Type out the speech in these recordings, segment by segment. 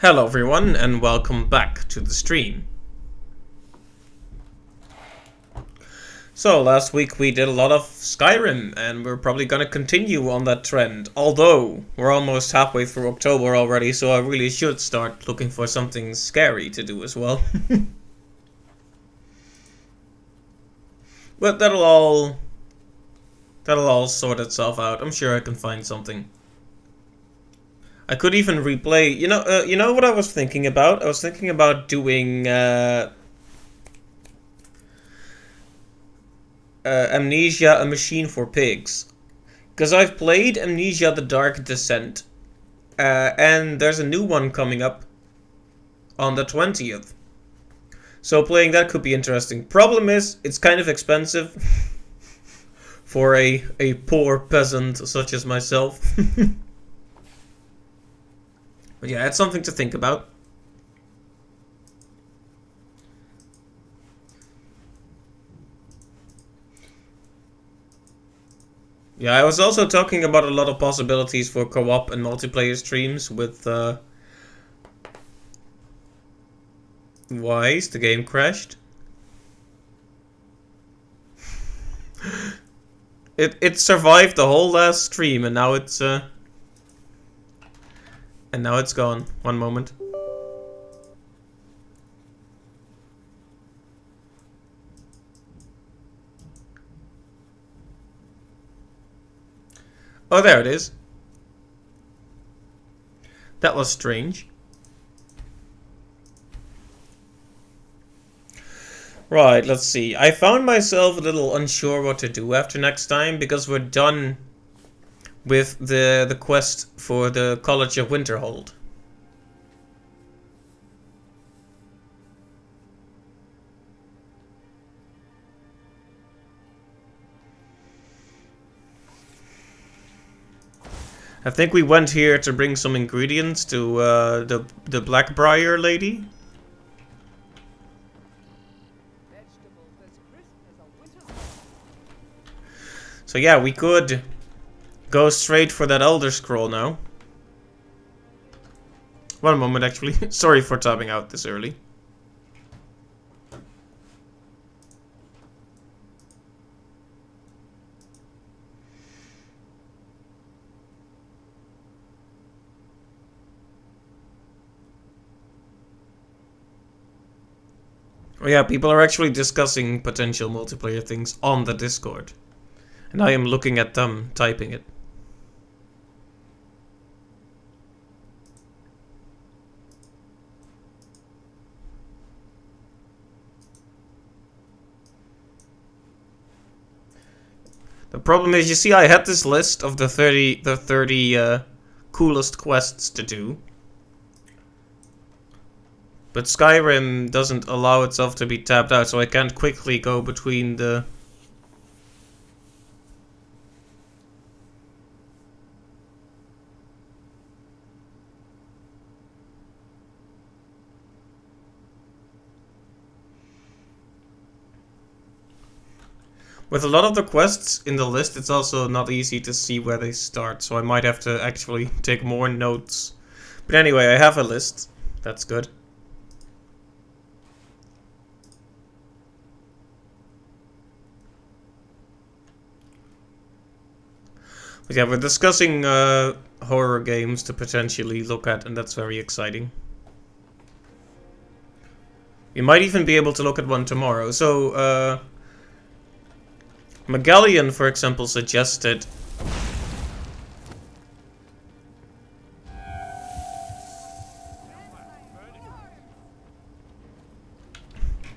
Hello everyone and welcome back to the stream. So last week we did a lot of Skyrim and we're probably gonna continue on that trend. Although we're almost halfway through October already, so I really should start looking for something scary to do as well. But that'll all sort itself out. I'm sure I can find something. I could even replay. You know what I was thinking about? I was thinking about doing Amnesia: A Machine for Pigs, because I've played Amnesia: The Dark Descent, and there's a new one coming up on the 20th. So playing that could be interesting. Problem is, it's kind of expensive for a poor peasant such as myself. But yeah, it's something to think about. Yeah, I was also talking about a lot of possibilities for co-op and multiplayer streams with why is the game crashed? It survived the whole last stream and now it's gone. One moment. Oh, there it is. That was strange. Right, let's see. I found myself a little unsure what to do after next time because we're done with the quest for the College of Winterhold. I think we went here to bring some ingredients to the Blackbriar lady. So yeah, we could go straight for that Elder Scroll now. One moment, actually. Sorry for tapping out this early. Oh yeah, people are actually discussing potential multiplayer things on the Discord. And I am looking at them typing it. The problem is, you see, I had this list of the 30 coolest quests to do. But Skyrim doesn't allow itself to be tapped out, so I can't quickly go between the... With a lot of the quests in the list, it's also not easy to see where they start, so I might have to actually take more notes. But anyway, I have a list. That's good. But yeah, we're discussing horror games to potentially look at, and that's very exciting. We might even be able to look at one tomorrow. So, Magallion, for example, suggested...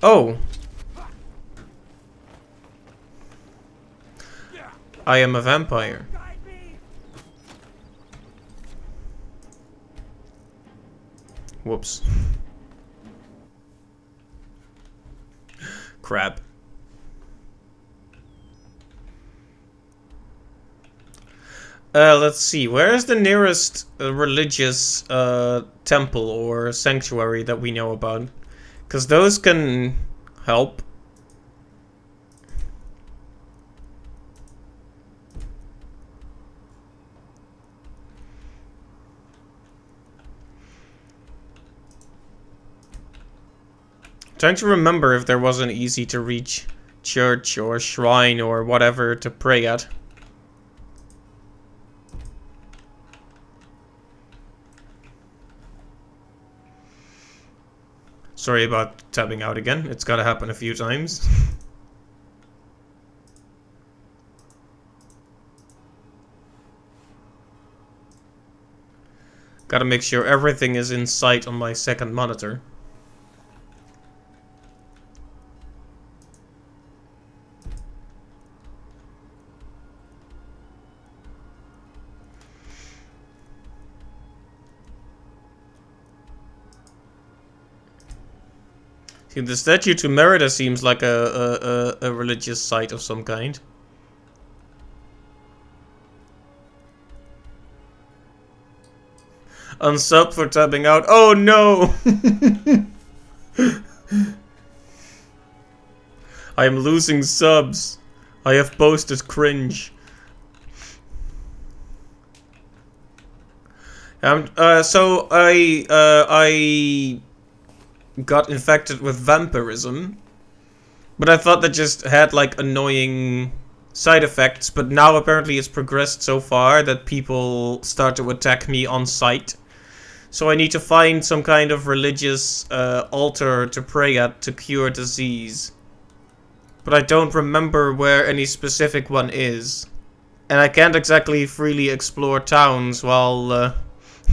Oh! I am a vampire. Whoops. Crap. Let's see. Where is the nearest religious temple or sanctuary that we know about? Because those can help. Trying to remember if there was an easy to reach church or shrine or whatever to pray at. Sorry about tapping out again. It's gotta happen a few times. Gotta make sure everything is in sight on my second monitor. See, the statue to Merida seems like a religious site of some kind. Unsub for tapping out. Oh no! I am losing subs. I have posted cringe. So I got infected with vampirism, but I thought that just had like annoying side effects, but now apparently it's progressed so far that people start to attack me on sight. So I need to find some kind of religious altar to pray at to cure disease. But I don't remember where any specific one is. And I can't exactly freely explore towns while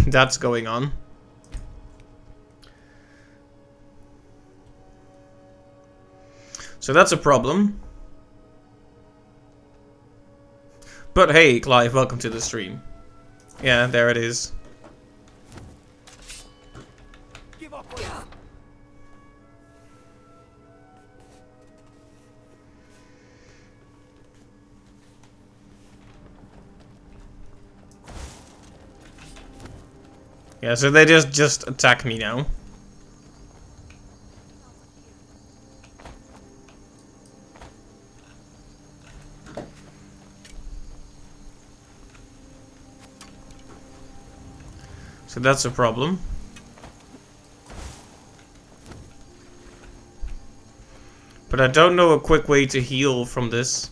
that's going on. So that's a problem. But hey, Clive, welcome to the stream. Yeah, there it is. Give up. Yeah, so they just attack me now. So that's a problem. But I don't know a quick way to heal from this.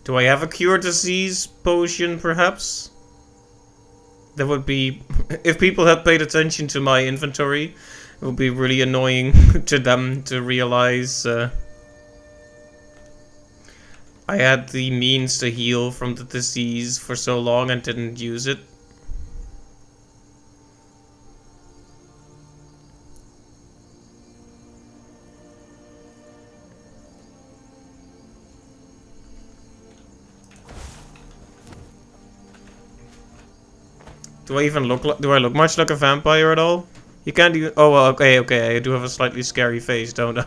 Do I have a cure disease potion, perhaps? That would be... If people had paid attention to my inventory, it would be really annoying to them to realize I had the means to heal from the disease for so long and didn't use it. Do I even look like... Do I look much like a vampire at all? You can't even... Oh, well, okay, I do have a slightly scary face, don't I?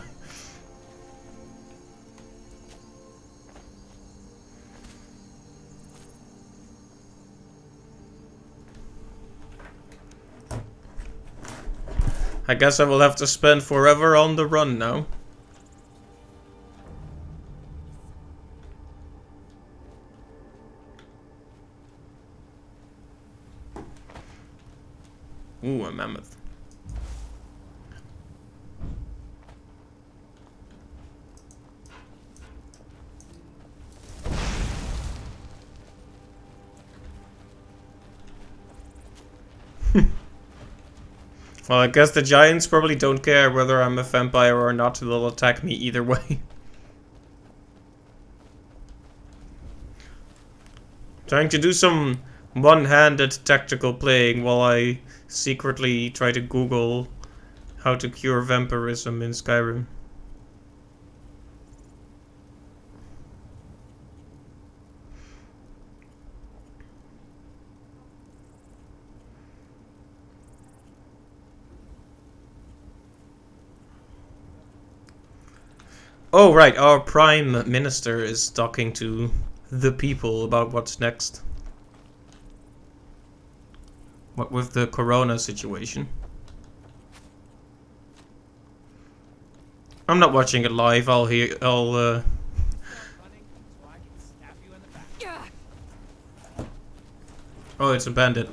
I guess I will have to spend forever on the run now. Ooh, a mammoth. Well, I guess the giants probably don't care whether I'm a vampire or not. They'll attack me either way. Trying to do some one-handed tactical playing while I secretly try to Google how to cure vampirism in Skyrim. Oh, right, our Prime Minister is talking to the people about what's next. What with the corona situation. I'm not watching it live, I'll Oh, it's a bandit.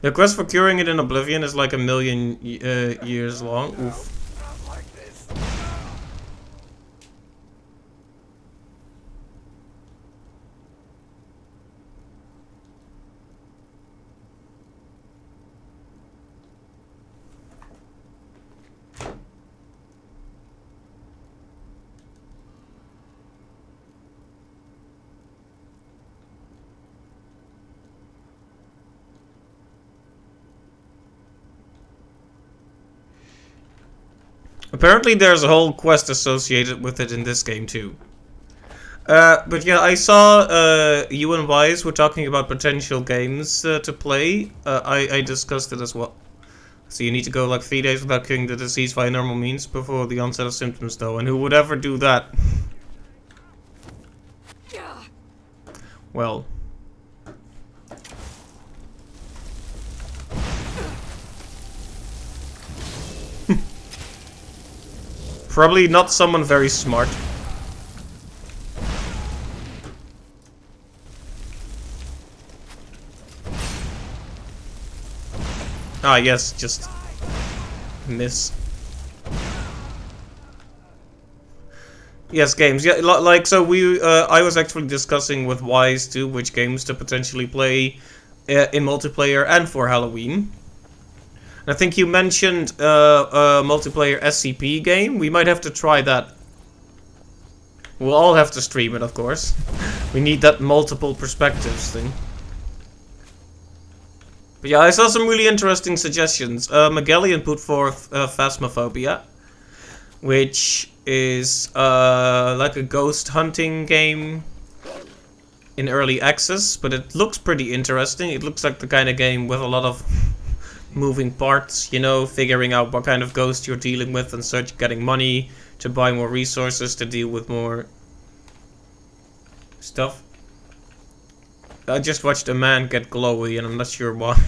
The quest for curing it in Oblivion is like 1,000,000 years long. Oof. Apparently there's a whole quest associated with it in this game too. But yeah, I saw you and Wise were talking about potential games to play. I discussed it as well. So you need to go like 3 days without curing the disease via normal means before the onset of symptoms though. And who would ever do that? Well. Probably not someone very smart. Ah, yes, just miss. Yes, games. Yeah, like so we. I was actually discussing with Wise too which games to potentially play in multiplayer and for Halloween. I think you mentioned a multiplayer SCP game. We might have to try that. We'll all have to stream it, of course. We need that multiple perspectives thing. But yeah, I saw some really interesting suggestions. Magellan put forth Phasmophobia, which is like a ghost hunting game in early access, but it looks pretty interesting. It looks like the kind of game with a lot of moving parts, you know, figuring out what kind of ghost you're dealing with and such, getting money to buy more resources to deal with more stuff. I just watched a man get glowy and I'm not sure why.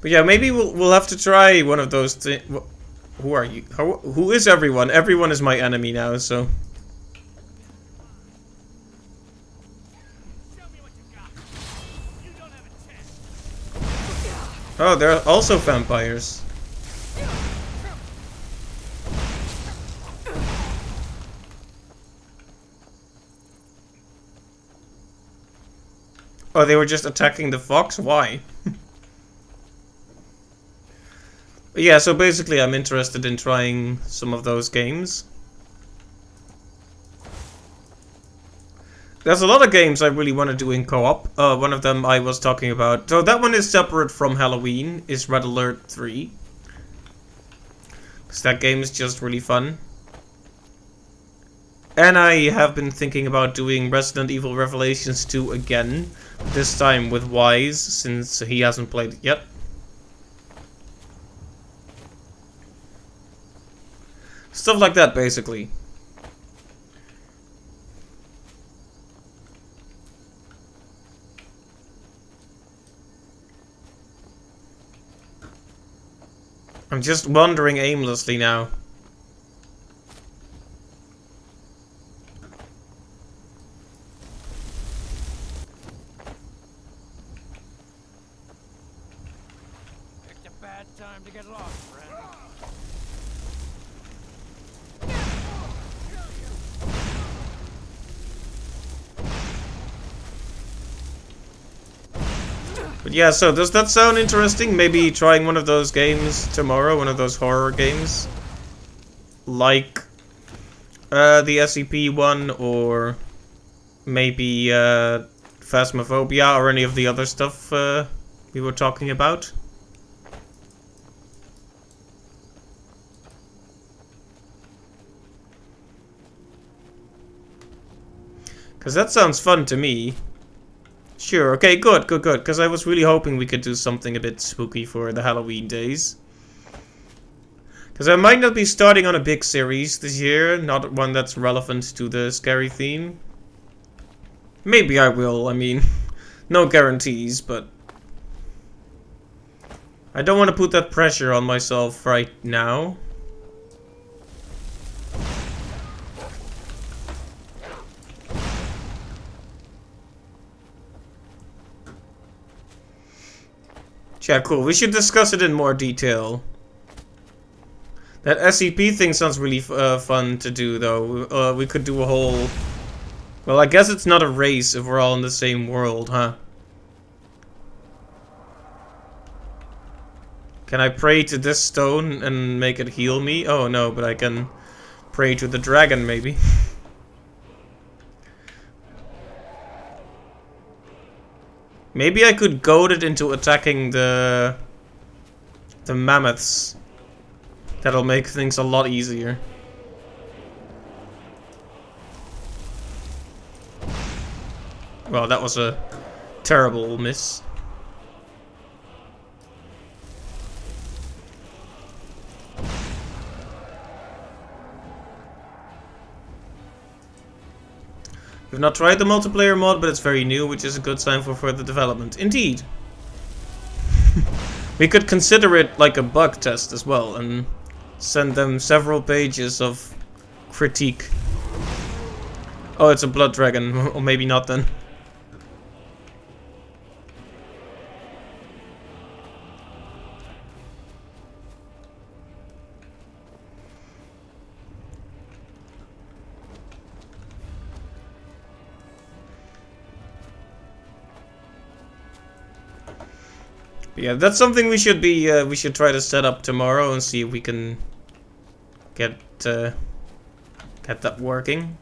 But yeah, maybe we'll have to try one of those things. Who are you? Who is everyone? Everyone is my enemy now, so. Oh, there are also vampires. Oh, they were just attacking the fox? Why? Yeah, so basically I'm interested in trying some of those games. There's a lot of games I really want to do in co-op. One of them I was talking about. So that one is separate from Halloween, is Red Alert 3. Because that game is just really fun. And I have been thinking about doing Resident Evil Revelations 2 again. This time with Wise, since he hasn't played it yet. Stuff like that, basically. I'm just wandering aimlessly now. Picked a bad time to get lost, friend. But yeah, so does that sound interesting? Maybe trying one of those games tomorrow, one of those horror games? Like the SCP one, or maybe Phasmophobia, or any of the other stuff we were talking about? Because that sounds fun to me. Sure, okay, good, because I was really hoping we could do something a bit spooky for the Halloween days. Because I might not be starting on a big series this year, not one that's relevant to the scary theme. Maybe I will, I mean, no guarantees, but I don't want to put that pressure on myself right now. Yeah, cool. We should discuss it in more detail. That SCP thing sounds really fun to do, though. We could do a whole... Well, I guess it's not a race if we're all in the same world, huh? Can I pray to this stone and make it heal me? Oh, no, but I can pray to the dragon, maybe. Maybe I could goad it into attacking the mammoths. That'll make things a lot easier. Well, that was a terrible miss. We've not tried the multiplayer mod, but it's very new, which is a good sign for further development. Indeed. We could consider it like a bug test as well, and send them several pages of critique. Oh, it's a blood dragon. Or maybe not then. Yeah, that's something we should be. We should try to set up tomorrow and see if we can get that working.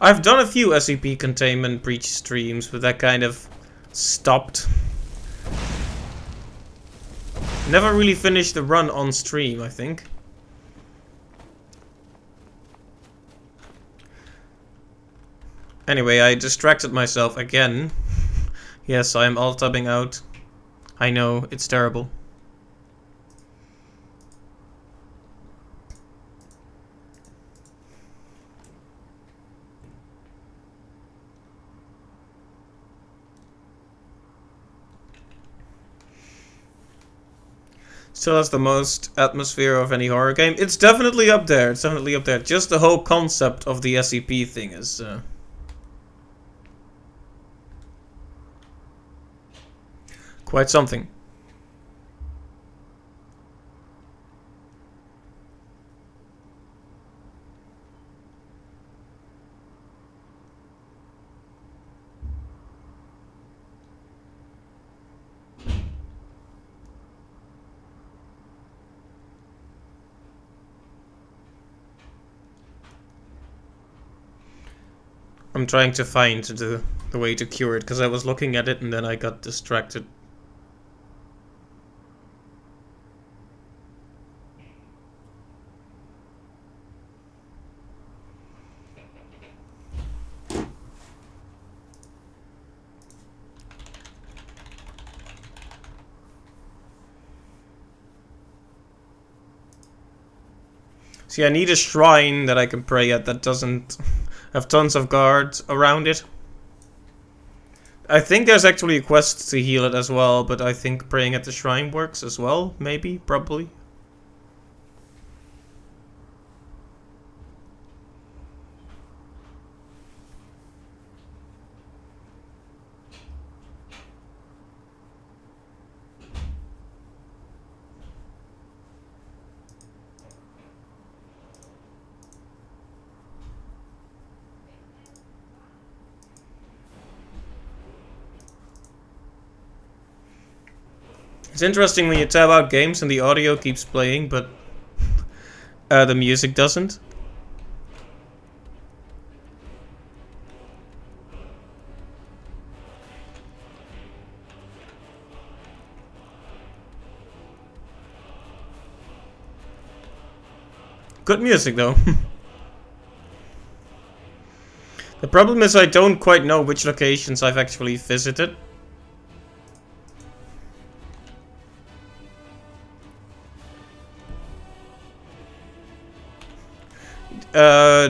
I've done a few SCP containment breach streams, but that kind of stopped. Never really finished the run on stream, I think. Anyway, I distracted myself again. Yes, I am alt-tabbing out. I know, it's terrible. Still has the most atmosphere of any horror game. It's definitely up there. It's definitely up there. Just the whole concept of the SCP thing is... quite something. I'm trying to find the way to cure it, because I was looking at it and then I got distracted. See, I need a shrine that I can pray at that doesn't have tons of guards around it. I think there's actually a quest to heal it as well, but I think praying at the shrine works as well, maybe, probably. It's interesting when you tab out games and the audio keeps playing, but the music doesn't. Good music, though. The problem is I don't quite know which locations I've actually visited.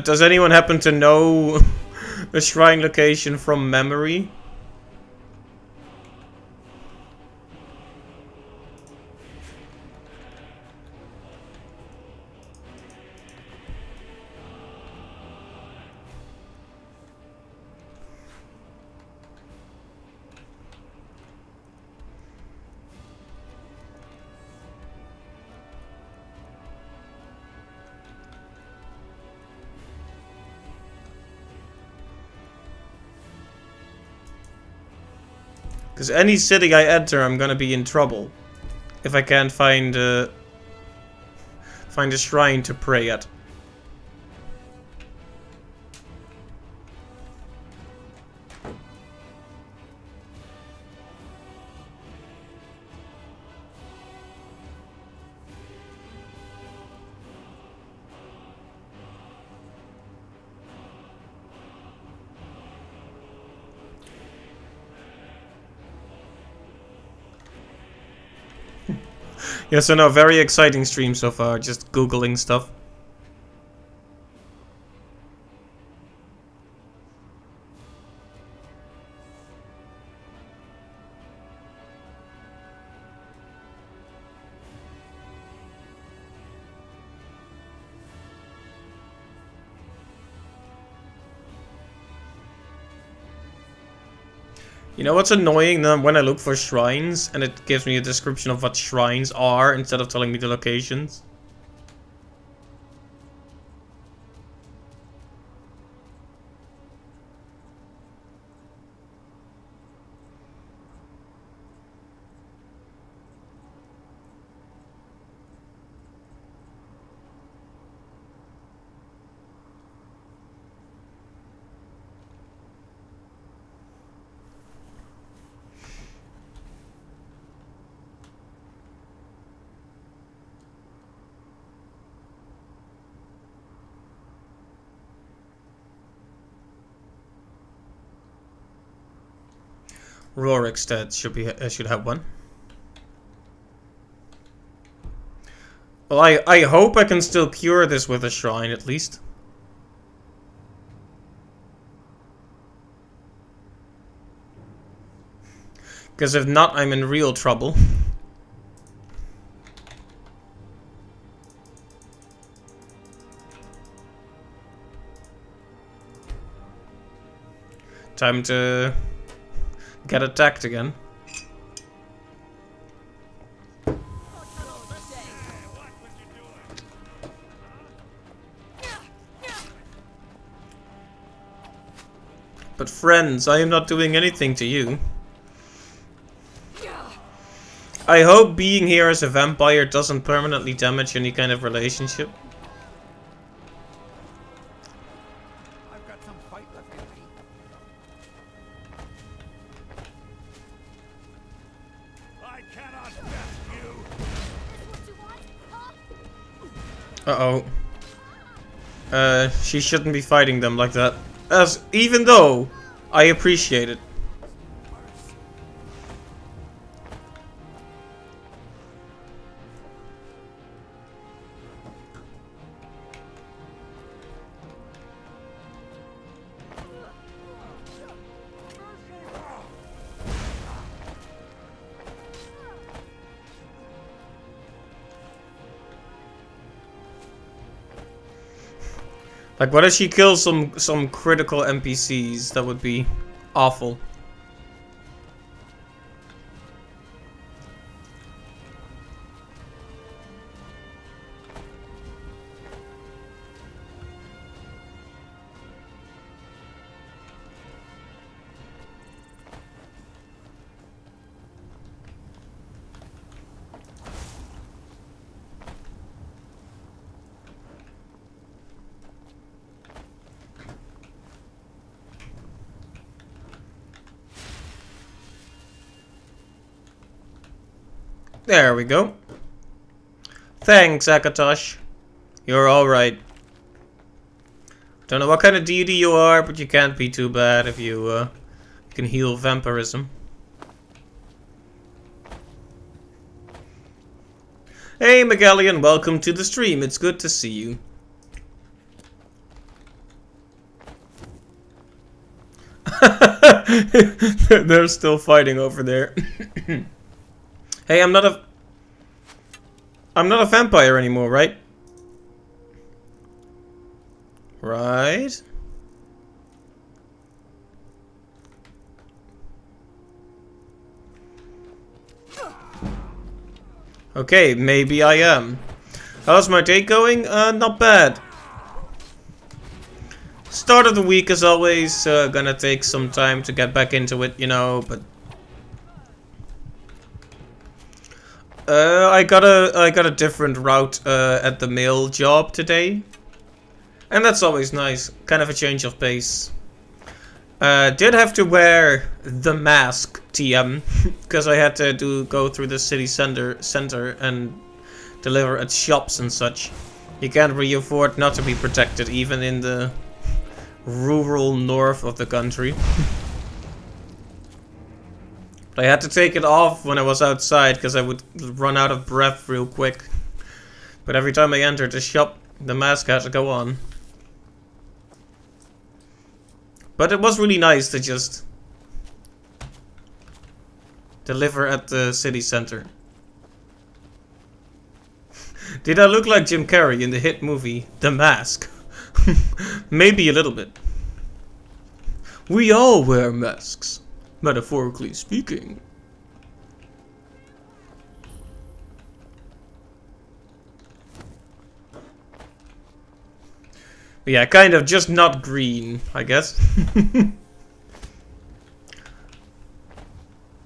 Does anyone happen to know the shrine location from memory? Because any city I enter, I'm gonna be in trouble. If I can't find a shrine to pray at. Yeah, so no, very exciting stream so far, just googling stuff. You know what's annoying now when I look for shrines and it gives me a description of what shrines are instead of telling me the locations? Rorikstead should have one. Well, I hope I can still cure this with a shrine at least. Because if not, I'm in real trouble. Time to get attacked again. But friends, I am not doing anything to you. I hope being here as a vampire doesn't permanently damage any kind of relationship. I've got some fight left in me. I cannot best you. Uh-oh. She shouldn't be fighting them like that. Even though I appreciate it. Like, what if she kills some critical NPCs? That would be awful. There we go. Thanks, Akatosh. You're alright. Don't know what kind of deity you are, but you can't be too bad if you can heal vampirism. Hey, Megallion, welcome to the stream. It's good to see you. They're still fighting over there. Hey, I'm not a vampire anymore, right? Right? Okay, maybe I am. How's my day going? Not bad. Start of the week, as always, gonna take some time to get back into it, you know, but I got a different route at the mail job today, and that's always nice. Kind of a change of pace. Did have to wear the mask, TM, because I had to go through the city center and deliver at shops and such. You can't really afford not to be protected, even in the rural north of the country. But I had to take it off when I was outside because I would run out of breath real quick. But every time I entered the shop, the mask had to go on. But it was really nice to just deliver at the city center. Did I look like Jim Carrey in the hit movie The Mask? Maybe a little bit. We all wear masks, metaphorically speaking. But yeah, kind of just not green, I guess.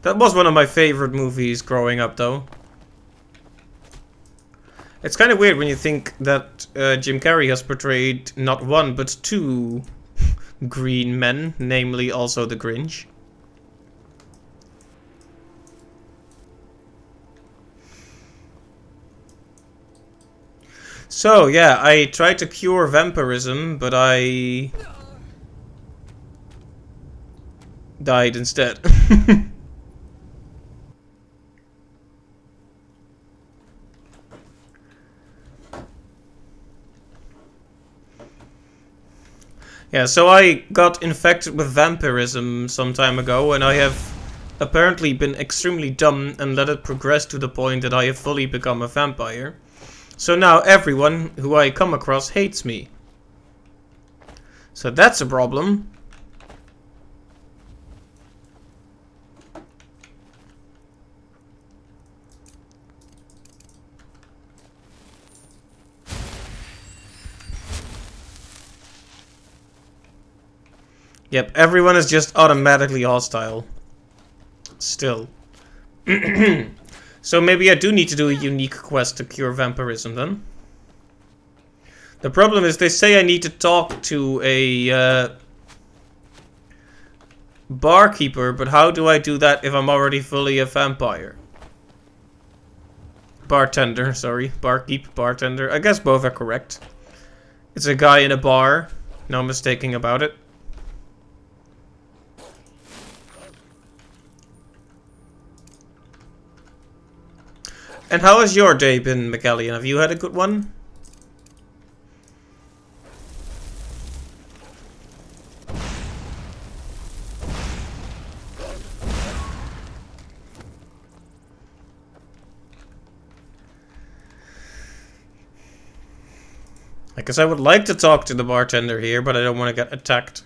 That was one of my favorite movies growing up, though. It's kind of weird when you think that Jim Carrey has portrayed not one, but two green men, namely also the Grinch. So, yeah, I tried to cure vampirism, but I died instead. Yeah, so I got infected with vampirism some time ago, and I have apparently been extremely dumb and let it progress to the point that I have fully become a vampire. So now everyone who I come across hates me. So that's a problem. Yep, everyone is just automatically hostile. Still. So maybe I do need to do a unique quest to cure vampirism then. The problem is they say I need to talk to a barkeeper, but how do I do that if I'm already fully a vampire? Bartender, sorry. Barkeep, bartender. I guess both are correct. It's a guy in a bar. No mistaking about it. And how has your day been, McAllion? Have you had a good one? I guess I would like to talk to the bartender here, but I don't want to get attacked.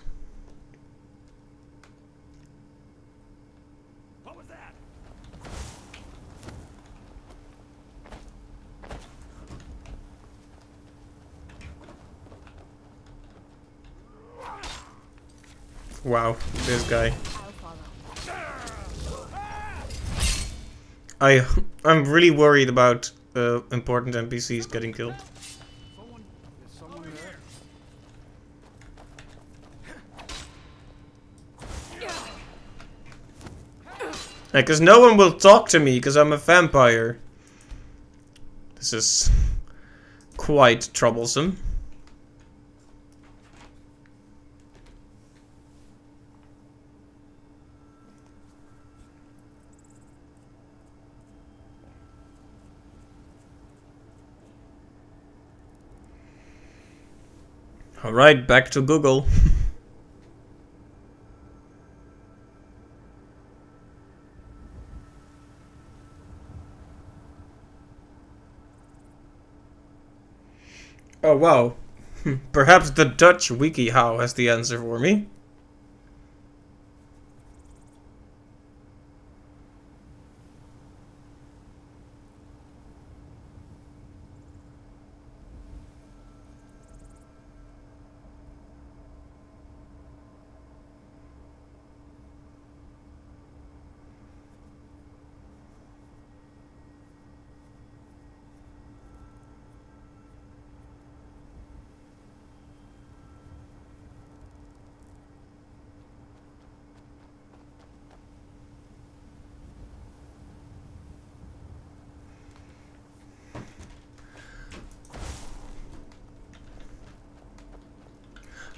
What was that? Wow, this guy. I'm really worried about important NPCs getting killed. Someone there. Because no one will talk to me because I'm a vampire. This is quite troublesome. Alright, back to Google. Oh wow. Perhaps the Dutch WikiHow has the answer for me.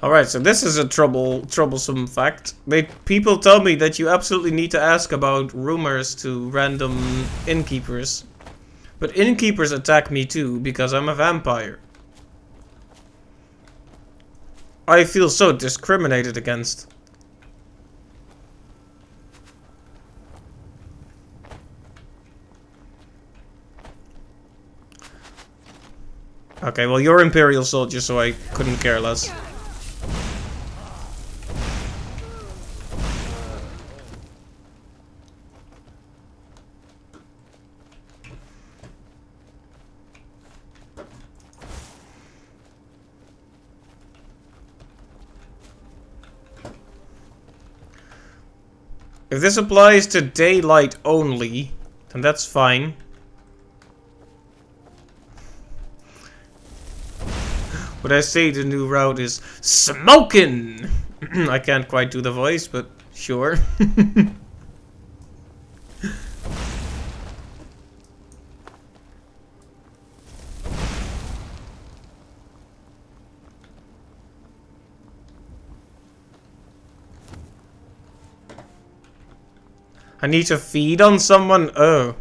Alright, so this is a troublesome fact. People tell me that you absolutely need to ask about rumors to random innkeepers. But innkeepers attack me too, because I'm a vampire. I feel so discriminated against. Okay, well you're Imperial soldier, so I couldn't care less. If this applies to daylight only, then that's fine. But I say the new route is smokin'! I can't quite do the voice, but sure. I need to feed on someone? Oh.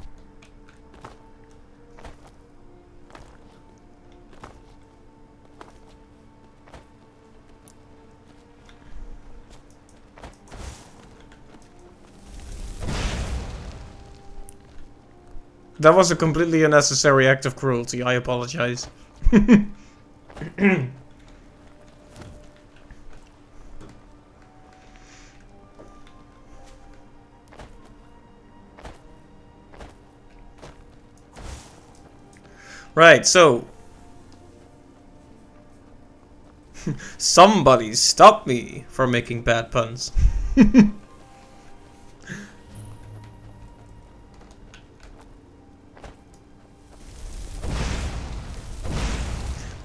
That was a completely unnecessary act of cruelty. I apologize. Right, so... somebody stop me from making bad puns.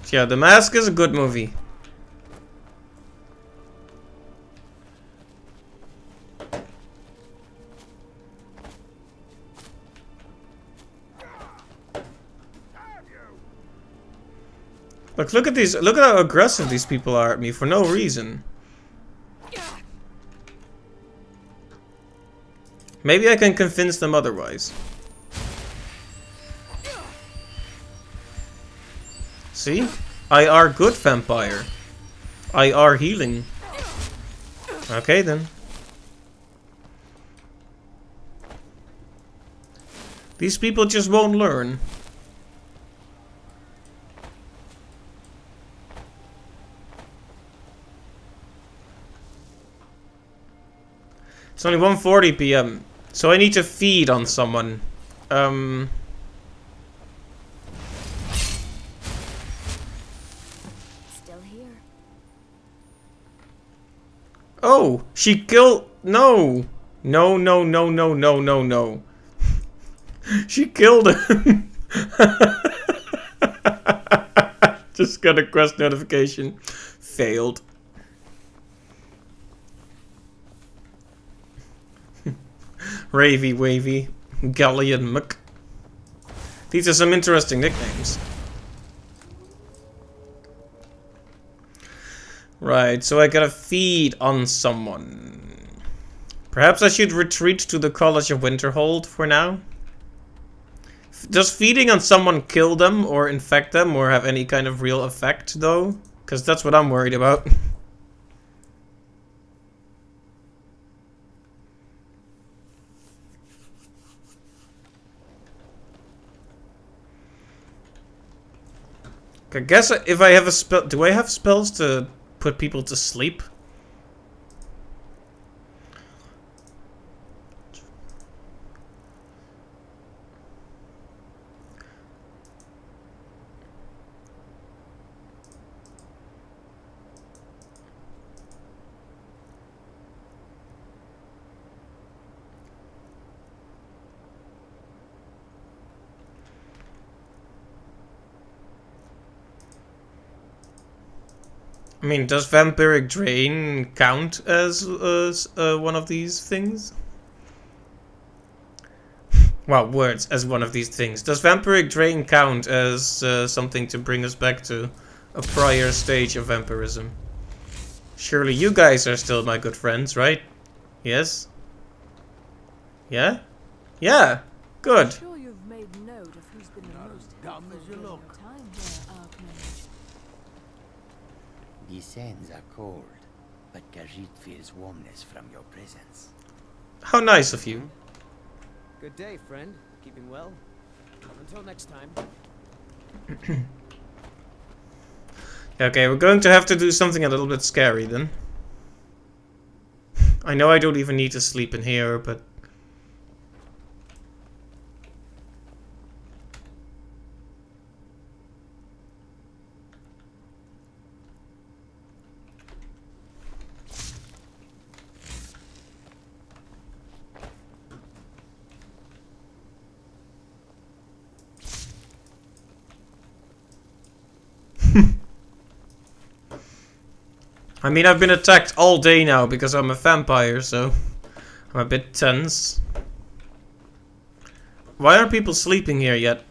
Yeah, The Mask is a good movie. Look at these, look at how aggressive these people are at me for no reason. Maybe I can convince them otherwise. See? I are good vampire. I are healing. Okay then. These people just won't learn. It's only 1:40 p.m. So I need to feed on someone. Still here. Oh, she killed... No. No, no, no, no, no, no, no. She killed him. Just got a quest notification. Failed. Ravy Wavy, Galleon Muck. These are some interesting nicknames. Right, so I gotta feed on someone. Perhaps I should retreat to the College of Winterhold for now. Does feeding on someone kill them or infect them or have any kind of real effect though? Because that's what I'm worried about. I guess if I have a spell... Do I have spells to put people to sleep? I mean, does Vampiric Drain count as one of these things? Wow, words, as one of these things. Does Vampiric Drain count as something to bring us back to a prior stage of vampirism? Surely you guys are still my good friends, right? Yes? Yeah? Yeah! Good. Sure you've made note of who's been the most dumb helpful as you during look. your time here, Archmage. The sands are cold, but Khajiit feels warmness from your presence. How nice of you. Good day, friend. Keeping well? Until next time. Okay, we're going to have to do something a little bit scary then. I know I don't even need to sleep in here, but... I mean, I've been attacked all day now because I'm a vampire, so I'm a bit tense. Why aren't people sleeping here yet?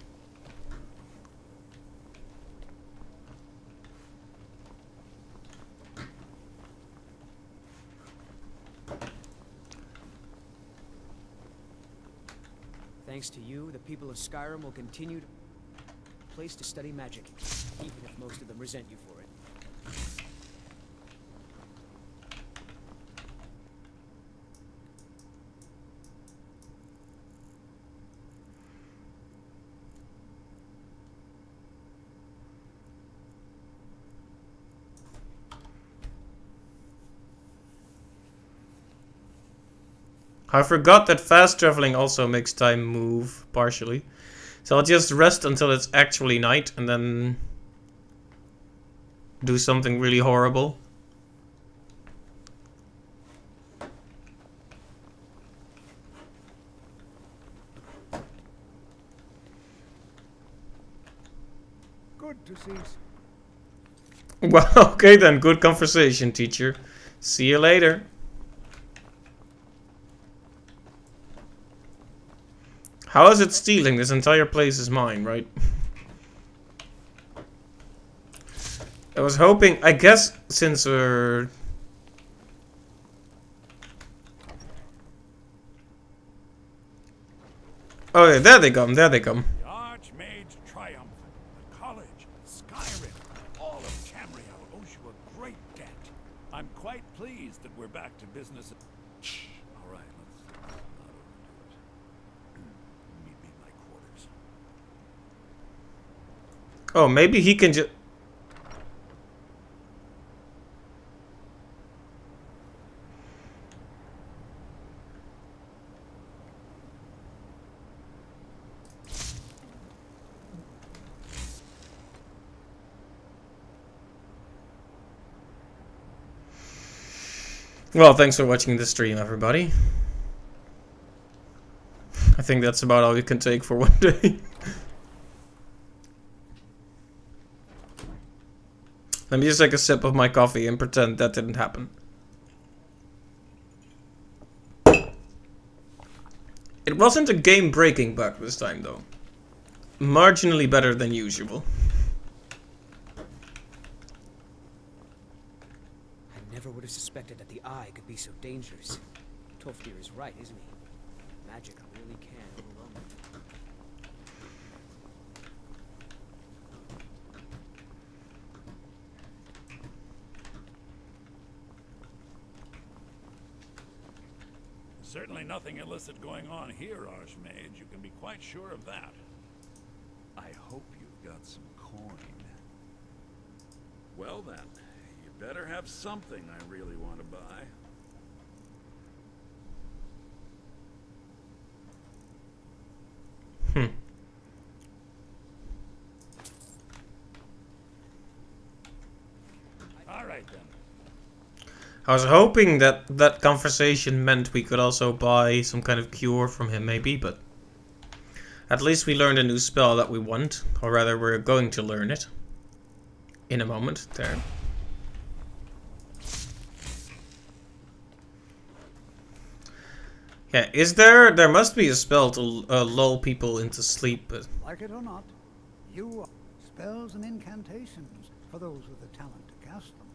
Thanks to you, the people of Skyrim will continue to place to study magic, even if most of them resent you for it. I forgot that fast traveling also makes time move, partially. So I'll just rest until it's actually night and then do something really horrible. Good to see. Well, okay then, good conversation, teacher. See you later. How is it stealing? This entire place is mine, right? I was hoping, I guess, since we're... Oh yeah, there they come, there they come. The Archmage's triumph, the college, Skyrim, all of Tamriel owes you a great debt. I'm quite pleased that we're back to business. Shh. All right, let's not overdo it. Meet me in my quarters. Oh, maybe he can just... Well, thanks for watching the stream, everybody. I think that's about all we can take for one day. Let me just take a sip of my coffee and pretend that didn't happen. It wasn't a game-breaking bug this time, though. Marginally better than usual. I never would have suspected that the Eye could be so dangerous. Tolfdir is right, isn't he? Magic really can overwhelm him. Certainly nothing illicit going on here, Archmage. You can be quite sure of that. I hope you've got some coin. Well then, you better have something I really want to buy. All right then. I was hoping that that conversation meant we could also buy some kind of cure from him, maybe, but... At least we learned a new spell that we want, or rather we're going to learn it. In a moment, there. Yeah, is there... There must be a spell to lull people into sleep, but... Like it or not, you are spells and incantations for those with the talent to cast them.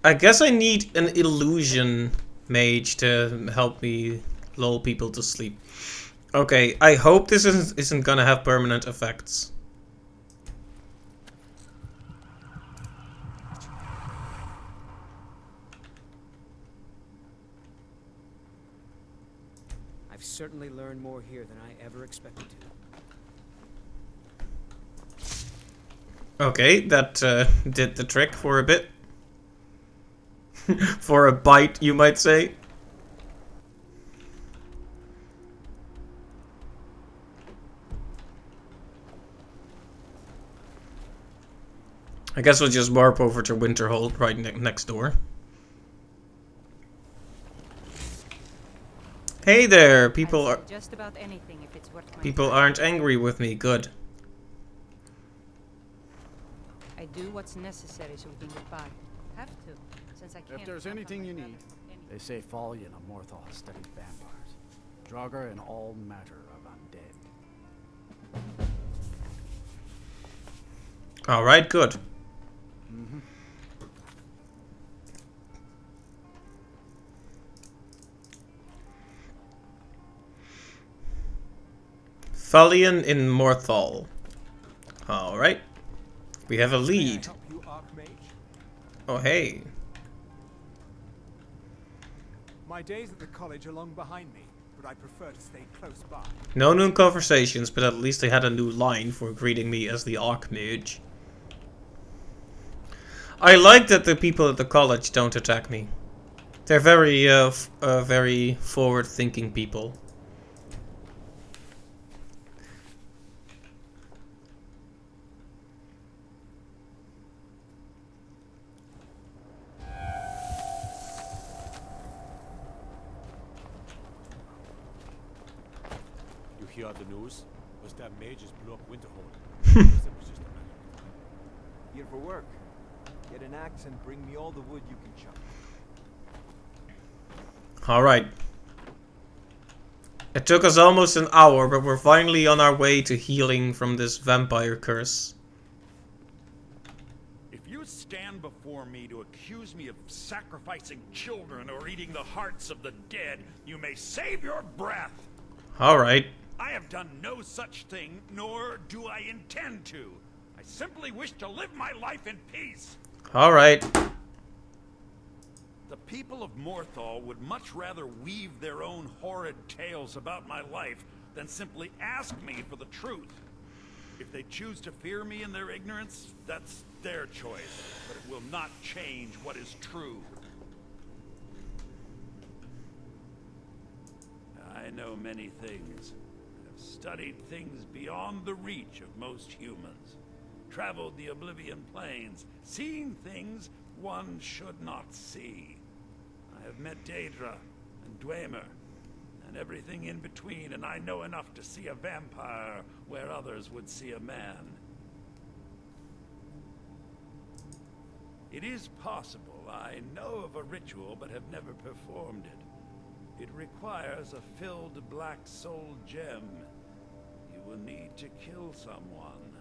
I guess I need an illusion mage to help me lull people to sleep. Okay, I hope this isn't gonna have permanent effects. I've certainly learned more here than I ever expected to. Okay, that did the trick for a bit. For a bite, you might say. I guess we'll just warp over to Winterhold right next door. Hey there, people are just about anything if it's worth my people time. aren't angry with me. Good. I do what's necessary so we can get by. Have to, since I can't. If there's count on anything my you brother need, for anything. they say Fallion of Morthal studied vampires. Draugr and all matter of undead. All right, good. Fallion in Morthal. All right, we have a lead. Help you, Archmage? Oh hey. My days at the college are long behind me, but I prefer to stay close by. No new conversations, but at least they had a new line for greeting me as the Archmage. I like that the people at the college don't attack me. They're very forward-thinking people. You hear the news? Was that mage just blew up Winterhold? Here for work. Get an axe and bring me all the wood you can chop. Alright. It took us almost an hour, but we're finally on our way to healing from this vampire curse. If you stand before me to accuse me of sacrificing children or eating the hearts of the dead, you may save your breath. Alright. I have done no such thing, nor do I intend to. I simply wish to live my life in peace. Alright. The people of Morthal would much rather weave their own horrid tales about my life than simply ask me for the truth. If they choose to fear me in their ignorance, that's their choice, but it will not change what is true. I know many things. I've studied things beyond the reach of most humans. Traveled the Oblivion Plains, seen things one should not see. I have met Daedra and Dwemer, and everything in between, and I know enough to see a vampire where others would see a man. It is possible I know of a ritual but have never performed it. It requires a filled black soul gem. You will need to kill someone.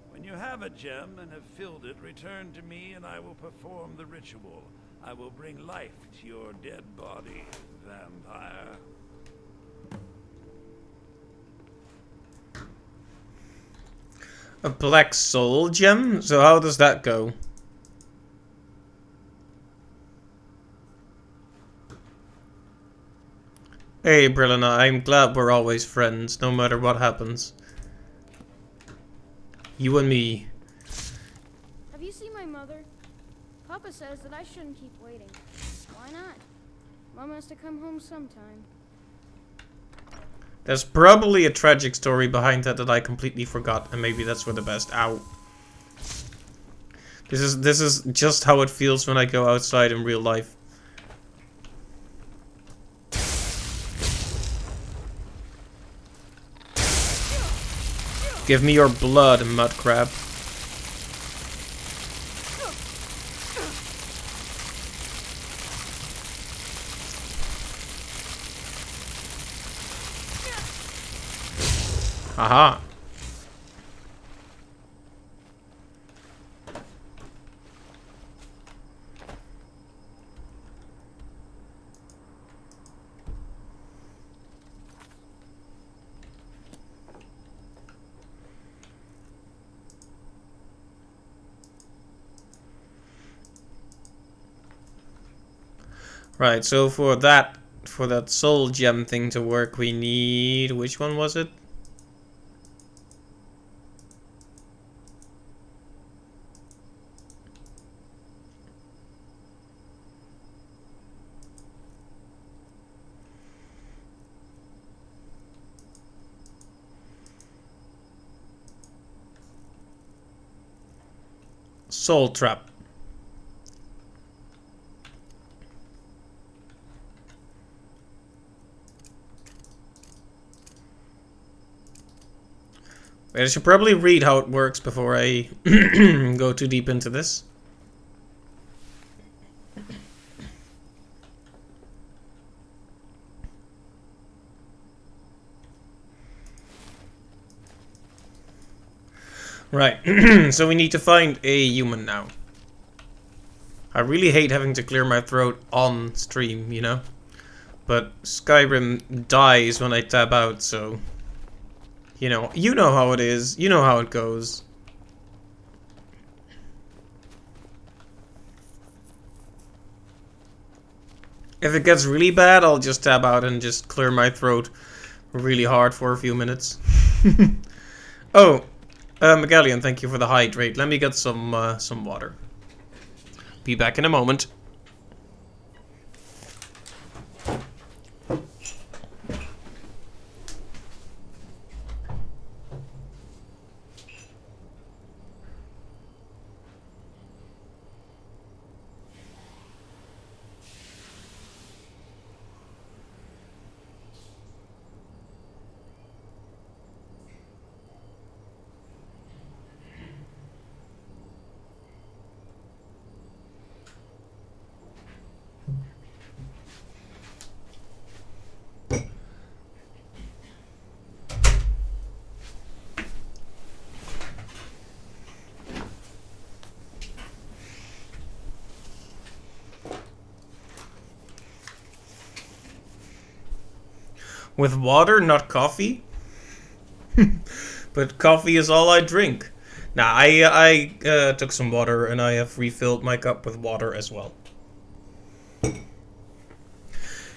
When you have a gem and have filled it, return to me and I will perform the ritual. I will bring life to your dead body, vampire. A black soul gem? So how does that go? Hey, Brillina, I'm glad we're always friends, no matter what happens. You and me. Have you seen my mother? Papa says that I shouldn't keep waiting. Why not? Mom has to come home sometime. There's probably a tragic story behind that I completely forgot, and maybe that's for the best. Ow. This is just how it feels when I go outside in real life. Give me your blood, mud crab. Aha. Right, so for that soul gem thing to work, we need, which one was it? Soul trap. Wait, I should probably read how it works before I go too deep into this. Right, so we need to find a human now. I really hate having to clear my throat on stream, you know? But Skyrim dies when I tab out, so... You know how it is, you know how it goes. If it gets really bad, I'll just tab out and just clear my throat really hard for a few minutes. Oh, Megallion, thank you for the hydrate. Let me get some water. Be back in a moment. With water, not coffee? But coffee is all I drink. Nah, I took some water and I have refilled my cup with water as well.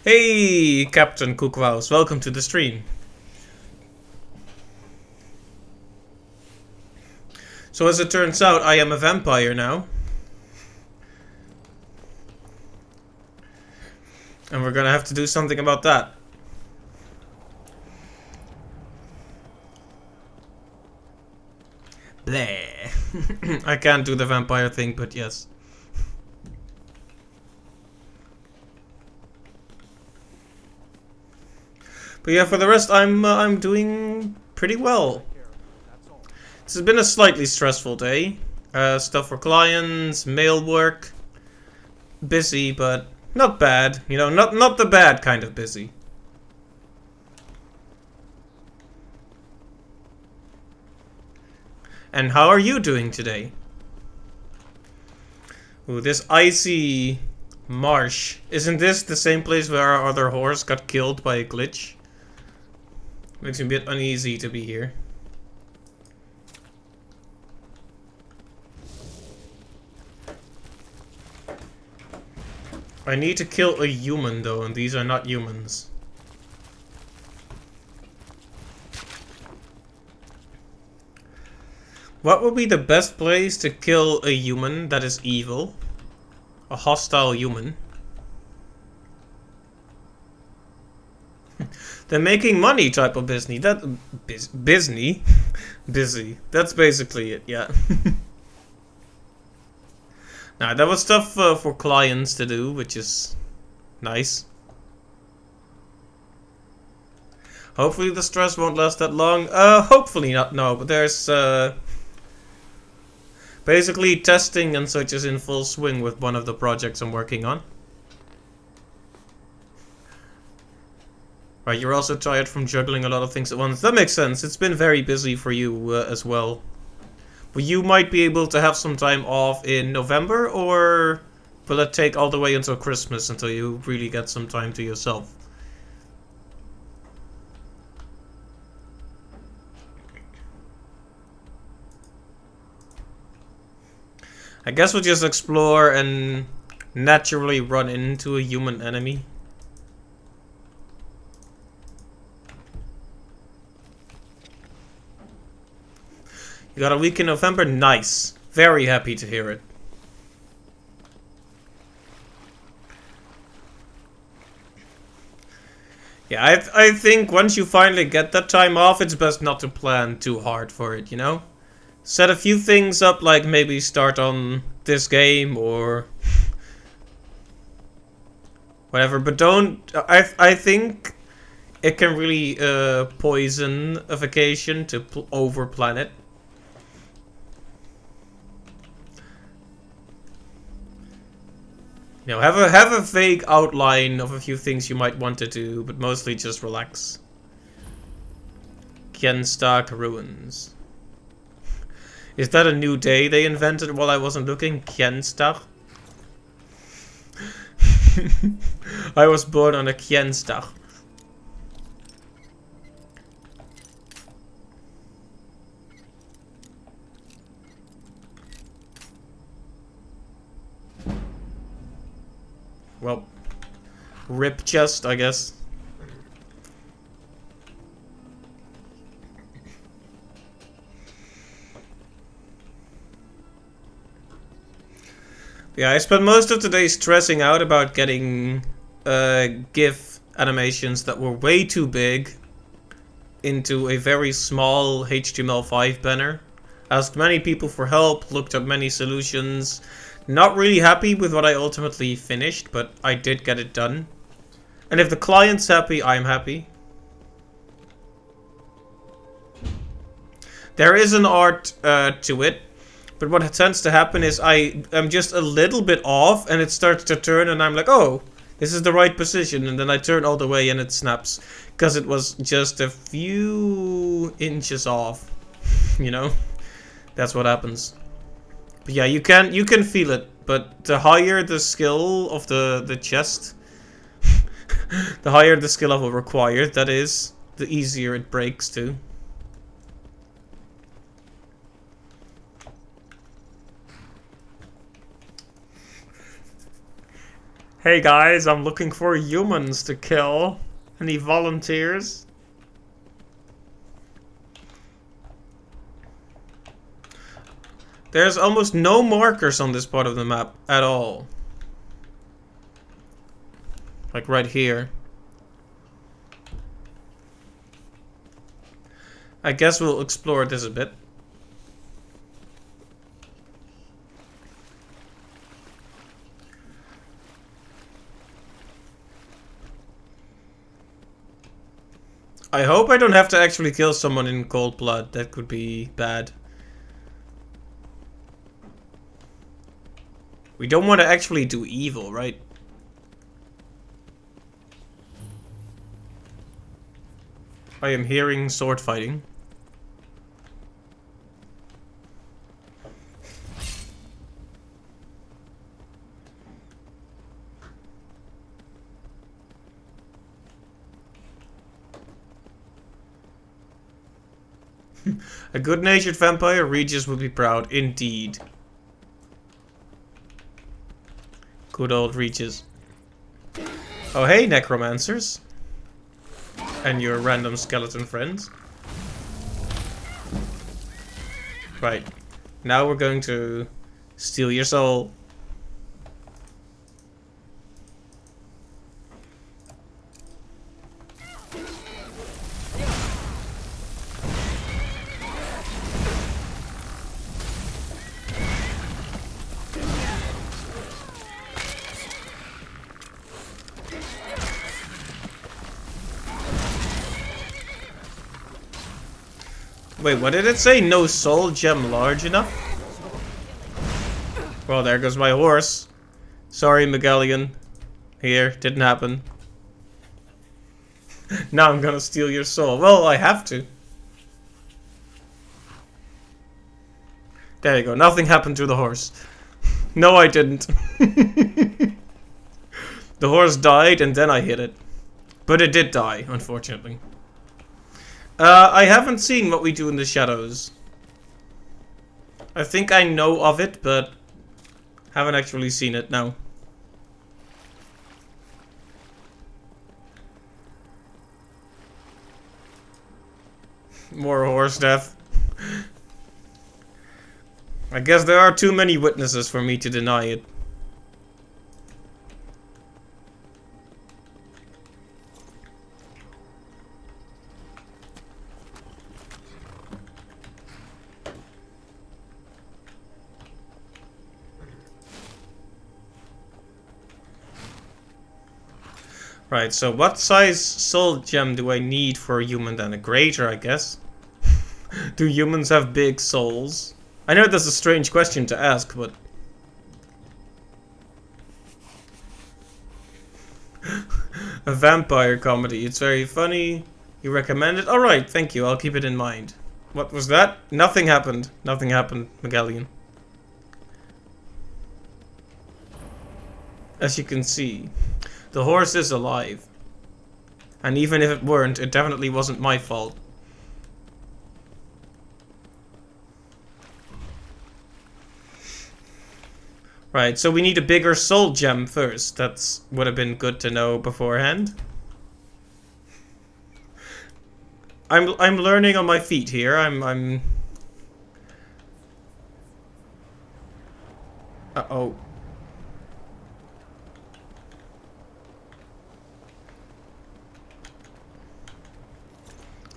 Hey, Captain Kookwaus, welcome to the stream. So as it turns out, I am a vampire now. And we're gonna have to do something about that. Bleh. I can't do the vampire thing, but yes. But yeah, for the rest, I'm doing pretty well. This has been a slightly stressful day. Stuff for clients, mail work. Busy, but not bad. You know, not the bad kind of busy. And how are you doing today? Ooh, this icy marsh. Isn't this the same place where our other horse got killed by a glitch? Makes me a bit uneasy to be here. I need to kill a human though, and these are not humans. What would be the best place to kill a human that is evil? A hostile human. The making money type of business. That busy. Busy. That's basically it, yeah. Now, that was stuff for clients to do, which is nice. Hopefully the stress won't last that long. Hopefully not, no, but there's basically testing and such is in full swing with one of the projects I'm working on. Right, you're also tired from juggling a lot of things at once. That makes sense. It's been very busy for you as well. But you might be able to have some time off in November, or will it take all the way until Christmas until you really get some time to yourself? I guess we'll just explore and naturally run into a human enemy. You got a week in November? Nice. Very happy to hear it. Yeah, I think once you finally get that time off, it's best not to plan too hard for it, you know? Set a few things up, like maybe start on this game or whatever, but don't... I think it can really poison a vacation to over-plan it. You know, have a vague outline of a few things you might want to do, but mostly just relax. Kienstark Ruins. Is that a new day they invented while I wasn't looking? Kienstark? I was born on a Kienstark. Well, rip chest, I guess. Yeah, I spent most of the day stressing out about getting GIF animations that were way too big into a very small HTML5 banner. Asked many people for help, looked at many solutions. Not really happy with what I ultimately finished, but I did get it done. And if the client's happy, I'm happy. There is an art to it, but what tends to happen is I am just a little bit off and it starts to turn and I'm like, oh, this is the right position, and then I turn all the way and it snaps. Because it was just a few inches off, you know? That's what happens. But yeah, you can feel it, but the higher the skill of the chest, the higher the skill level required, that is, the easier it breaks too. Hey guys, I'm looking for humans to kill. Any volunteers? There's almost no markers on this part of the map at all. Like right here. I guess we'll explore this a bit. I hope I don't have to actually kill someone in cold blood. That could be bad. We don't want to actually do evil, right? I am hearing sword fighting. A good-natured vampire, Regis would be proud, indeed. Good old Regis. Oh hey, necromancers. And your random skeleton friends. Right. Now we're going to steal your soul. Wait, what did it say? No soul gem large enough? Well, there goes my horse. Sorry, Megallion. Here, didn't happen. Now I'm gonna steal your soul. Well, I have to. There you go. Nothing happened to the horse. No, I didn't. The horse died and then I hit it. But it did die, unfortunately. I haven't seen What We Do in the Shadows. I think I know of it, but haven't actually seen it, no. More horse death. I guess there are too many witnesses for me to deny it. Right, so what size soul gem do I need for a human then? A greater, I guess. Do humans have big souls? I know that's a strange question to ask, but... A vampire comedy. It's very funny. You recommend it? Alright, thank you. I'll keep it in mind. What was that? Nothing happened. Nothing happened, Megallion. As you can see, the horse is alive. And even if it weren't, it definitely wasn't my fault. Right, so we need a bigger soul gem first. That's would have been good to know beforehand. I'm learning on my feet here. I'm Uh-oh.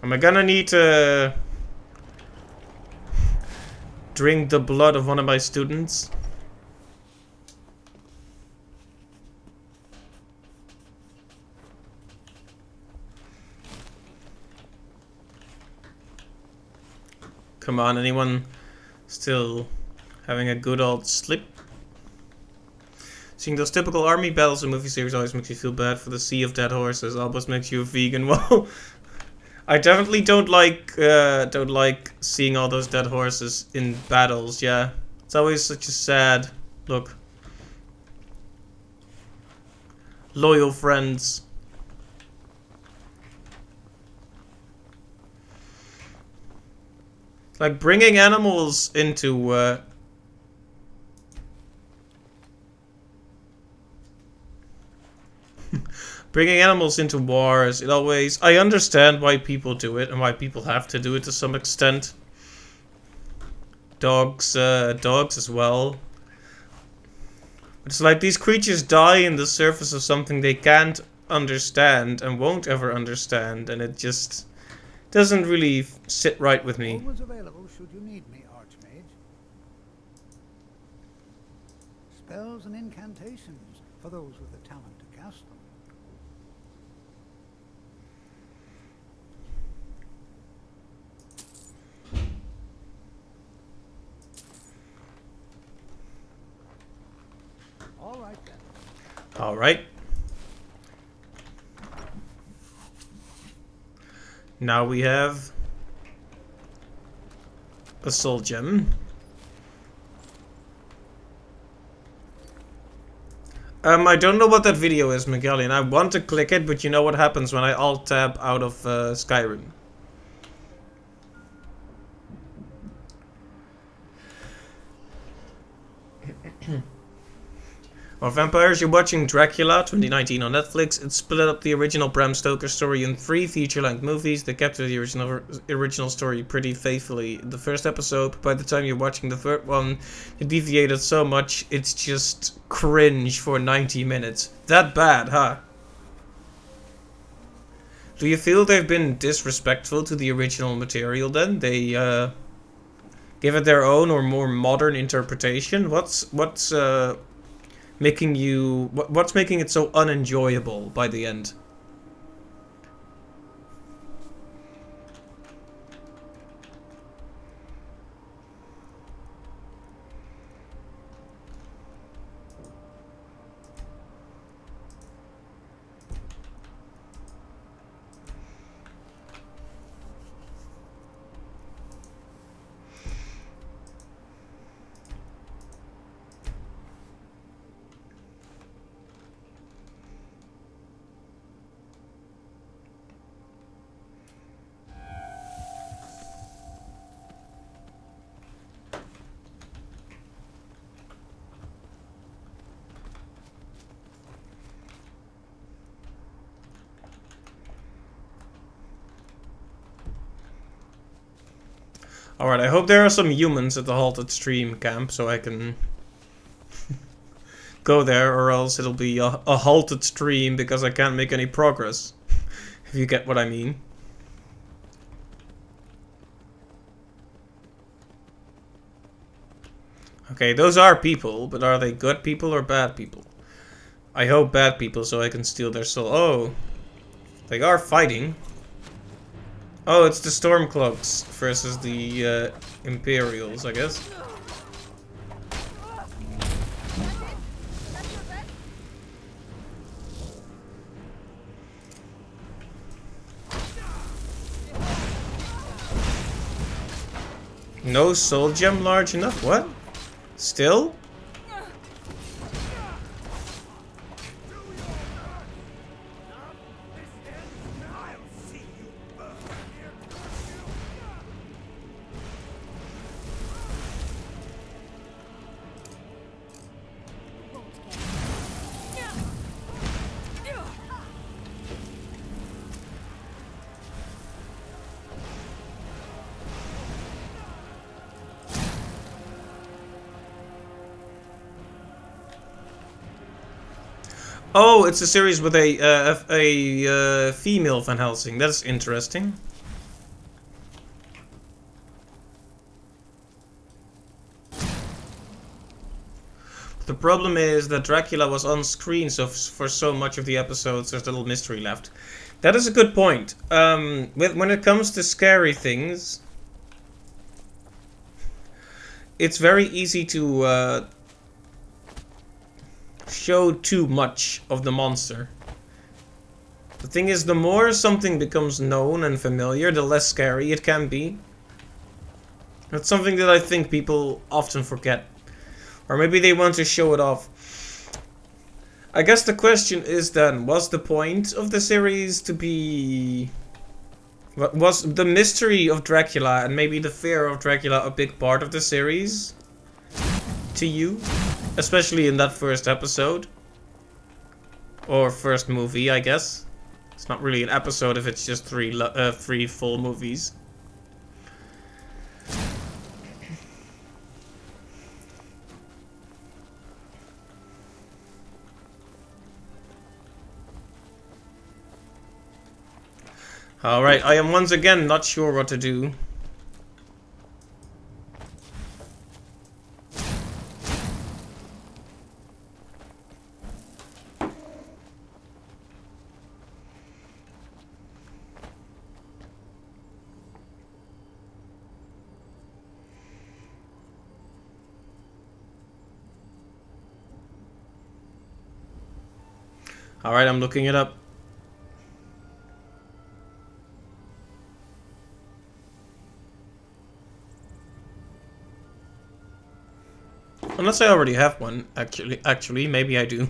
Am I gonna need to drink the blood of one of my students? Come on, anyone still having a good old sleep? Seeing those typical army battles in movie series always makes you feel bad for the sea of dead horses. Almost makes you a vegan. Well, I definitely don't like seeing all those dead horses in battles. Yeah, it's always such a sad look. Loyal friends. Like bringing animals into bringing animals into wars, it always... I understand why people do it and why people have to do it to some extent. Dogs as well. It's like these creatures die in the surface of something they can't understand and won't ever understand, and it just doesn't really sit right with me. Always available should you need me, Archmage. Spells and incantations for those with the talent to cast them. All right then. All right. Now we have a soul gem. I don't know what that video is, Megallion. I want to click it, but you know what happens when I alt-tab out of Skyrim. Well, vampires, you're watching Dracula 2019 on Netflix. It split up the original Bram Stoker story in 3 feature-length movies. They kept the original story pretty faithfully in the first episode, but by the time you're watching the third one, it deviated so much, it's just cringe for 90 minutes. That bad, huh? Do you feel they've been disrespectful to the original material then? They give it their own or more modern interpretation? What's making it so unenjoyable by the end? Alright, I hope there are some humans at the halted stream camp so I can go there, or else it'll be a halted stream because I can't make any progress. If you get what I mean. Okay, those are people, but are they good people or bad people? I hope bad people so I can steal their soul. Oh, they are fighting. Oh, it's the Stormcloaks versus the Imperials, I guess. No soul gem large enough? What? Still? Oh, it's a series with a female Van Helsing. That's interesting. The problem is that Dracula was on screen, so for so much of the episodes, there's a little mystery left. That is a good point. When it comes to scary things, it's very easy to show too much of the monster. The thing is, the more something becomes known and familiar, the less scary it can be. That's something that I think people often forget. Or maybe they want to show it off. I guess the question is then, was the point of the series to be... Was the mystery of Dracula and maybe the fear of Dracula a big part of the series? To you? Especially in that first episode. Or first movie, I guess. It's not really an episode if it's just three full movies. Alright, I am once again not sure what to do. Alright, I'm looking it up. Unless I already have one, actually, maybe I do.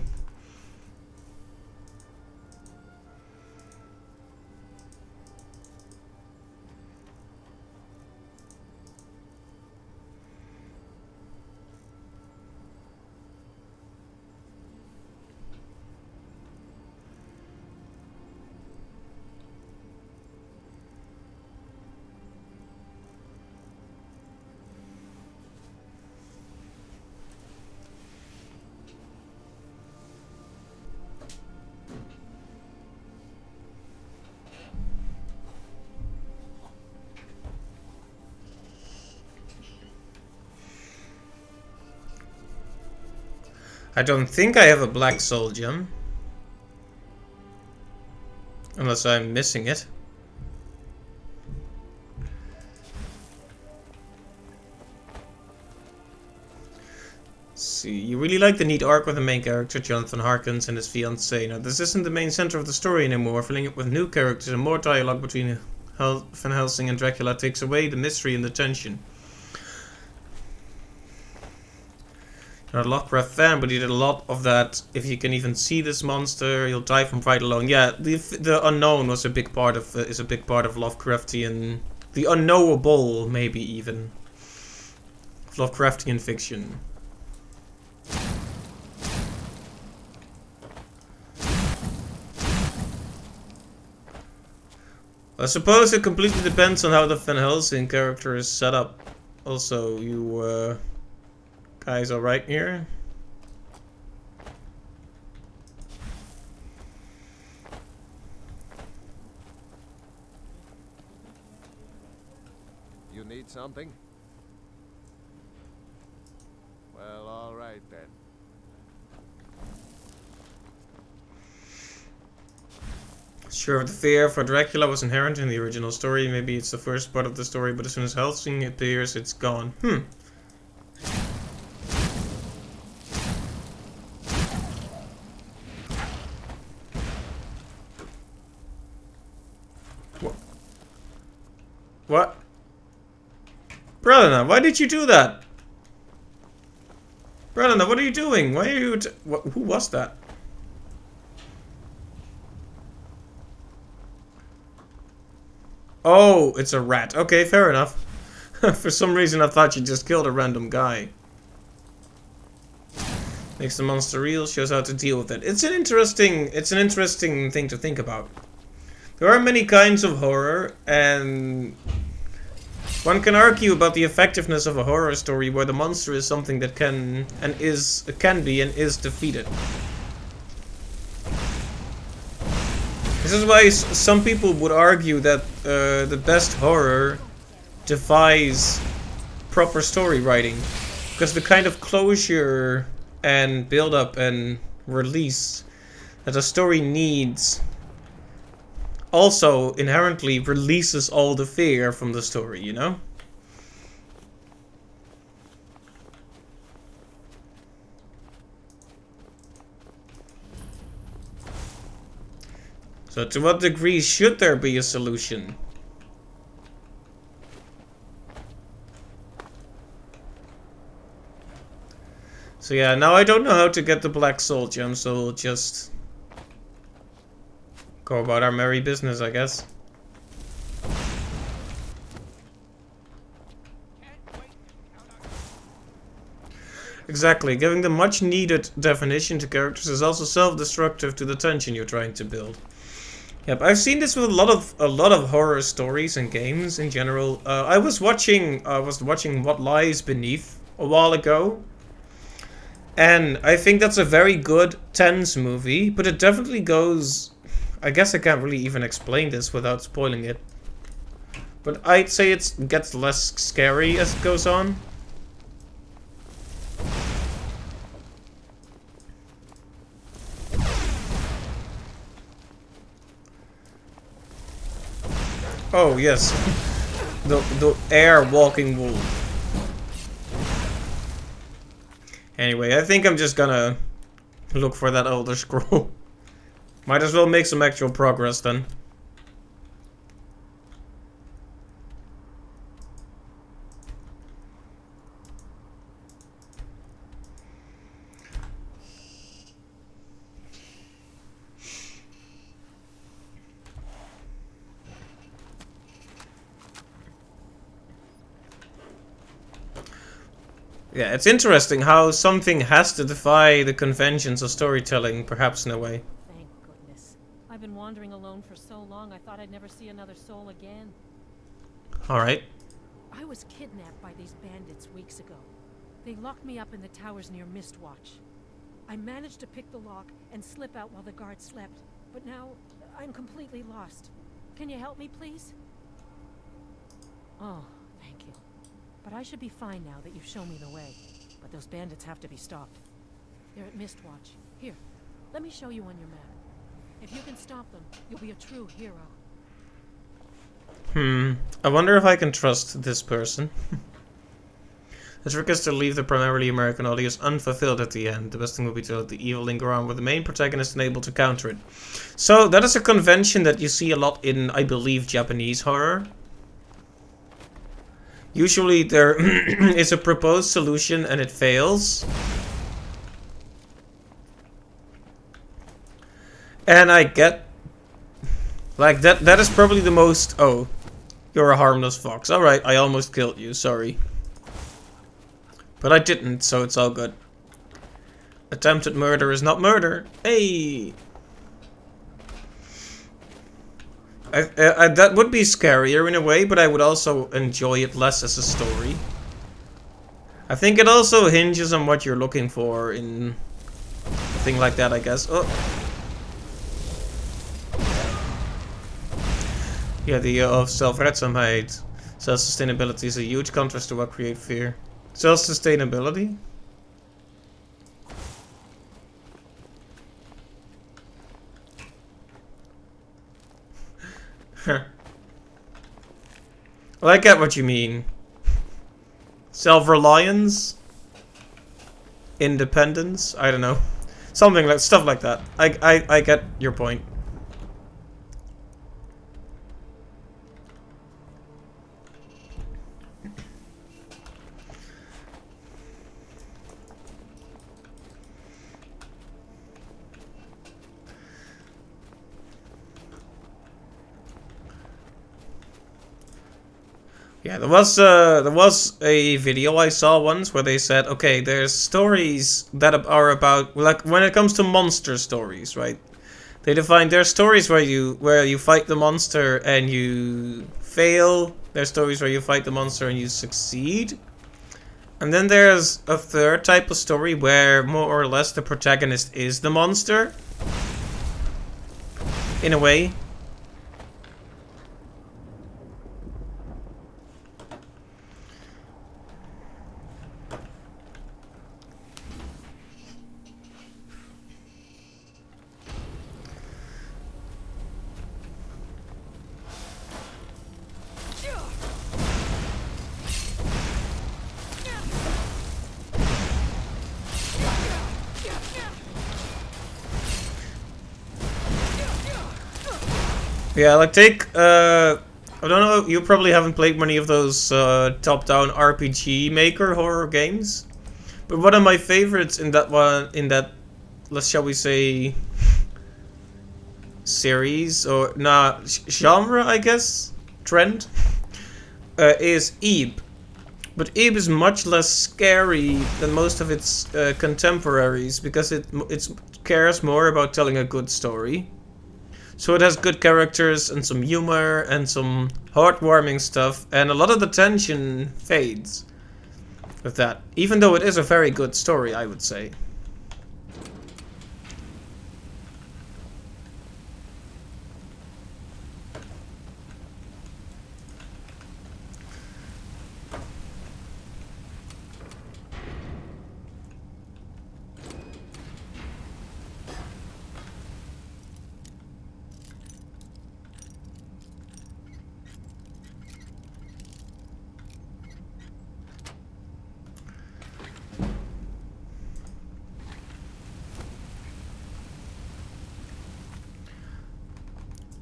I don't think I have a black soul gem. Unless I'm missing it. See, you really like the neat arc with the main character, Jonathan Harkins, and his fiancée. Now, this isn't the main center of the story anymore. Filling it with new characters and more dialogue between Van Helsing and Dracula takes away the mystery and the tension. You're a Lovecraft fan, but you did a lot of that. If you can even see this monster, you'll die from fright alone. Yeah, the unknown was a big part of is a big part of Lovecraftian, the unknowable, maybe even Lovecraftian fiction. I suppose it completely depends on how the Van Helsing character is set up. Also, you guys alright here? You need something? Well, all right then. Sure, the fear for Dracula was inherent in the original story. Maybe it's the first part of the story, but as soon as Helsing appears, it's gone. What? Brelina, why did you do that? Brelina, what are you doing? Why are you who was that? Oh, it's a rat. Okay, fair enough. For some reason I thought you just killed a random guy. Makes the monster real, shows how to deal with it. It's an interesting thing to think about. There are many kinds of horror, and one can argue about the effectiveness of a horror story where the monster is something that can be and is defeated. This is why some people would argue that the best horror defies proper story writing, because the kind of closure and build-up and release that a story needs also inherently releases all the fear from the story, you know? So to what degree should there be a solution? So yeah, now I don't know how to get the Black Soul Gem, so we'll just go about our merry business, I guess. Exactly, giving them much needed definition to characters is also self-destructive to the tension you're trying to build. Yep, I've seen this with a lot of horror stories and games in general. I was watching What Lies Beneath a while ago, and I think that's a very good tense movie, but it definitely goes. I guess I can't really even explain this without spoiling it, but I'd say it gets less scary as it goes on. Oh yes, the air walking wolf. Anyway, I think I'm just gonna look for that Elder Scroll. Might as well make some actual progress then. Yeah, it's interesting how something has to defy the conventions of storytelling, perhaps in a way. Thank goodness. I've been wandering alone for so long, I thought I'd never see another soul again. Alright. I was kidnapped by these bandits weeks ago. They locked me up in the towers near Mistwatch. I managed to pick the lock and slip out while the guards slept, but now I'm completely lost. Can you help me, please? Oh, thank you. But I should be fine now that you've shown me the way. But those bandits have to be stopped. They're at Mistwatch. Here, let me show you on your map. If you can stop them, you'll be a true hero. I wonder if I can trust this person. The trick is to leave the primarily American audience unfulfilled at the end. The best thing would be to let the evil linger on with the main protagonist unable to counter it. So that is a convention that you see a lot in, I believe, Japanese horror. Usually there is a proposed solution and it fails. And I get... like, that is probably the most... Oh, you're a harmless fox. Alright, I almost killed you, sorry. But I didn't, so it's all good. Attempted murder is not murder. Hey! That would be scarier in a way, but I would also enjoy it less as a story. I think it also hinges on what you're looking for in a thing like that, I guess. Oh. Yeah, the of self-redzaamheid. Self-sustainability is a huge contrast to what create fear. Self-sustainability? Well, I get what you mean. Self-reliance? Independence? I don't know. Something like stuff like that. I get your point. Yeah, there was a video I saw once where they said, okay, there's stories that are about, like, when it comes to monster stories, right? They define there's stories where you fight the monster and you fail. There's stories where you fight the monster and you succeed. And then there's a third type of story where more or less the protagonist is the monster. In a way. Yeah, like take, I don't know, you probably haven't played many of those top-down RPG maker horror games. But one of my favorites in that, shall we say, series, or, genre, I guess? Trend? Is Ebe. But Ebe is much less scary than most of its contemporaries, because it cares more about telling a good story. So it has good characters and some humor and some heartwarming stuff, and a lot of the tension fades with that. Even though it is a very good story, I would say.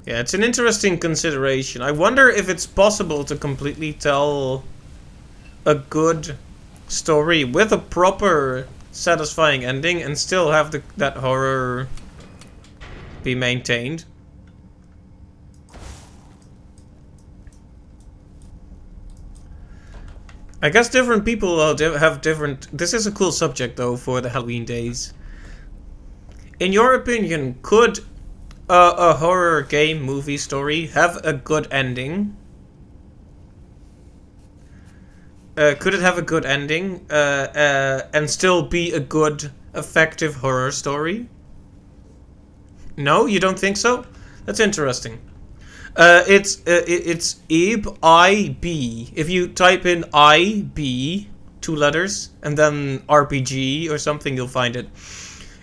Yeah, it's an interesting consideration. I wonder if it's possible to completely tell a good story with a proper, satisfying ending and still have that horror be maintained. I guess different people have different... This is a cool subject, though, for the Halloween days. In your opinion, could a horror game movie story have a good ending? Could it have a good ending and still be a good, effective horror story? No, you don't think so? That's interesting. It's Ib, I-B. If you type in I-B, 2 letters, and then RPG or something, you'll find it.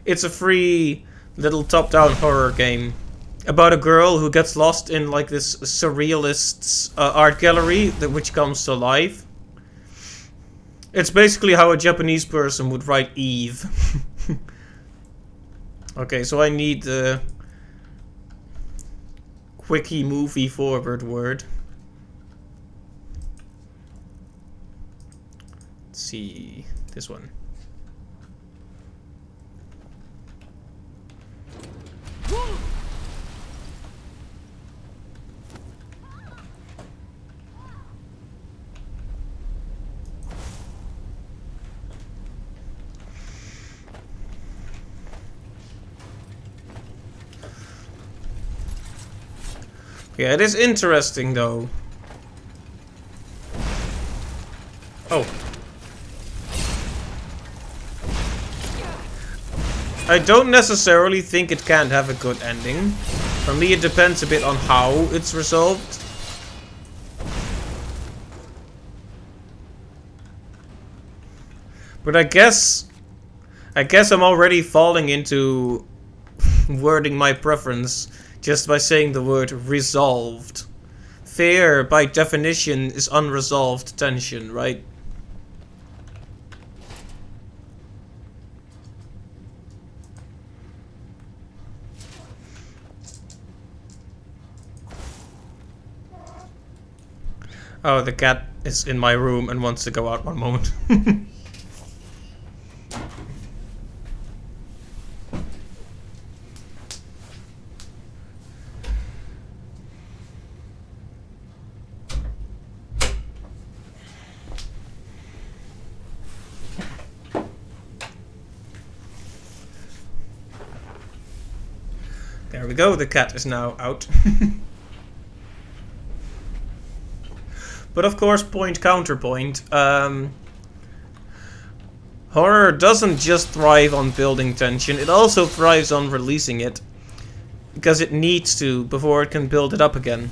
It's a free little top-down horror game about a girl who gets lost in like this surrealist's art gallery which comes to life. It's basically how a Japanese person would write Eve. Okay, so I need the quickie movie forward word. Let's see, this one. Yeah, it is interesting though. Oh. I don't necessarily think it can't have a good ending. For me, it depends a bit on how it's resolved. But I guess I'm already falling into wording my preference just by saying the word resolved. Fear, by definition, is unresolved tension, right? Oh, the cat is in my room and wants to go out one moment. There we go, the cat is now out. But of course, counterpoint. Horror doesn't just thrive on building tension, it also thrives on releasing it. Because it needs to, before it can build it up again.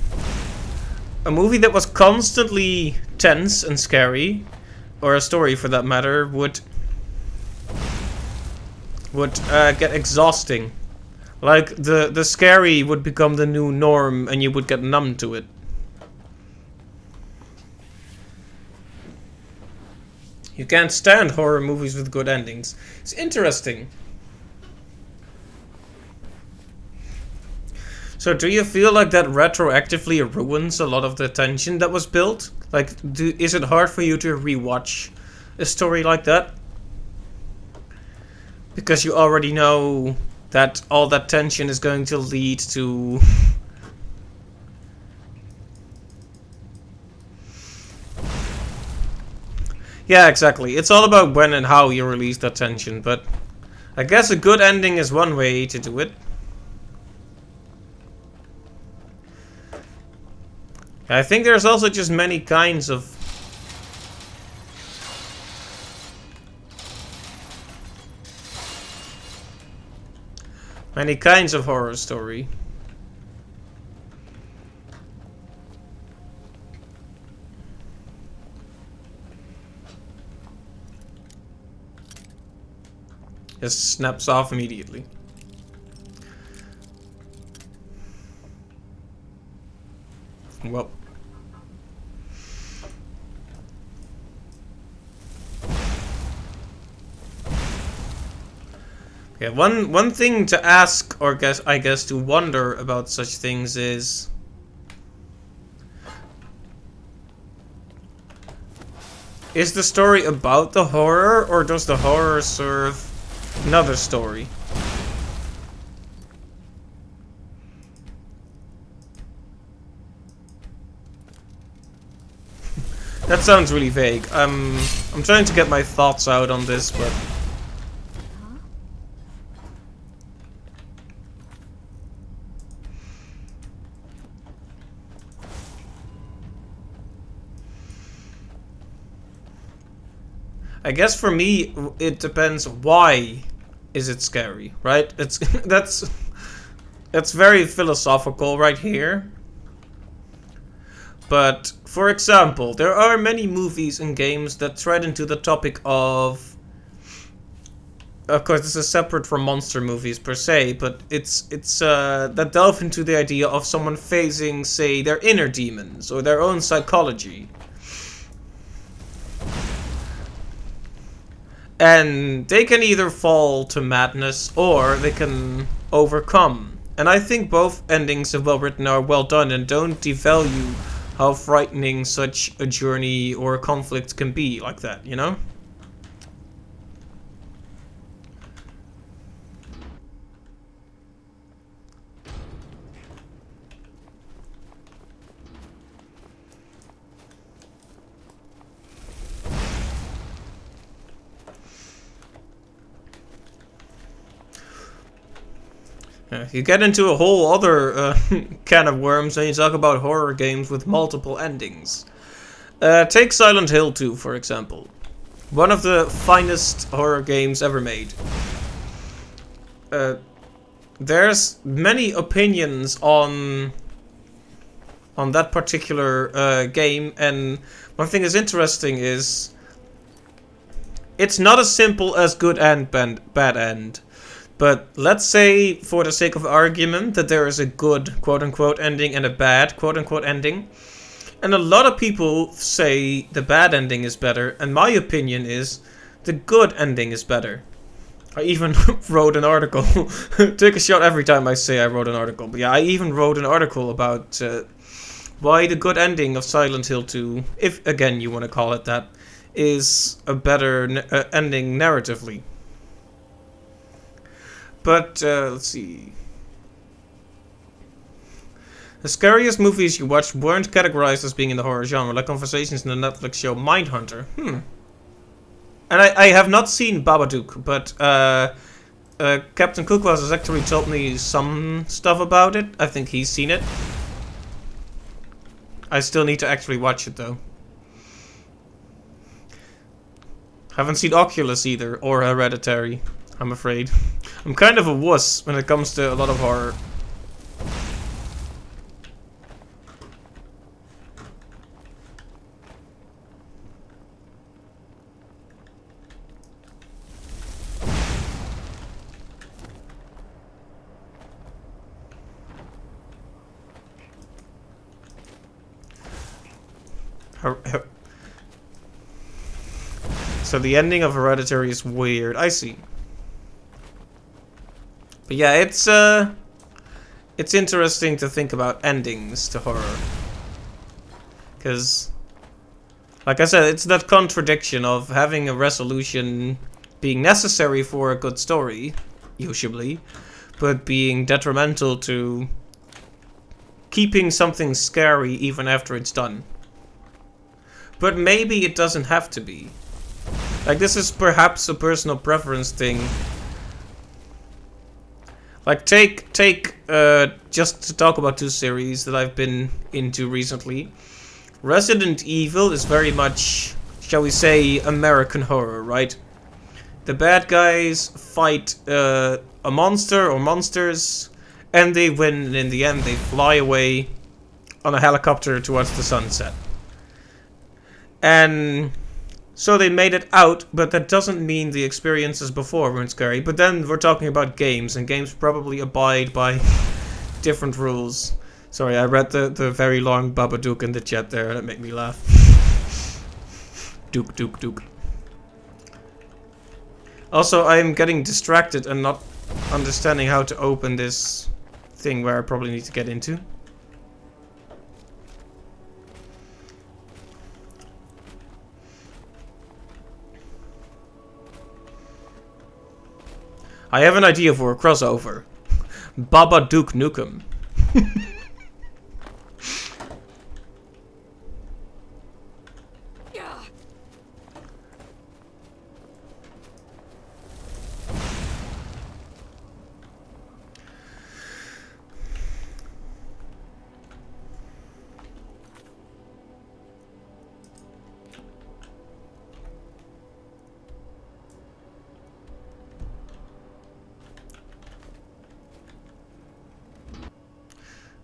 A movie that was constantly tense and scary, or a story for that matter, would get exhausting. Like, the scary would become the new norm and you would get numb to it. You can't stand horror movies with good endings. It's interesting. So do you feel like that retroactively ruins a lot of the tension that was built? Like, is it hard for you to rewatch a story like that? Because you already know that all that tension is going to lead to... Yeah, exactly. It's all about when and how you release that tension, but I guess a good ending is one way to do it. I think there's also just many kinds of... many kinds of horror story. Just snaps off immediately. Well. Yeah, one thing to ask, or I guess to wonder about such things is... is the story about the horror, or does the horror serve another story? That sounds really vague. I'm trying to get my thoughts out on this, but... I guess for me, it depends why is it scary, right? It's that's very philosophical right here. But, for example, there are many movies and games that tread into the topic of... Of course, this is separate from monster movies per se, but it's that delve into the idea of someone facing, say, their inner demons or their own psychology. And they can either fall to madness or they can overcome. And I think both endings, if well written, are well done and don't devalue how frightening such a journey or a conflict can be like that, you know? You get into a whole other can of worms when you talk about horror games with multiple endings. Take Silent Hill 2, for example. One of the finest horror games ever made. There's many opinions on that particular game, and one thing is interesting is it's not as simple as good and bad end. But let's say, for the sake of argument, that there is a good quote-unquote ending and a bad quote-unquote ending. And a lot of people say the bad ending is better, and my opinion is the good ending is better. I even wrote an article. Take a shot every time I say I wrote an article. But yeah, I even wrote an article about why the good ending of Silent Hill 2, if again you want to call it that, is a better ending narratively. But let's see. The scariest movies you watched weren't categorized as being in the horror genre, like Conversations in the Netflix show Mindhunter. And I have not seen Babadook, but Captain Cookwas has actually told me some stuff about it. I think he's seen it. I still need to actually watch it though. Haven't seen Oculus either, or Hereditary, I'm afraid. I'm kind of a wuss when it comes to a lot of horror. So the ending of Hereditary is weird. I see. But yeah, it's interesting to think about endings to horror. Because, like I said, it's that contradiction of having a resolution being necessary for a good story, usually, but being detrimental to keeping something scary even after it's done. But maybe it doesn't have to be. Like, this is perhaps a personal preference thing. Like, take just to talk about two series that I've been into recently. Resident Evil is very much, shall we say, American horror, right? The bad guys fight a monster or monsters, and they win, and in the end they fly away on a helicopter towards the sunset. And so they made it out, but that doesn't mean the experiences before weren't scary. But then we're talking about games, and games probably abide by different rules. Sorry, I read the very long Babadook in the chat there, and it made me laugh. Duke, Duke, Duke. Also, I'm getting distracted and not understanding how to open this thing where I probably need to get into. I have an idea for a crossover. Babadook Nukem.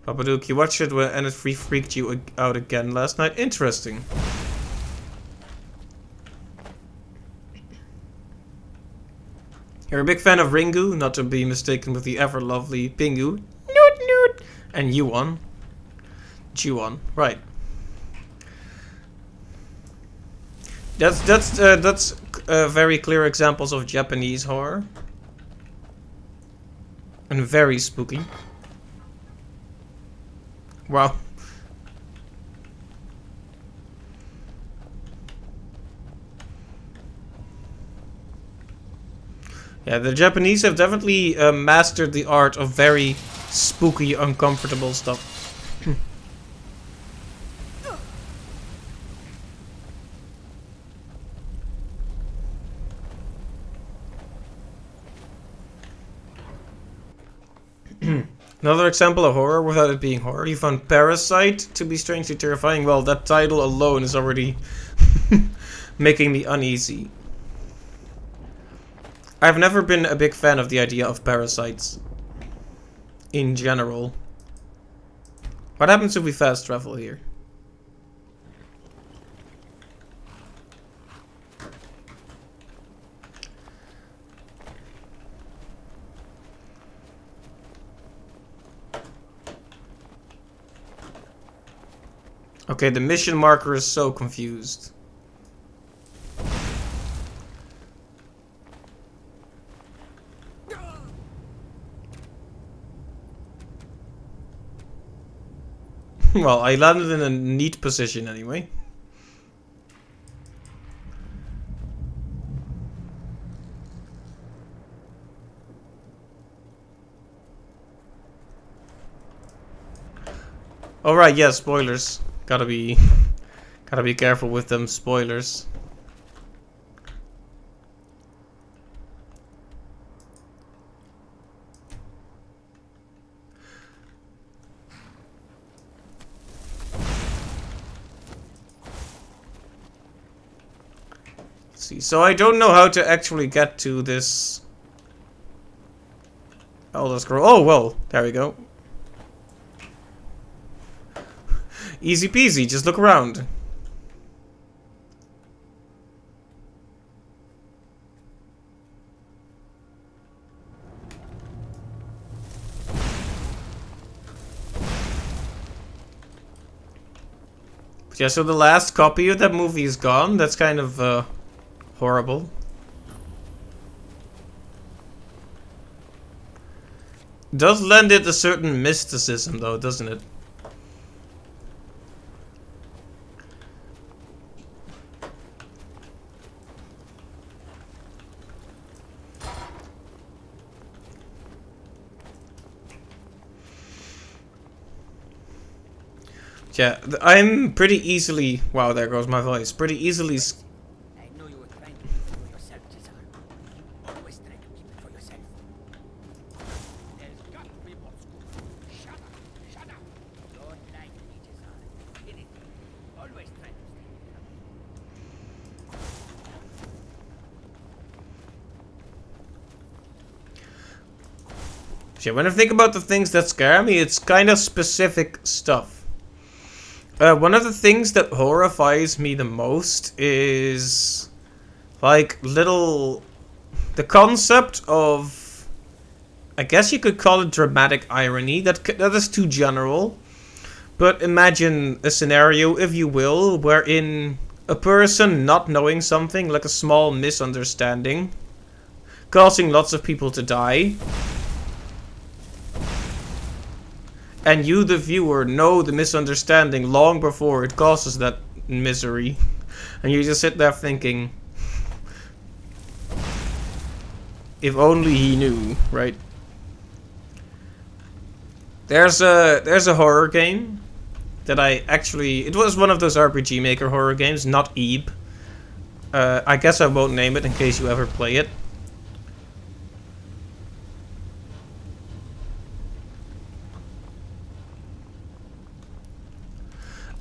Babadook, you watched it and it freaked you out again last night. Interesting. You're a big fan of Ringu, not to be mistaken with the ever lovely Pingu. Noot noot. And Yuan. Juan, right. That's very clear examples of Japanese horror. And very spooky. Wow. Yeah, the Japanese have definitely mastered the art of very spooky, uncomfortable stuff. Another example of horror without it being horror. You found Parasite to be strangely terrifying. Well, that title alone is already making me uneasy. I've never been a big fan of the idea of parasites. In general. What happens if we fast travel here? Okay, the mission marker is so confused. Well, I landed in a neat position anyway. Alright, yeah, spoilers. Gotta be careful with them spoilers. Let's see, so I don't know how to actually get to this Elder Scroll. Oh, well, there we go. Easy peasy, just look around. But yeah, so the last copy of that movie is gone. That's kind of horrible. Does lend it a certain mysticism though, doesn't it? Yeah, I'm pretty easily... Wow, there goes my voice. Pretty easily... I know you were trying to keep it for yourself, Cesar. You always try to keep it for yourself. There's got to be more scoop. Shut up. Shut up. Don't lie to me, Cesar. Get it. Always try to stay. Yeah, when I think about the things that scare me, it's kind of specific stuff. One of the things that horrifies me the most is like the concept of, I guess you could call it dramatic irony. That is too general, but imagine a scenario, if you will, wherein a person not knowing something, like a small misunderstanding, causing lots of people to die. And you, the viewer, know the misunderstanding long before it causes that misery. And you just sit there thinking, if only he knew, right? There's a horror game that I actually... It was one of those RPG Maker horror games, not Ebe. I guess I won't name it in case you ever play it.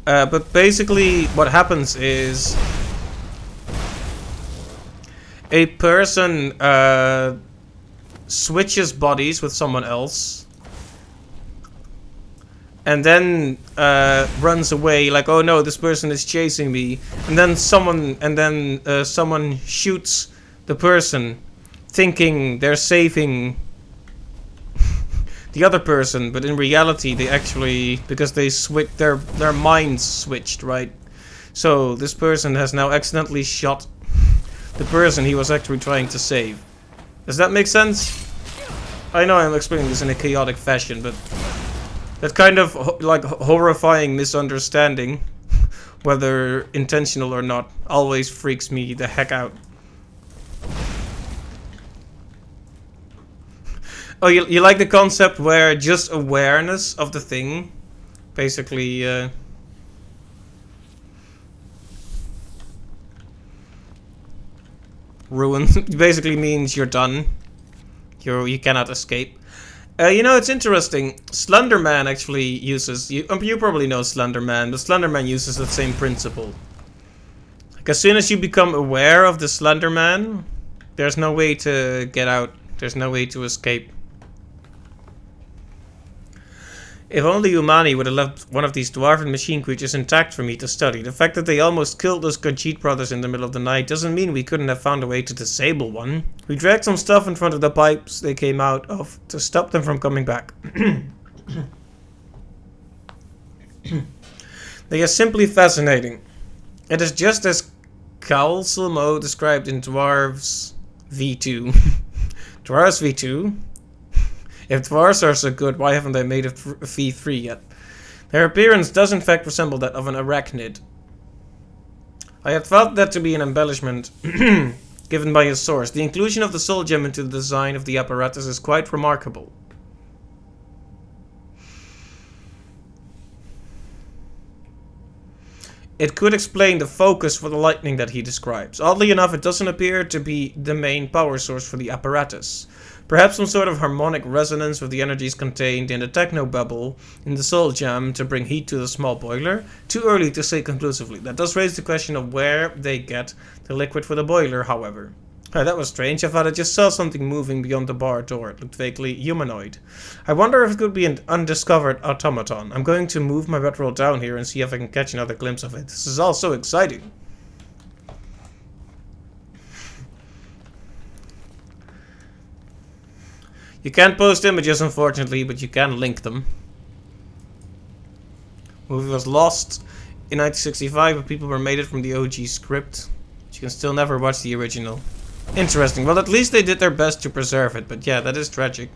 But basically what happens is a person switches bodies with someone else and then runs away like, oh no, this person is chasing me, and then someone shoots the person thinking they're saving the other person, but in reality they actually, because they switched, their minds switched, right? So this person has now accidentally shot the person he was actually trying to save. Does that make sense? I know I'm explaining this in a chaotic fashion, but that kind of like horrifying misunderstanding, whether intentional or not, always freaks me the heck out. Oh, you like the concept where just awareness of the thing basically ruins, basically means you're done. You cannot escape. You know, it's interesting. Slender Man actually uses... You probably know Slender Man, but Slender Man uses that same principle. Like, as soon as you become aware of the Slender Man, there's no way to get out. There's no way to escape. If only Umani would have left one of these dwarven machine creatures intact for me to study. The fact that they almost killed those Khajiit brothers in the middle of the night doesn't mean we couldn't have found a way to disable one. We dragged some stuff in front of the pipes they came out of to stop them from coming back. They are simply fascinating. It is just as Calcelmo described in Dwarves V2. Dwarves V2? If dwarves are so good, why haven't they made a V3 yet? Their appearance does in fact resemble that of an arachnid. I had thought that to be an embellishment given by his source. The inclusion of the soul gem into the design of the apparatus is quite remarkable. It could explain the focus for the lightning that he describes. Oddly enough, it doesn't appear to be the main power source for the apparatus. Perhaps some sort of harmonic resonance with the energies contained in the technobubble in the soul gem to bring heat to the small boiler? Too early to say conclusively. That does raise the question of where they get the liquid for the boiler, however. That was strange. I thought I just saw something moving beyond the bar door. It looked vaguely humanoid. I wonder if it could be an undiscovered automaton. I'm going to move my bedroll down here and see if I can catch another glimpse of it. This is all so exciting. You can't post images, unfortunately, but you can link them. Movie was lost in 1965, but people made it from the OG script. But you can still never watch the original. Interesting. Well, at least they did their best to preserve it, but yeah, that is tragic.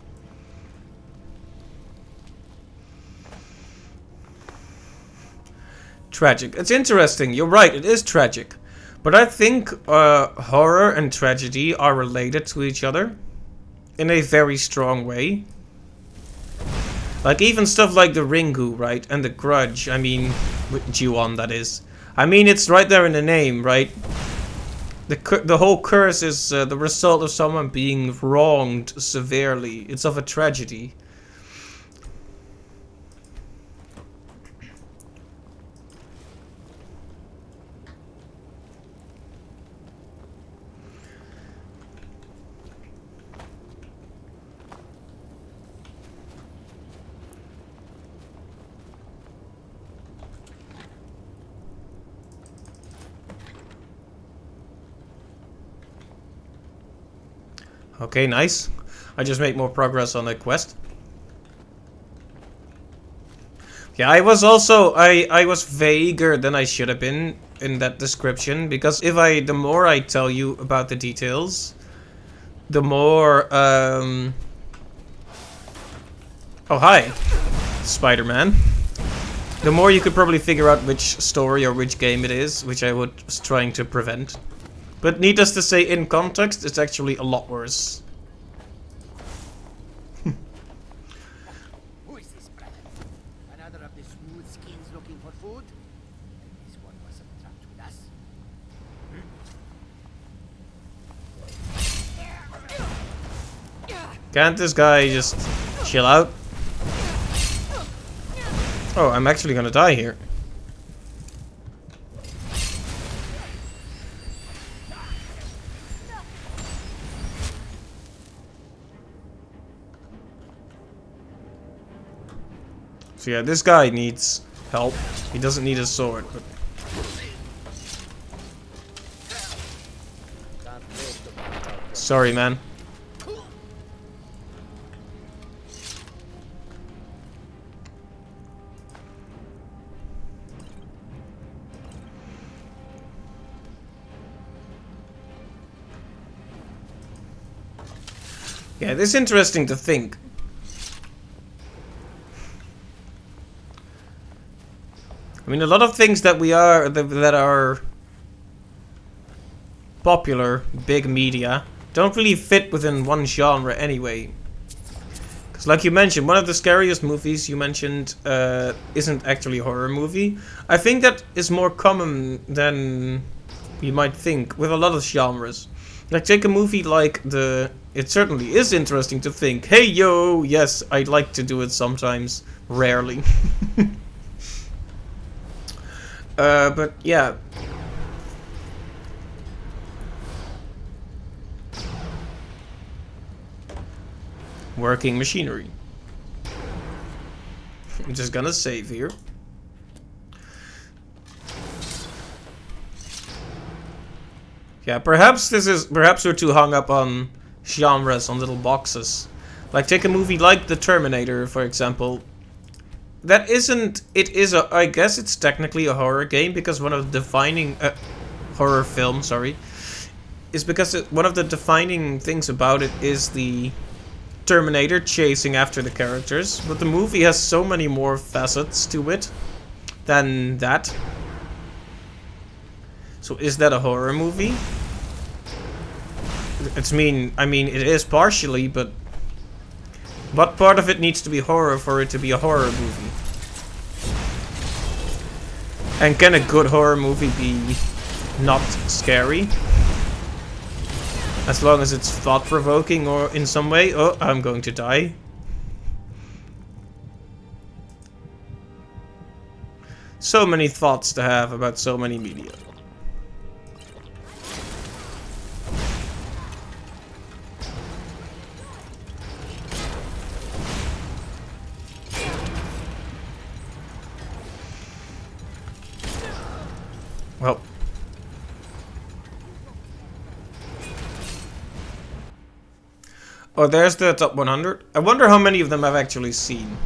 Tragic. It's interesting. You're right, it is tragic. But I think horror and tragedy are related to each other. In a very strong way. Like even stuff like the Ringu, right? And the Grudge, I mean, with Ju-on, that is. I mean, it's right there in the name, right? The whole curse is the result of someone being wronged severely. It's of a tragedy. Okay, nice. I just made more progress on the quest. Yeah, I was also I was vaguer than I should have been in that description, because the more I tell you about the details, the more oh hi, Spider-Man. The more you could probably figure out which story or which game it is, which I was trying to prevent. But needless to say, in context, it's actually a lot worse. Who is this, brother? Another of the smooth skins looking for food? This one wasn't trapped with us. Can't this guy just chill out? Oh, I'm actually gonna die here. So yeah, this guy needs help. He doesn't need a sword, but... Sorry, man. Yeah, this is interesting to think. I mean, a lot of things that that are popular, big media, don't really fit within one genre anyway. Because like you mentioned, one of the scariest movies you mentioned isn't actually a horror movie. I think that is more common than you might think with a lot of genres. Like, take a movie like the... It certainly is interesting to think, hey, yo, yes, I'd like to do it sometimes. Rarely. But, yeah. Working machinery. I'm just gonna save here. Yeah, perhaps we're too hung up on genres, on little boxes. Like, take a movie like The Terminator, for example. That isn't... It is a... I guess it's technically a horror game, because one of the defining... horror film, sorry. Is because one of the defining things about it is the Terminator chasing after the characters. But the movie has so many more facets to it than that. So is that a horror movie? I mean, it is partially, but what part of it needs to be horror for it to be a horror movie? And can a good horror movie be not scary? As long as it's thought-provoking or in some way. Oh, I'm going to die. So many thoughts to have about so many media. Well. Oh, there's the top 100. I wonder how many of them I've actually seen.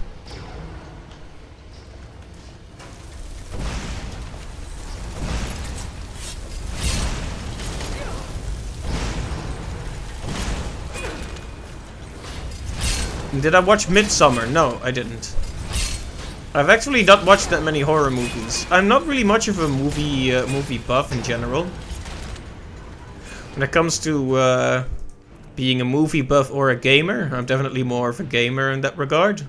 Did I watch Midsummer? No, I didn't. I've actually not watched that many horror movies. I'm not really much of a movie buff in general. When it comes to being a movie buff or a gamer, I'm definitely more of a gamer in that regard.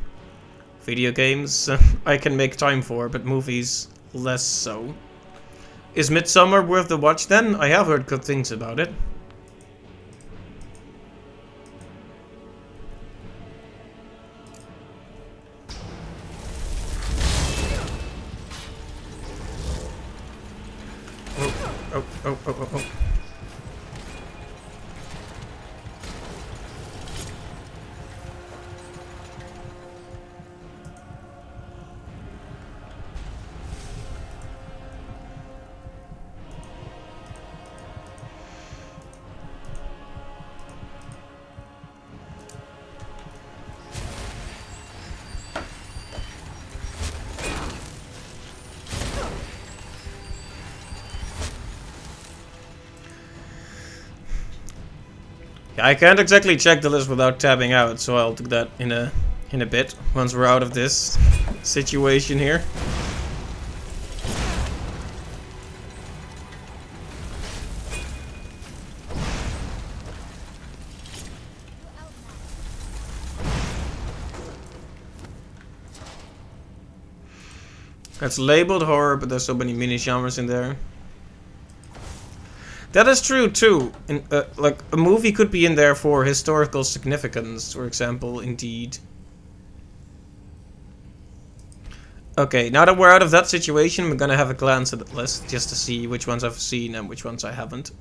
Video games, I can make time for, but movies, less so. Is Midsummer worth the watch then? I have heard good things about it. Oh. I can't exactly check the list without tabbing out, so I'll do that in a bit once we're out of this situation here. It's labeled horror, but there's so many mini genres in there. That is true too. Like, a movie could be in there for historical significance, for example, indeed. Okay, now that we're out of that situation, we're gonna have a glance at the list, just to see which ones I've seen and which ones I haven't.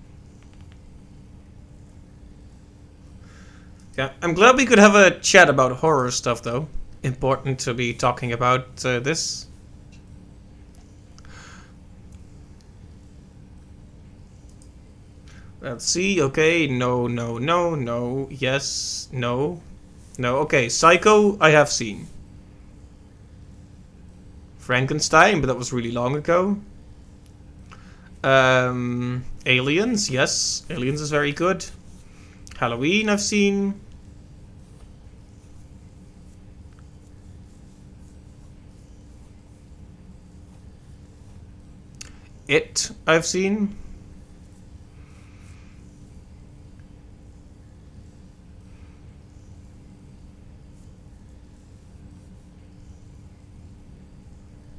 Yeah, I'm glad we could have a chat about horror stuff, though. Important to be talking about this. Let's see, okay, no, yes, no. Okay, Psycho, I have seen. Frankenstein, but that was really long ago. Aliens, yes, Aliens is very good. Halloween, I've seen. It, I've seen.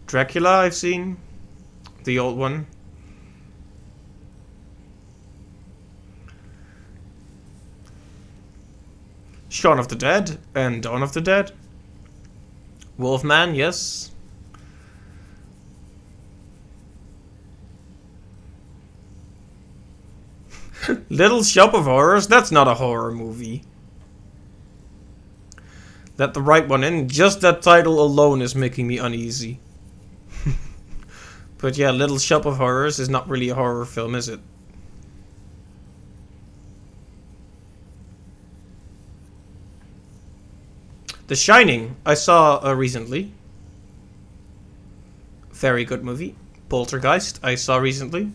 Dracula, I've seen. The old one. Shaun of the Dead and Dawn of the Dead. Wolfman, yes. Little Shop of Horrors? That's not a horror movie. Let the right one in. Just that title alone is making me uneasy. But yeah, Little Shop of Horrors is not really a horror film, is it? The Shining, I saw recently. Very good movie. Poltergeist, I saw recently.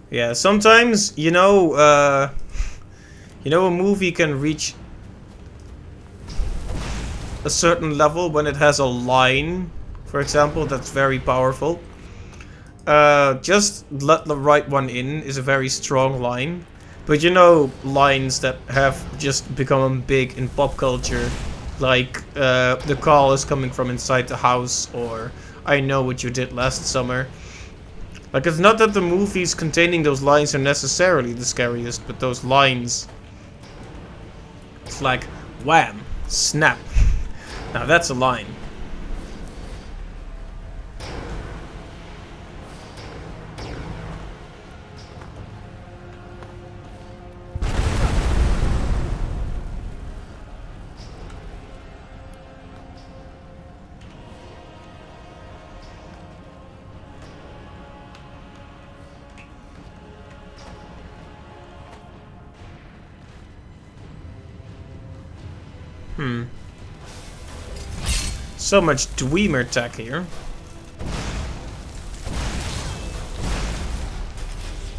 Yeah, sometimes, you know, a movie can reach a certain level when it has a line, for example, that's very powerful. Just let the right one in is a very strong line. But you know, lines that have just become big in pop culture, like the call is coming from inside the house, or I know what you did last summer. Like, it's not that the movies containing those lines are necessarily the scariest, but those lines, it's like wham, snap. Now that's a line. So much Dweemer tech here.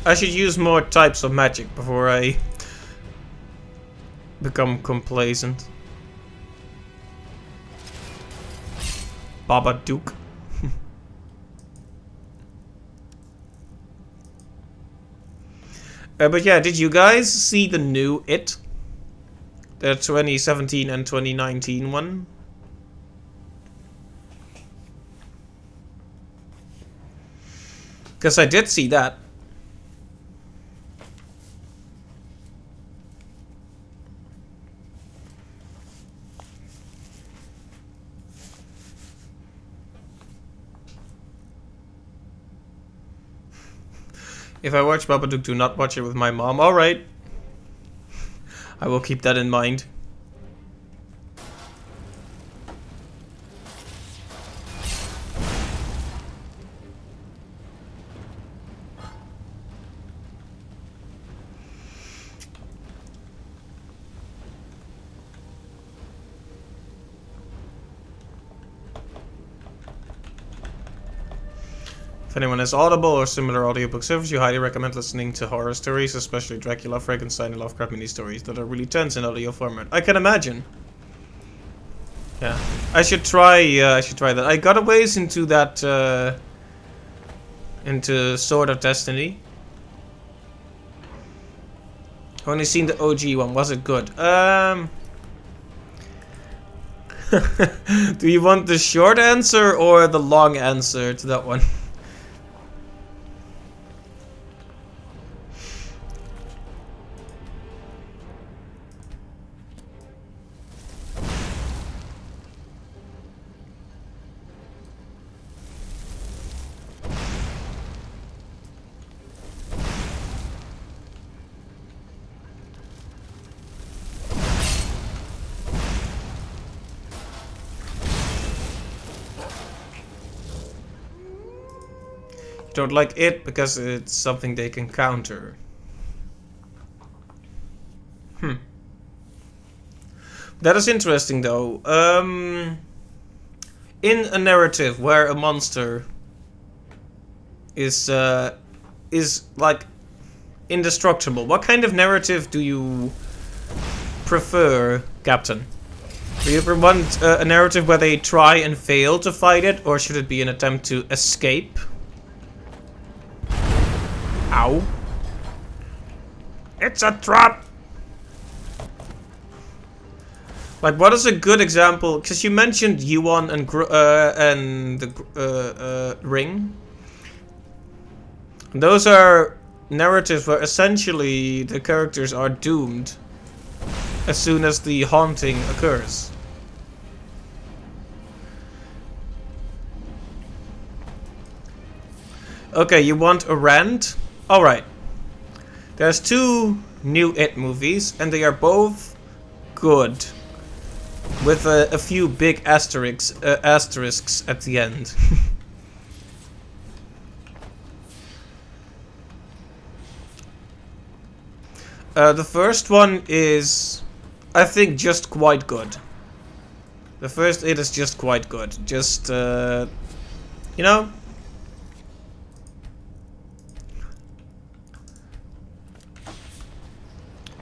I should use more types of magic before I become complacent. Babadook. But yeah, did you guys see the new It? The 2017 and 2019 one? Because I did see that. If I watch Babadook, do not watch it with my mom. Alright. I will keep that in mind. If anyone has Audible or similar audiobook service, you highly recommend listening to horror stories, especially Dracula, Frankenstein, and Lovecraft mini stories that are really tense in audio format. I can imagine. Yeah, I should try that. I got a ways into that, into Sword of Destiny. I've only seen the OG one. Was it good? Do you want the short answer or the long answer to that one? Don't like it because it's something they can counter. That is interesting though. In a narrative where a monster is like indestructible, what kind of narrative do you prefer, Captain? Do you ever want a narrative where they try and fail to fight it, or should it be an attempt to escape? Ow. It's a trap! Like, what is a good example? Because you mentioned Yuan and the Ring. Those are narratives where essentially the characters are doomed as soon as the haunting occurs. Okay, you want a rant? Alright. There's 2 new It movies, and they are both good. With a few big asterisks at the end. The first one is, I think, just quite good. The first It is just quite good. Just, you know?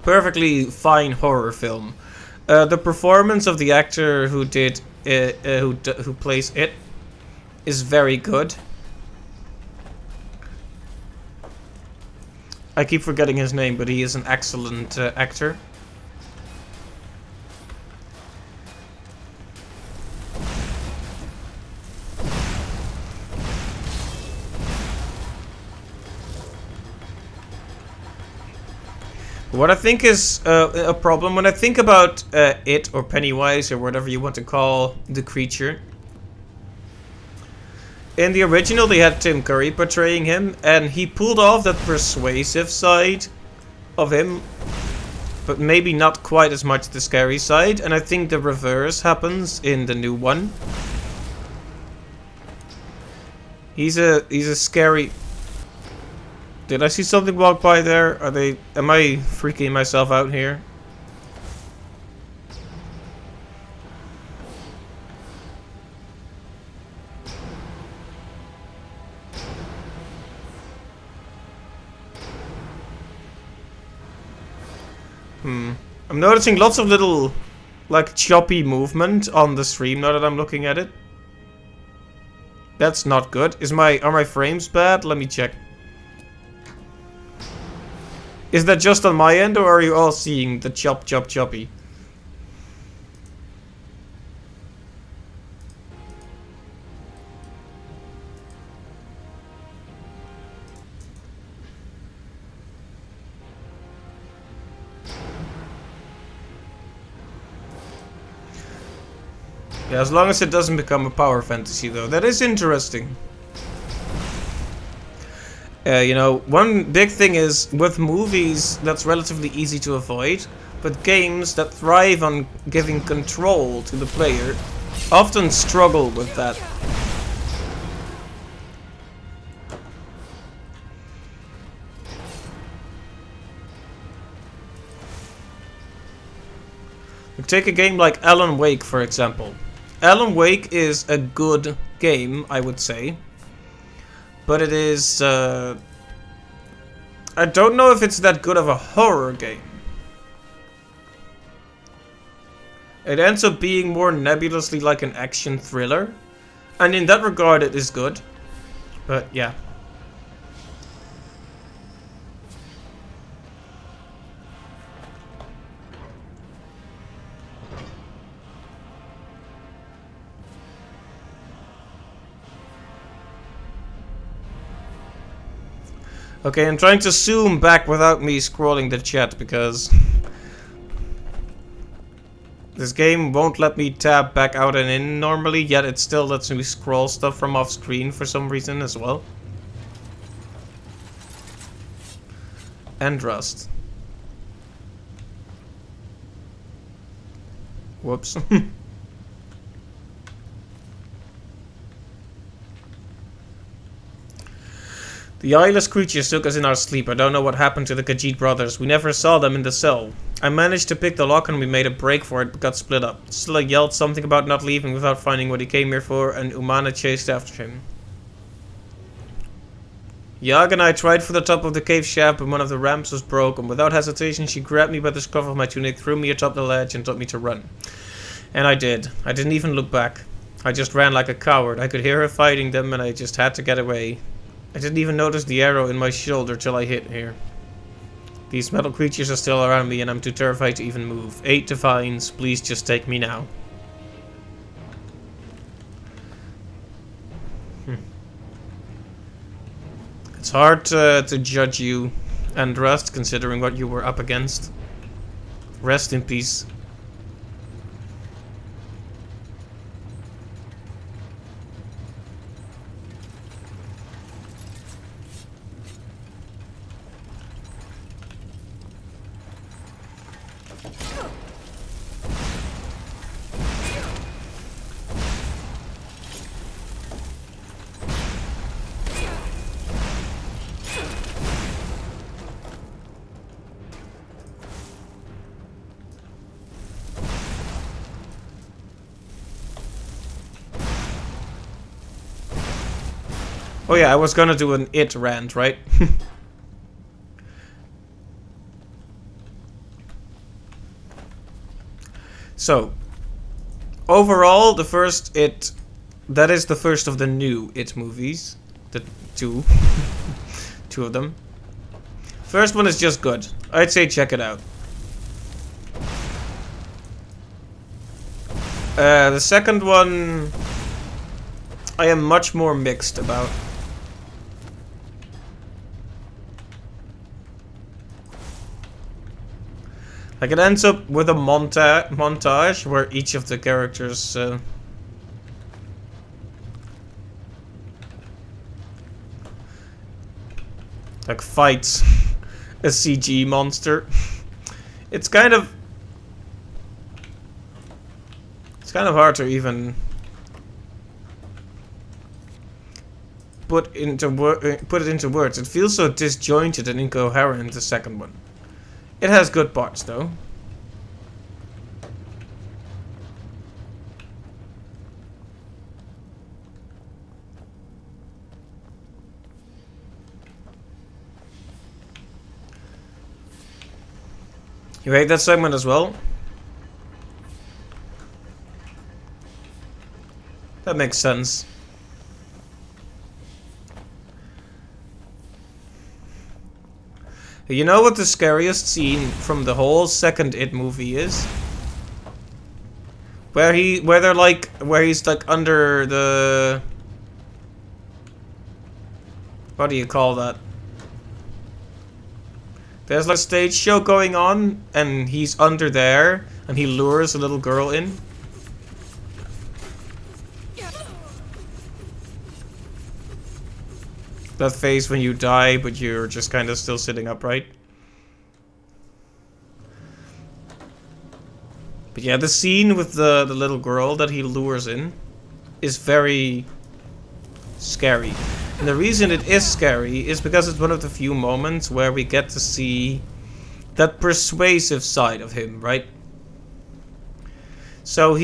Perfectly fine horror film. The performance of the actor who did who plays It is very good. I keep forgetting his name, but he is an excellent actor. What I think is a problem when I think about It or Pennywise or whatever you want to call the creature. In the original they had Tim Curry portraying him, and he pulled off that persuasive side of him, but maybe not quite as much the scary side, and I think the reverse happens in the new one. He's a scary... Did I see something walk by there? Am I freaking myself out here? I'm noticing lots of little, like, choppy movement on the stream now that I'm looking at it. That's not good. Are my frames bad? Let me check. Is that just on my end, or are you all seeing the choppy? Yeah, as long as it doesn't become a power fantasy, though. That is interesting. You know, one big thing is, with movies, that's relatively easy to avoid, but games that thrive on giving control to the player often struggle with that. Take a game like Alan Wake, for example. Alan Wake is a good game, I would say. But it is, I don't know if it's that good of a horror game. It ends up being more nebulously like an action thriller. And in that regard it is good. But yeah. Okay, I'm trying to zoom back without me scrolling the chat because this game won't let me tab back out and in normally, yet it still lets me scroll stuff from off screen for some reason as well. And Rust. Whoops. The eyeless creatures took us in our sleep. I don't know what happened to the Khajiit brothers. We never saw them in the cell. I managed to pick the lock and we made a break for it, but got split up. Scylla yelled something about not leaving without finding what he came here for, and Umana chased after him. Yag and I tried for the top of the cave shaft, but one of the ramps was broken. Without hesitation, she grabbed me by the scuff of my tunic, threw me atop the ledge, and told me to run. And I did. I didn't even look back. I just ran like a coward. I could hear her fighting them, and I just had to get away. I didn't even notice the arrow in my shoulder till I hit here. These metal creatures are still around me and I'm too terrified to even move. 8 divines, please just take me now. It's hard to judge you and Rust, considering what you were up against. Rest in peace. Oh yeah, I was gonna do an it rant, right? So, overall, the first It, that is the first of the new It movies. The two. Two of them. First one is just good. I'd say check it out. The second one, I am much more mixed about. Like, it ends up with a montage where each of the characters like fights a CG monster. It's kind of hard to even put it into words. It feels so disjointed and incoherent, the second one. It has good parts, though. You hate that segment as well? That makes sense. You know what the scariest scene from the whole second It movie is? Where he's like under the... What do you call that? There's like a stage show going on and he's under there and he lures a little girl in. That phase when you die, but you're just kind of still sitting upright. But yeah, the scene with the little girl that he lures in is very scary. And the reason it is scary is because it's one of the few moments where we get to see that persuasive side of him, right? So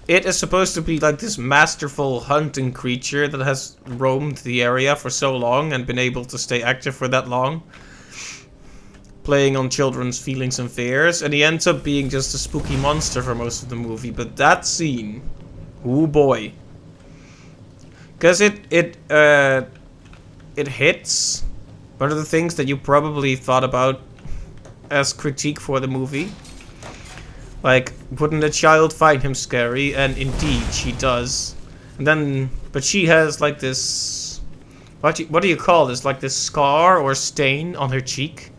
it is supposed to be like this masterful hunting creature that has roamed the area for so long and been able to stay active for that long. Playing on children's feelings and fears. And he ends up being just a spooky monster for most of the movie. But that scene, oh boy. Because it hits one of the things that you probably thought about as critique for the movie. Like, wouldn't a child find him scary? And indeed, she does. And then, but she has like this, what do you call this? Like this scar or stain on her cheek.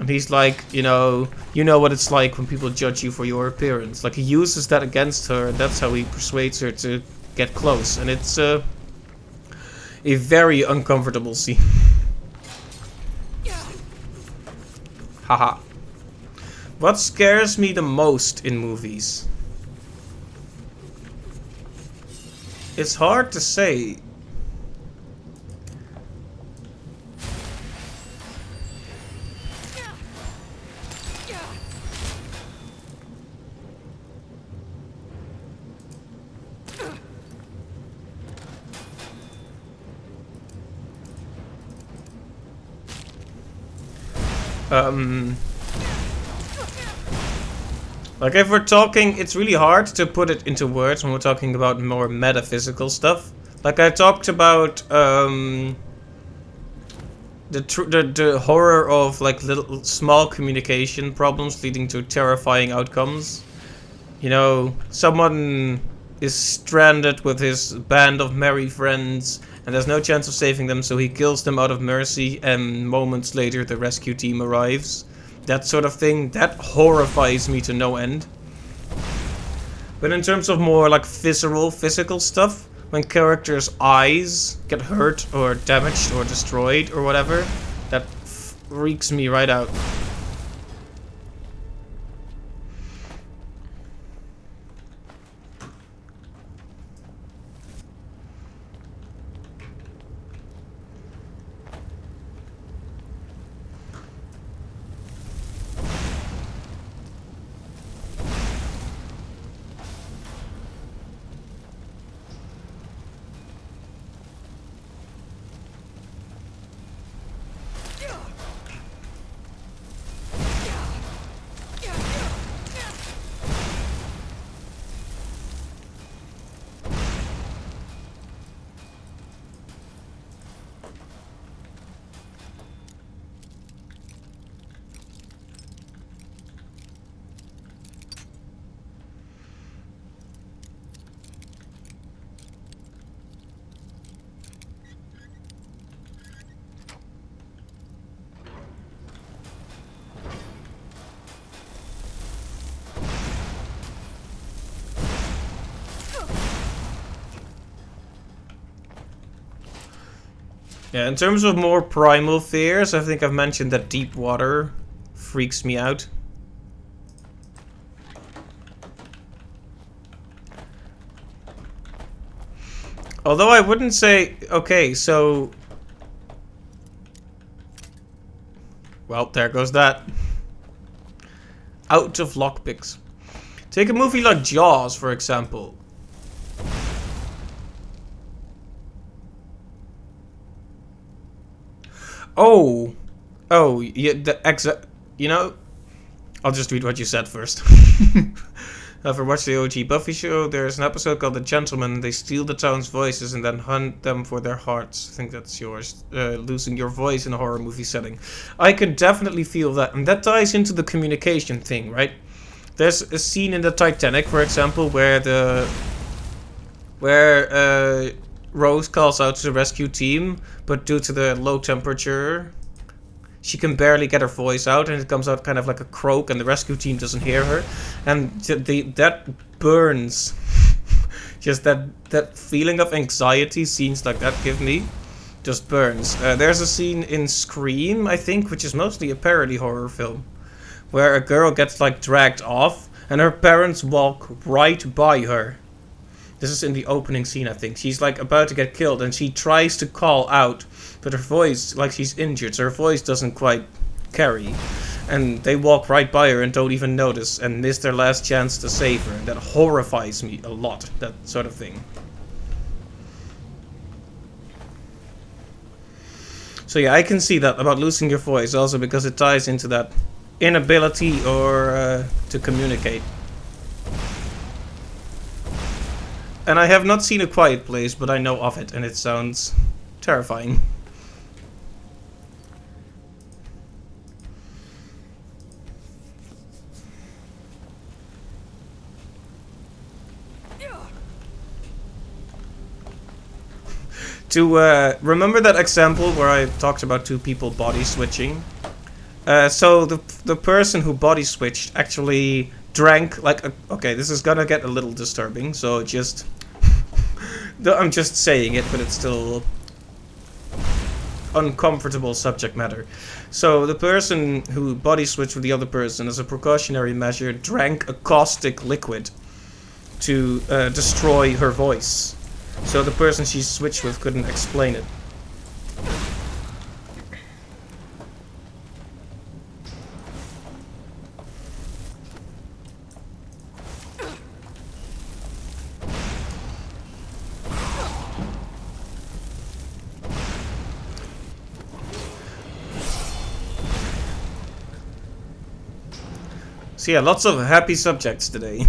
And he's like, you know what it's like when people judge you for your appearance. Like, he uses that against her, and that's how he persuades her to get close. And it's a very uncomfortable scene. Haha. What scares me the most in movies? It's hard to say. Like, if we're talking, it's really hard to put it into words when we're talking about more metaphysical stuff. Like, I talked about, the horror of like little small communication problems leading to terrifying outcomes. You know, someone is stranded with his band of merry friends and there's no chance of saving them, so he kills them out of mercy, and moments later the rescue team arrives. That sort of thing, that horrifies me to no end. But in terms of more like visceral, physical stuff, when characters' eyes get hurt or damaged or destroyed or whatever, that freaks me right out. Yeah, in terms of more primal fears, I think I've mentioned that deep water freaks me out. Although I wouldn't say... Okay, so... Well, there goes that. Out of lockpicks. Take a movie like Jaws, for example. Oh, yeah, you know, I'll just read what you said first. If you watch the OG Buffy show, there's an episode called The Gentleman. They steal the town's voices and then hunt them for their hearts. I think that's yours. Losing your voice in a horror movie setting. I can definitely feel that, and that ties into the communication thing, right? There's a scene in the Titanic, for example, where Rose calls out to the rescue team, but due to the low temperature, she can barely get her voice out, and it comes out kind of like a croak, and the rescue team doesn't hear her, and that burns. Just that feeling of anxiety scenes like that give me just burns. There's a scene in Scream, I think, which is mostly a parody horror film, where a girl gets like dragged off, and her parents walk right by her. This is in the opening scene, I think. She's like about to get killed and she tries to call out, but her voice, like she's injured, so her voice doesn't quite carry. And they walk right by her and don't even notice and miss their last chance to save her. And that horrifies me a lot, that sort of thing. So yeah, I can see that about losing your voice also because it ties into that inability or to communicate. And I have not seen A Quiet Place, but I know of it, and it sounds terrifying. To remember that example where I talked about two people body switching? So the person who body switched actually drank like a... Okay, this is gonna get a little disturbing, so just... I'm just saying it, but it's still uncomfortable subject matter. So the person who body switched with the other person as a precautionary measure drank a caustic liquid to destroy her voice. So the person she switched with couldn't explain it. So yeah, lots of happy subjects today.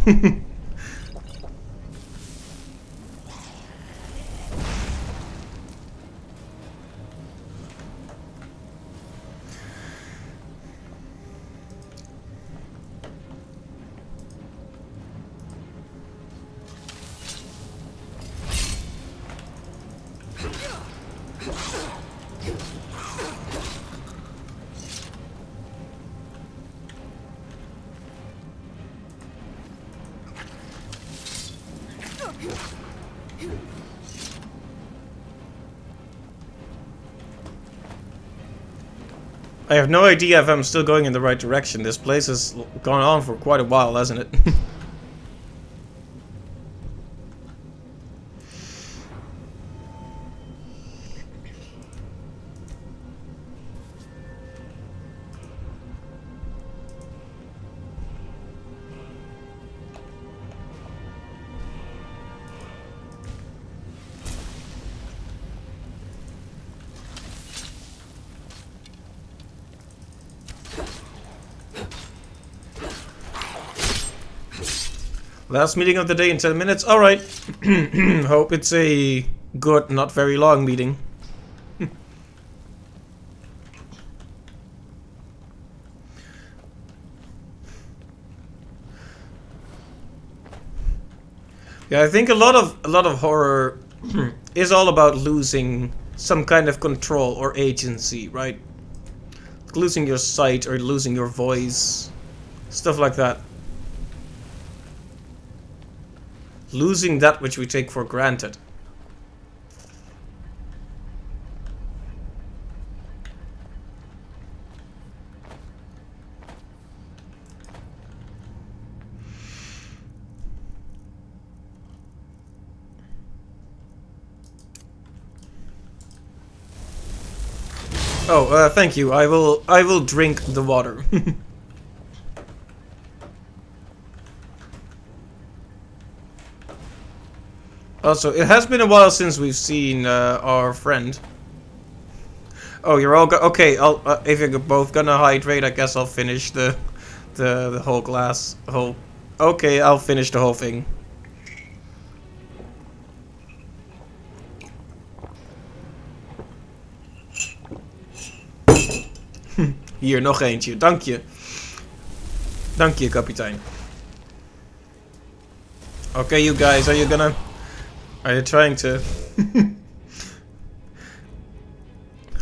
I have no idea if I'm still going in the right direction. This place has gone on for quite a while, hasn't it? Last meeting of the day in 10 minutes. Alright. Hope it's a good, not very long meeting. Yeah, I think a lot of horror is all about losing some kind of control or agency, right? Losing your sight or losing your voice. Stuff like that. Losing that which we take for granted. Oh, thank you. I will drink the water. Also, it has been a while since we've seen our friend. Oh, you're all okay. I'll if you're both gonna hydrate, I guess I'll finish the whole glass. Okay, I'll finish the whole thing. Hier nog eentje. Dank je. Dank je, kapitein. Okay, you guys, are you trying to?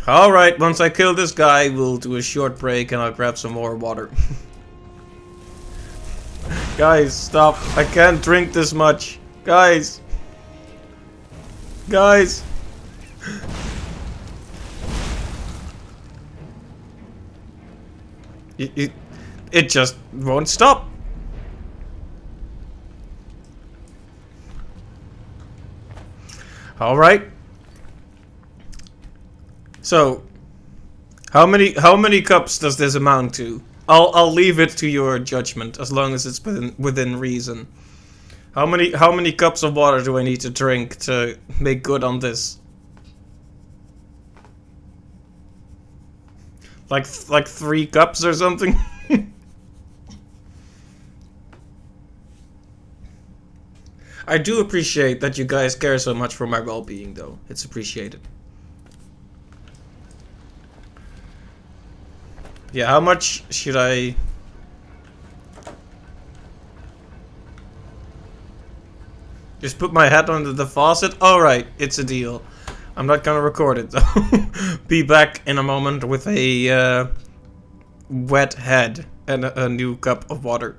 Alright, once I kill this guy, we'll do a short break and I'll grab some more water. Guys, stop. I can't drink this much. Guys. Guys. It just won't stop. All right. So, how many cups does this amount to? I'll leave it to your judgment as long as it's within reason. How many cups of water do I need to drink to make good on this? Like 3 cups or something? I do appreciate that you guys care so much for my well-being, though. It's appreciated. Yeah, how much should I... Just put my head under the faucet? Alright, it's a deal. I'm not gonna record it, though. Be back in a moment with a wet head and a new cup of water.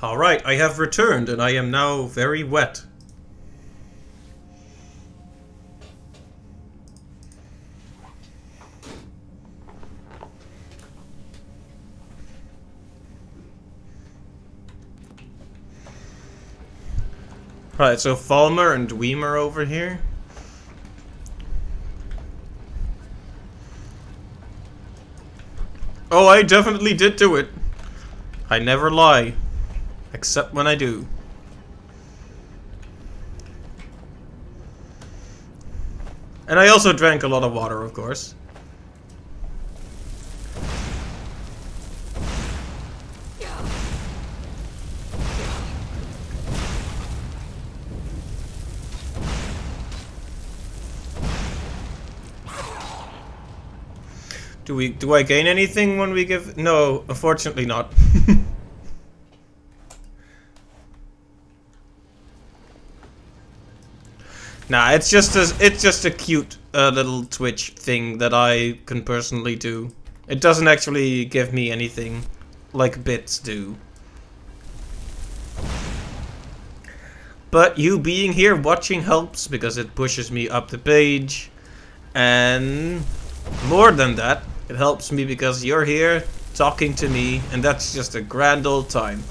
Alright, I have returned and I am now very wet. Right, so Falmer and Dwemer over here. Oh, I definitely did do it. I never lie. Except when I do. And I also drank a lot of water, of course. Do I gain anything when we give? No, unfortunately not. Nah, it's just a cute little Twitch thing that I can personally do. It doesn't actually give me anything like bits do. But you being here watching helps because it pushes me up the page, and more than that, it helps me because you're here talking to me, and that's just a grand old time.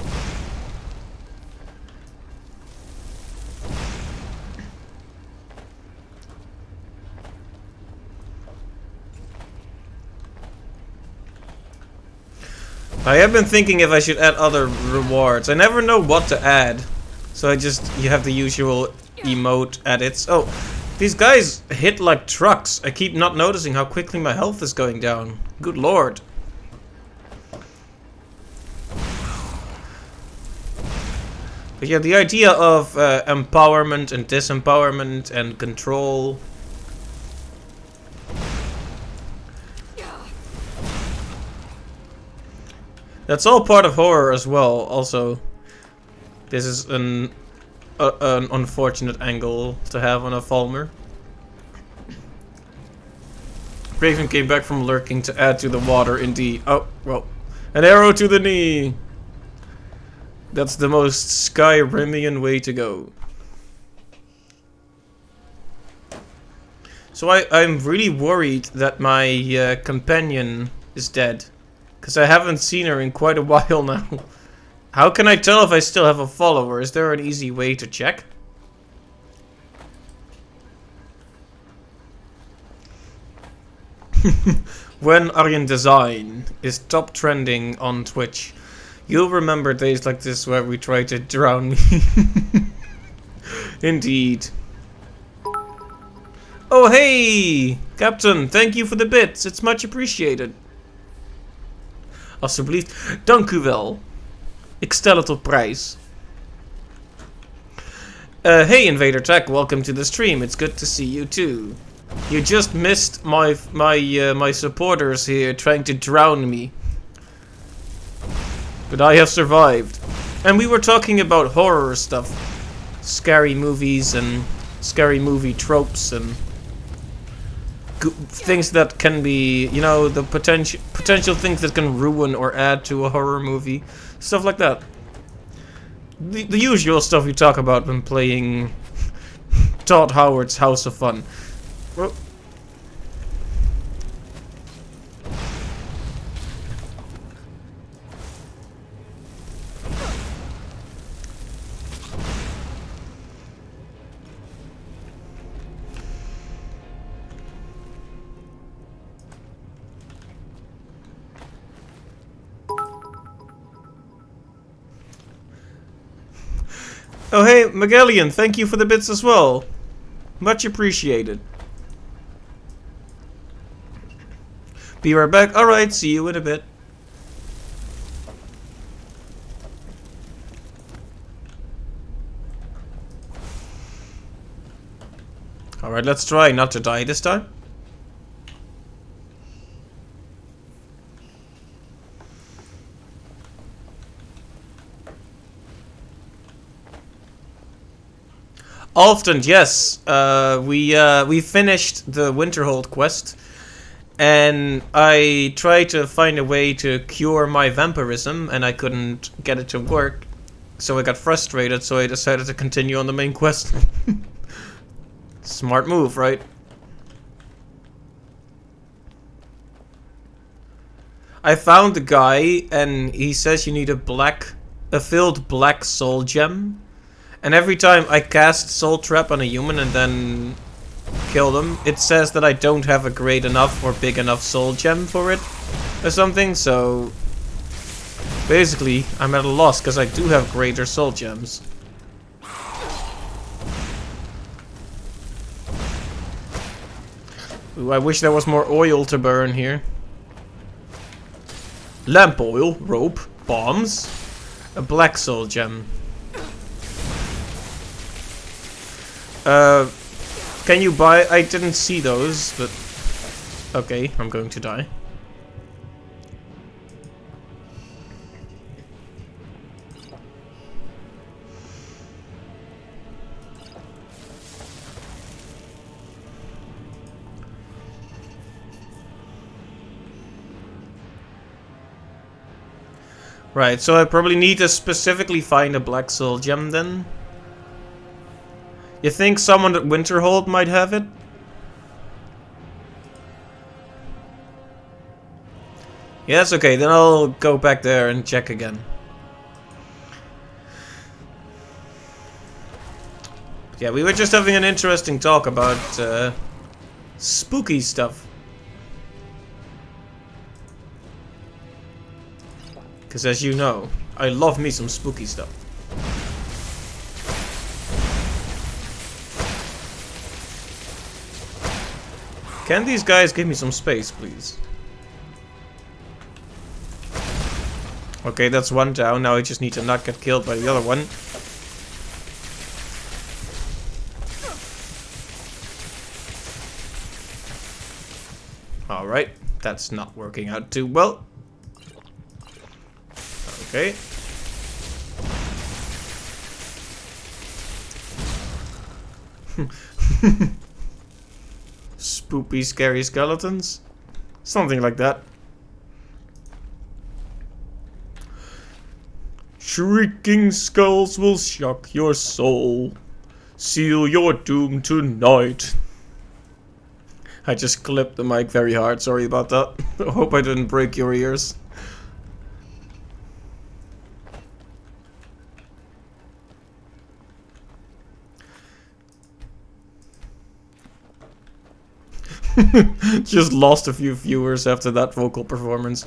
I have been thinking if I should add other rewards. I never know what to add. So you have the usual emote edits. Oh, these guys hit like trucks. I keep not noticing how quickly my health is going down. Good lord. But yeah, the idea of empowerment and disempowerment and control. That's all part of horror as well, also. This is an unfortunate angle to have on a Falmer. Raven came back from lurking to add to the water, indeed. Oh, well. An arrow to the knee! That's the most Skyrimian way to go. So I'm really worried that my companion is dead. Because I haven't seen her in quite a while now. How can I tell if I still have a follower? Is there an easy way to check? When Aryan Design is top trending on Twitch, you'll remember days like this where we try to drown me. Indeed. Oh hey! Captain, thank you for the bits. It's much appreciated. Alsjeblieft, dank u wel. Ik stel het op prijs. Hey Invader Tech, welcome to the stream. It's good to see you too. You just missed my supporters here trying to drown me. But I have survived. And we were talking about horror stuff. Scary movies and scary movie tropes and things that can be, you know, the potential things that can ruin or add to a horror movie. Stuff like that. The usual stuff we talk about when playing Todd Howard's House of Fun. Well, oh hey, Magellian, thank you for the bits as well. Much appreciated. Be right back. Alright, see you in a bit. Alright, let's try not to die this time. Often, yes. We finished the Winterhold quest, and I tried to find a way to cure my vampirism, and I couldn't get it to work. So I got frustrated, so I decided to continue on the main quest. Smart move, right? I found the guy, and he says you need a filled black soul gem. And every time I cast Soul Trap on a human and then kill them, it says that I don't have a great enough or big enough soul gem for it. Or something, so... basically, I'm at a loss, because I do have greater soul gems. Ooh, I wish there was more oil to burn here. Lamp oil, rope, bombs, a black soul gem. Can you buy... I didn't see those, but... okay, I'm going to die. Right, so I probably need to specifically find a black soul gem then. You think someone at Winterhold might have it? Yes, okay, then I'll go back there and check again. Yeah, we were just having an interesting talk about spooky stuff. Because as you know, I love me some spooky stuff. Can these guys give me some space, please? Okay, that's one down. Now I just need to not get killed by the other one. Alright, that's not working out too well. Okay. Spoopy, scary skeletons? Something like that. Shrieking skulls will shock your soul. Seal your doom tonight. I just clipped the mic very hard, sorry about that. I hope I didn't break your ears. Just lost a few viewers after that vocal performance.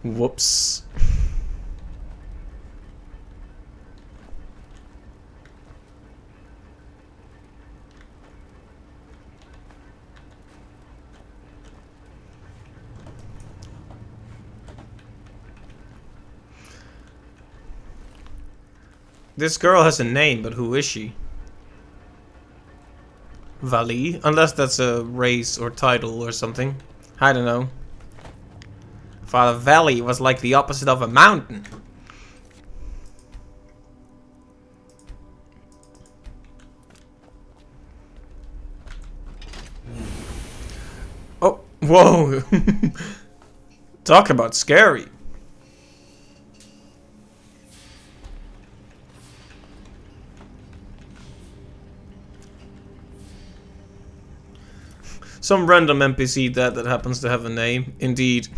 Whoops. This girl has a name, but who is she? Valley? Unless that's a race or title or something. I don't know. Father Valley was like the opposite of a mountain. Oh, whoa. Talk about scary. Some random NPC that happens to have a name, indeed.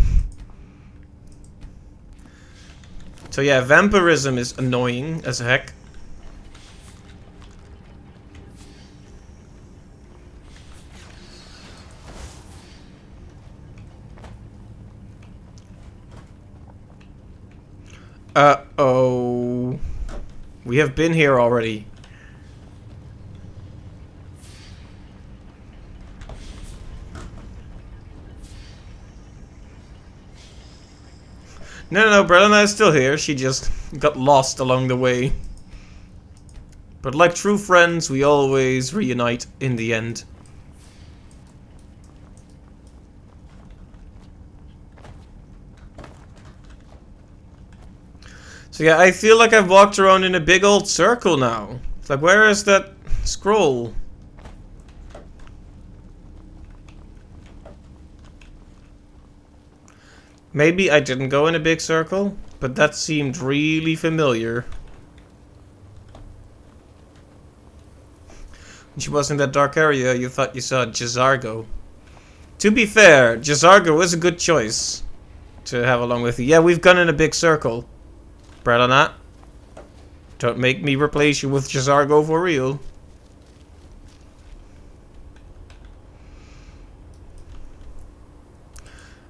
So yeah, vampirism is annoying as heck. Uh-oh. We have been here already. No, Brelina is still here. She just got lost along the way. But like true friends, we always reunite in the end. So yeah, I feel like I've walked around in a big old circle now. It's like, where is that scroll? Maybe I didn't go in a big circle, but that seemed really familiar. When she was in that dark area, you thought you saw Jazargo. To be fair, Jazargo is a good choice to have along with you. Yeah, we've gone in a big circle. Brelana, don't make me replace you with Jazargo for real.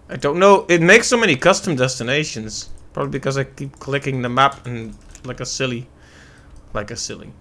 I don't know. It makes so many custom destinations. Probably because I keep clicking the map and like a silly. Like a silly.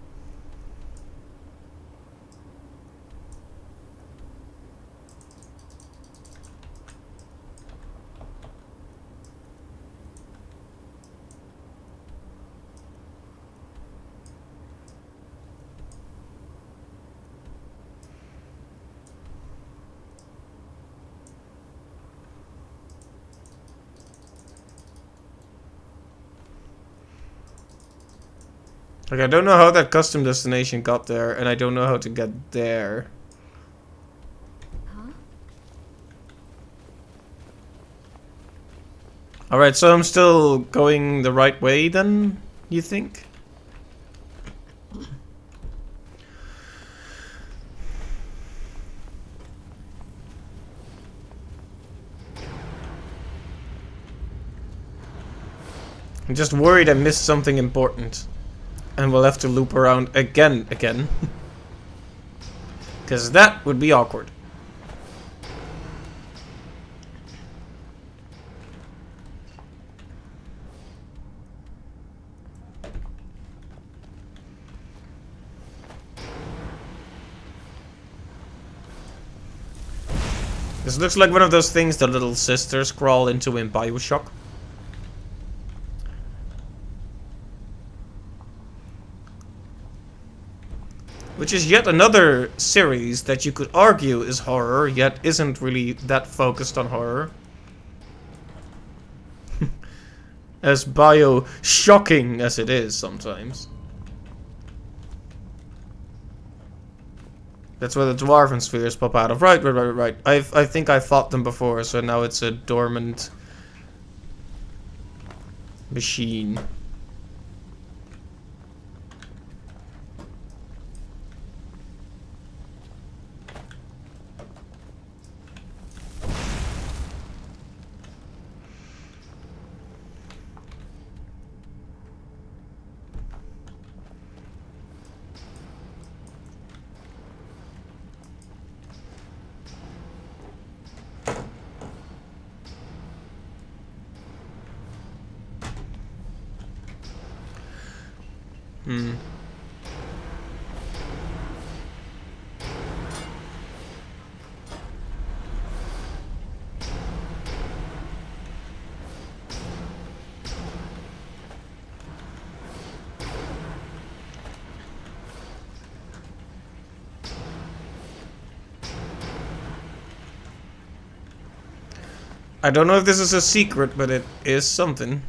Like, I don't know how that custom destination got there, and I don't know how to get there. Huh? Alright, so I'm still going the right way then, you think? I'm just worried I missed something important. And we'll have to loop around again. Because that would be awkward. This looks like one of those things the little sisters crawl into in BioShock. Which is yet another series that you could argue is horror, yet isn't really that focused on horror. As bio-shocking as it is sometimes. That's where the dwarven spheres pop out of. Right. I think I fought them before, so now it's a dormant machine. I don't know if this is a secret, but it is something.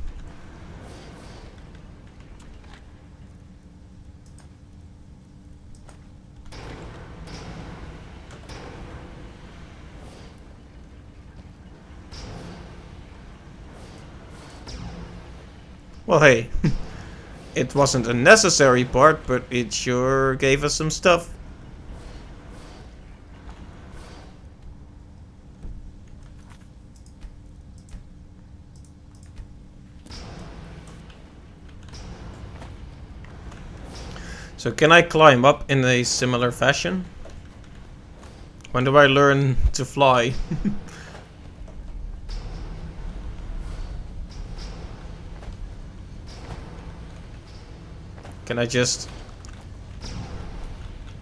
Well, hey, it wasn't a necessary part, but it sure gave us some stuff. So can I climb up in a similar fashion? When do I learn to fly? Can I just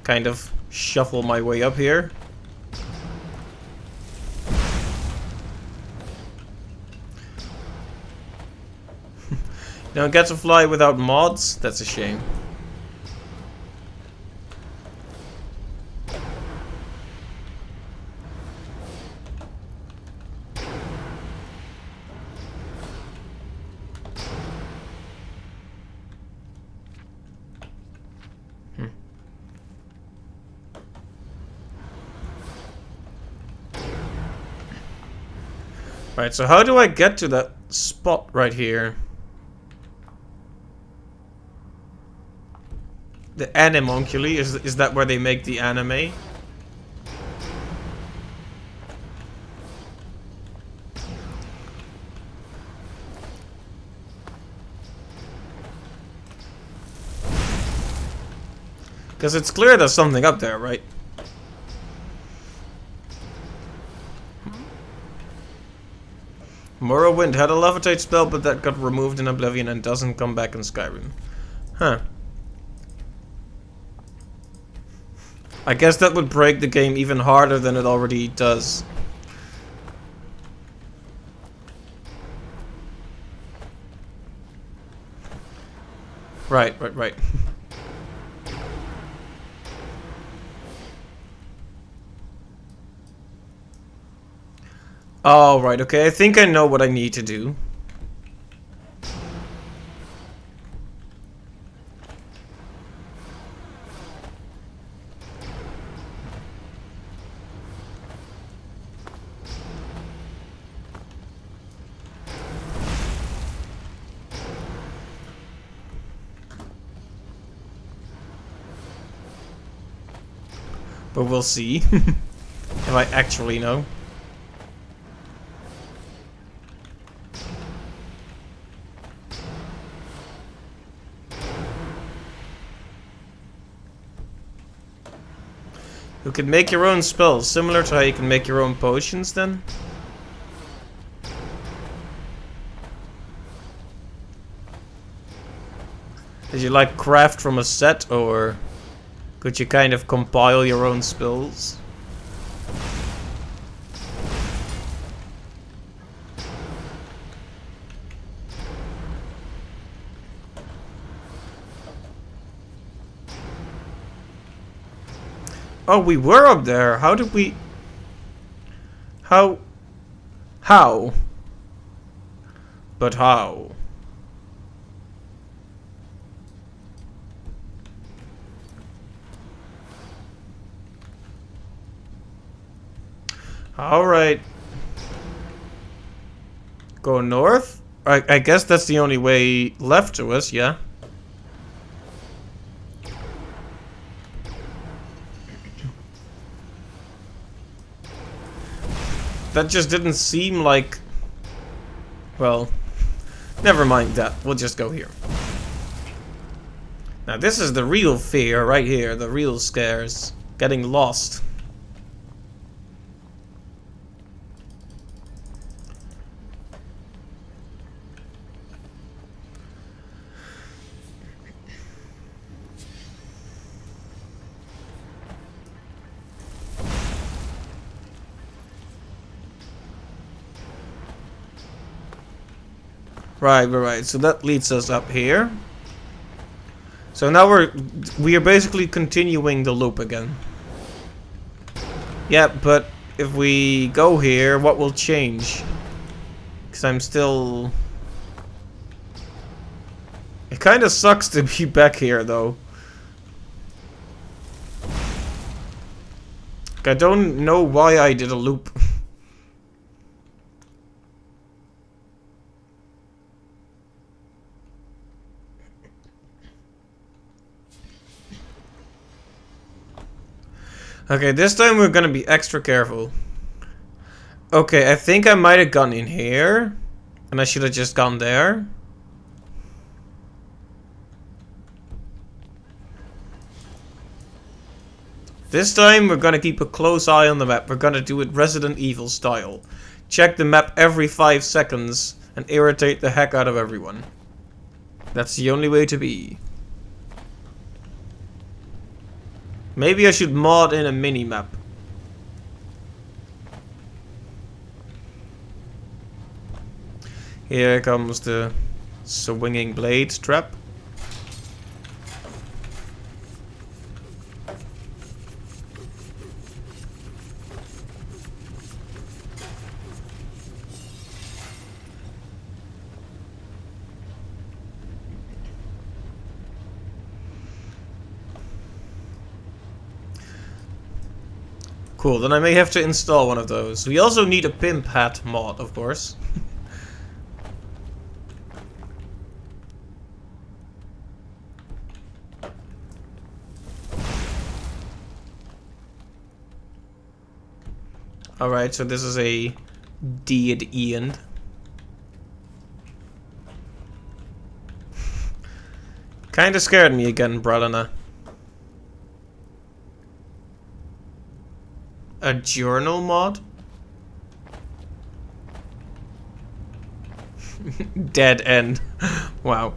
kind of shuffle my way up here? Don't get to fly without mods? That's a shame. Right, so how do I get to that spot right here? The Animunculi, is that where they make the anime? Because it's clear there's something up there, right? Morrowind had a levitate spell, but that got removed in Oblivion and doesn't come back in Skyrim. Huh. I guess that would break the game even harder than it already does. Right. Oh, right, okay, I think I know what I need to do. But we'll see if I actually know. You can make your own spells, similar to how you can make your own potions then? Did you like craft from a set, or could you kind of compile your own spells? Oh, we were up there. How did we... How? But how? Alright. Go north? I guess that's the only way left to us, yeah? That just didn't seem like... Well, never mind that. We'll just go here. Now this is the real fear right here. The real scares. Getting lost. Right. So that leads us up here. So now we are basically continuing the loop again. Yeah, but if we go here, what will change? Because I'm still... It kind of sucks to be back here, though. I don't know why I did a loop. Okay, this time we're gonna be extra careful. Okay, I think I might have gone in here. And I should have just gone there. This time we're gonna keep a close eye on the map. We're gonna do it Resident Evil style. Check the map every 5 seconds and irritate the heck out of everyone. That's the only way to be. Maybe I should mod in a mini-map. Here comes the swinging blade trap. Cool, then I may have to install one of those. We also need a pimp hat mod, of course. Alright, so this is a D at the end. Kinda scared me again, Bralana. A journal mod? Dead end. Wow.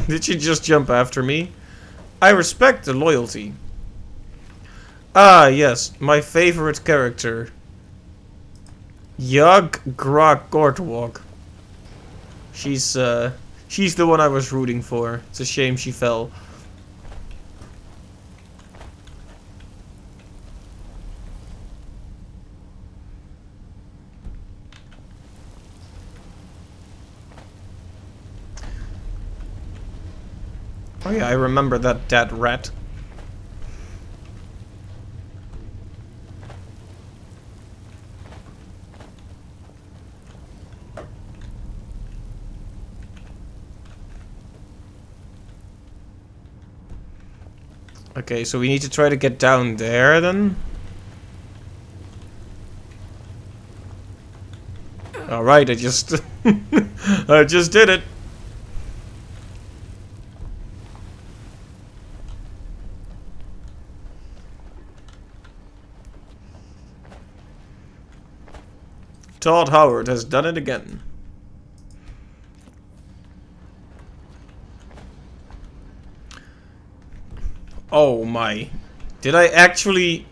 Did she just jump after me? I respect the loyalty. Ah, yes, my favorite character. Yug Grok Gortwalk. She's the one I was rooting for. It's a shame she fell. Oh yeah, I remember that dead rat. Okay, so we need to try to get down there then. Alright, I just I just did it. Todd Howard has done it again. Oh my. Did I actually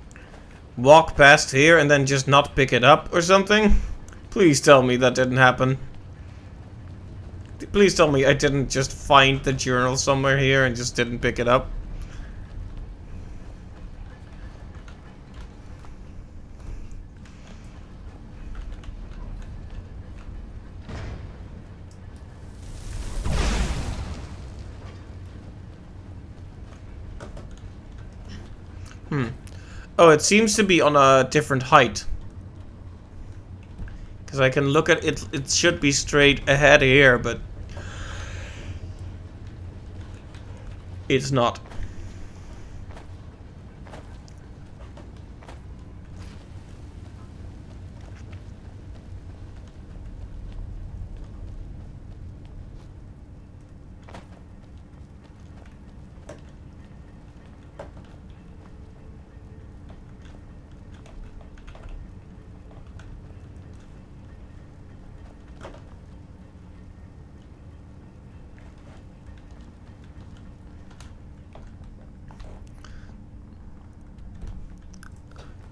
walk past here and then just not pick it up or something? Please tell me that didn't happen. Please tell me I didn't just find the journal somewhere here and just didn't pick it up. Oh, it seems to be on a different height. Because I can look at it, it should be straight ahead here, but it's not.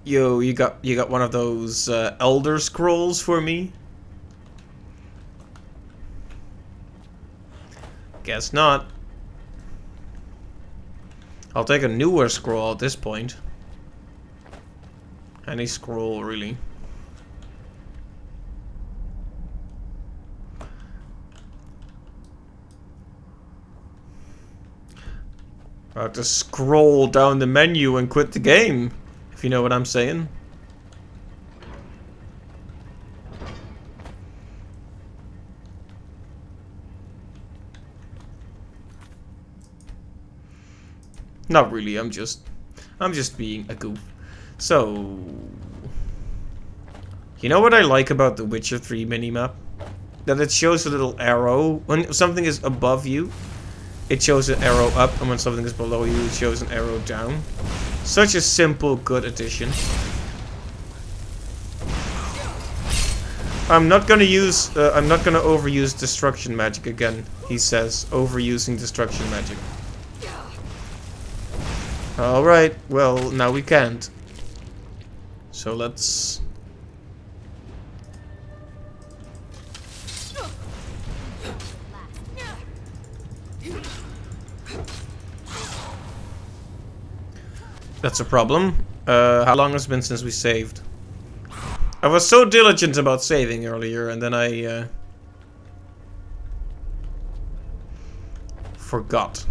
Yo, you got one of those Elder Scrolls for me? Guess not. I'll take a newer scroll at this point. Any scroll, really. I have to scroll down the menu and quit the game. If you know what I'm saying. Not really, I'm just being a goof. So, you know what I like about the Witcher 3 minimap? That it shows a little arrow. When something is above you, it shows an arrow up, and when something is below you, it shows an arrow down. Such a simple, good addition. I'm not gonna overuse destruction magic again, he says, overusing destruction magic. Alright, well, now we can't. So let's... That's a problem. How long has it been since we saved? I was so diligent about saving earlier, and then I forgot.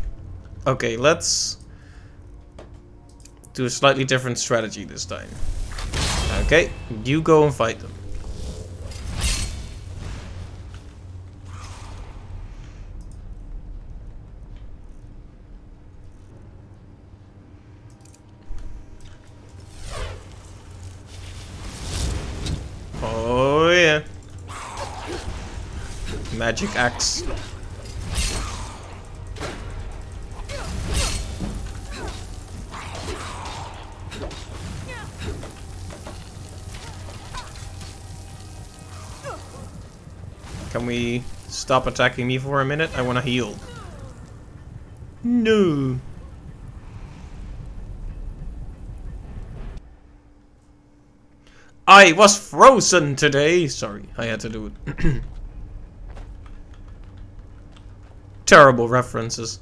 Okay, let's do a slightly different strategy this time. Okay, you go and fight them. Oh yeah. Magic axe. Can we stop attacking me for a minute? I want to heal. No. I was frozen today. Sorry, I had to do it. Terrible references.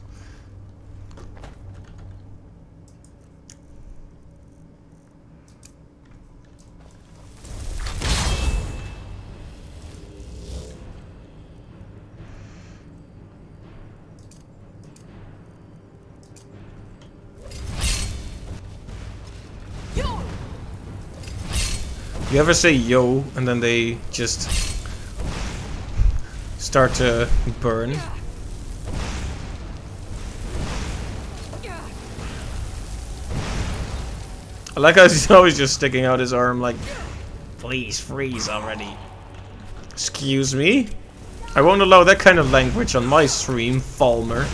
You ever say yo and then they just start to burn? I like how he's always just sticking out his arm like, please freeze already. Excuse me? I won't allow that kind of language on my stream, Falmer.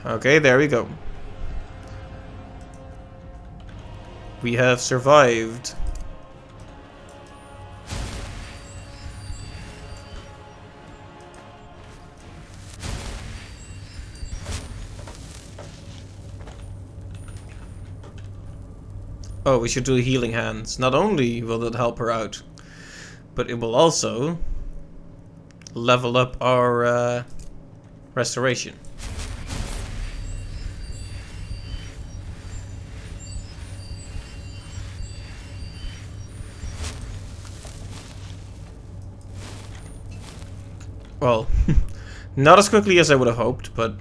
Okay, there we go. We have survived. Oh, we should do healing hands. Not only will it help her out, but it will also level up our restoration. Well, not as quickly as I would have hoped, but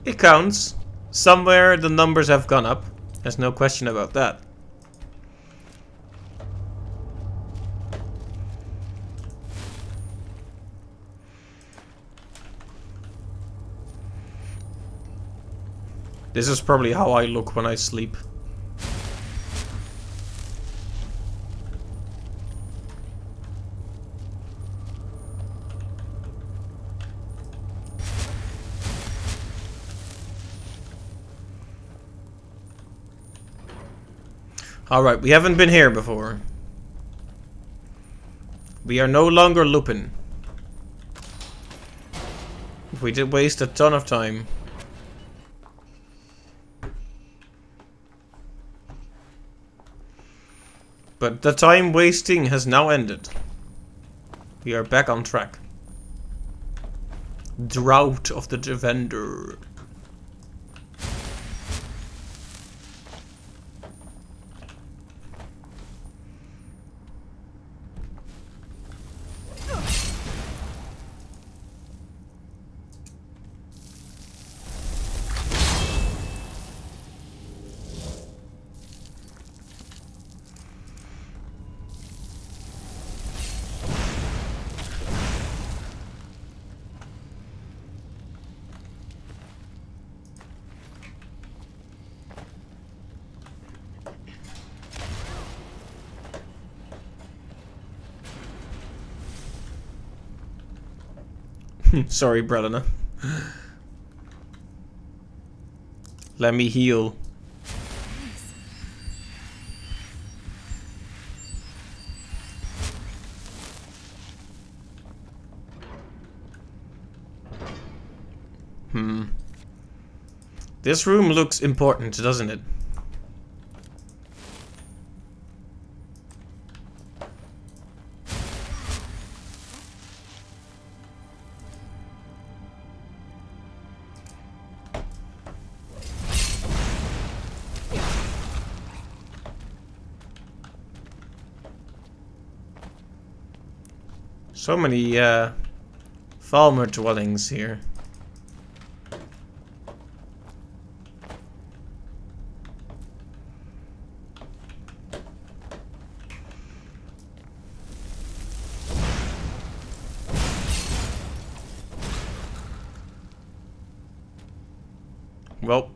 it counts. Somewhere the numbers have gone up. There's no question about that. This is probably how I look when I sleep. Alright, we haven't been here before. We are no longer Lupin. We did waste a ton of time. But the time wasting has now ended. We are back on track. Drought of the Defender. Sorry, Brelina. Let me heal. This room looks important, doesn't it? So many Falmer dwellings here. Well,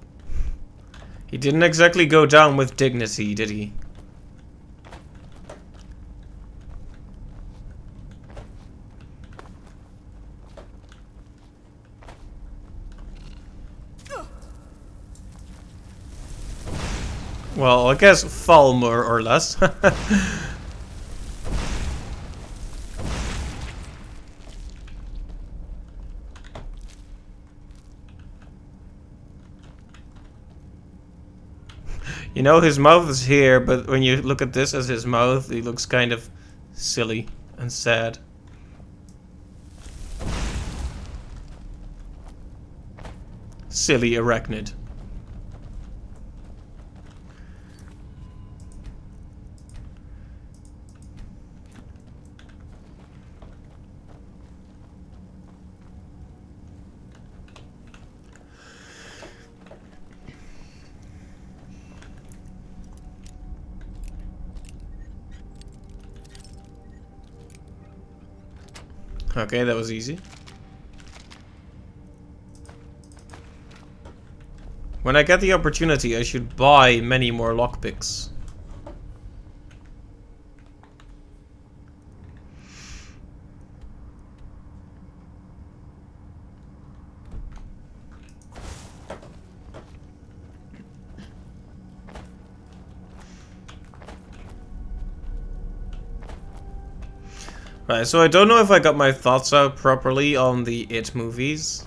he didn't exactly go down with dignity, did he? Well, I guess fall more or less. You know, his mouth is here, but when you look at this as his mouth, he looks kind of silly and sad. Silly arachnid. Okay, that was easy. When I get the opportunity, I should buy many more lockpicks. Right, so I don't know if I got my thoughts out properly on the It movies.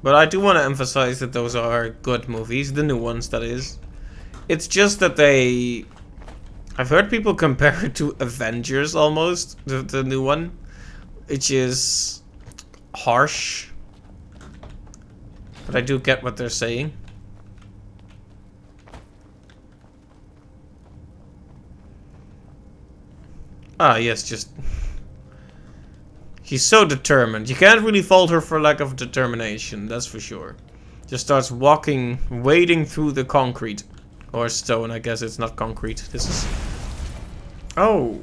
But I do want to emphasize that those are good movies, the new ones that is. It's just that they... I've heard people compare it to Avengers almost, the new one. Which is harsh. But I do get what they're saying. Ah, yes, just... He's so determined. You can't really fault her for lack of determination, that's for sure. Just starts walking, wading through the concrete. Or stone, I guess it's not concrete. This is... Oh!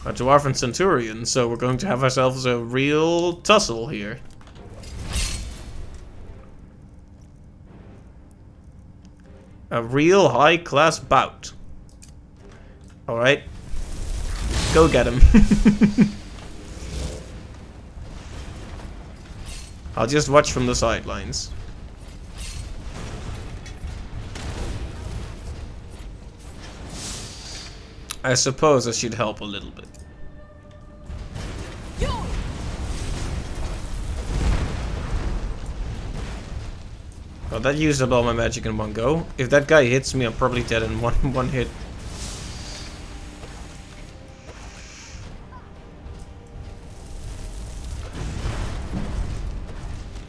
A Dwarven Centurion, so we're going to have ourselves a real tussle here. A real high-class bout. Alright. Go get him. I'll just watch from the sidelines. I suppose I should help a little bit. Well, that used up all my magic in one go. If that guy hits me, I'm probably dead in one hit.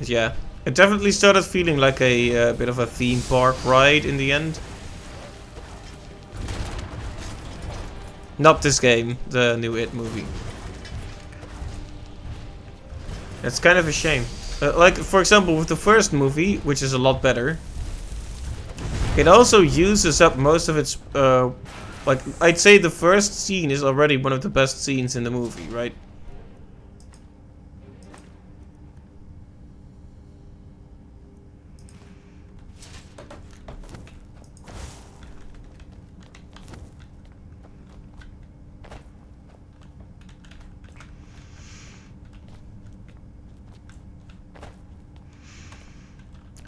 Yeah, it definitely started feeling like a bit of a theme park ride in the end. Not this game, the new It movie. It's kind of a shame. Like, for example, with the first movie, which is a lot better, it also uses up most of its... like, I'd say the first scene is already one of the best scenes in the movie, right?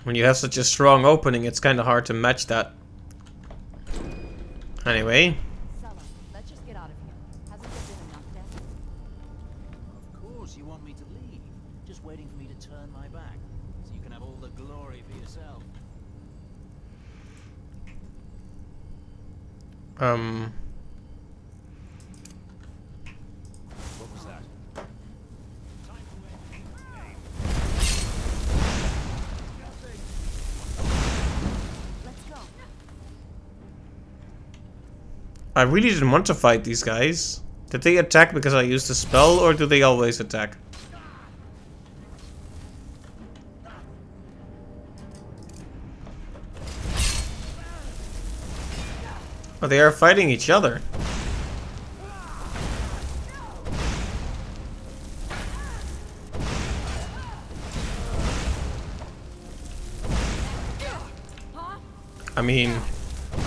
When you have such a strong opening, it's kind of hard to match that. Anyway. Let's just get out of here. Hasn't there been enough death? Of course you want me to leave. Just waiting for me to turn my back. So you can have all the glory for yourself. What was that? I really didn't want to fight these guys. Did they attack because I used a spell, or do they always attack? Oh, they are fighting each other. I mean,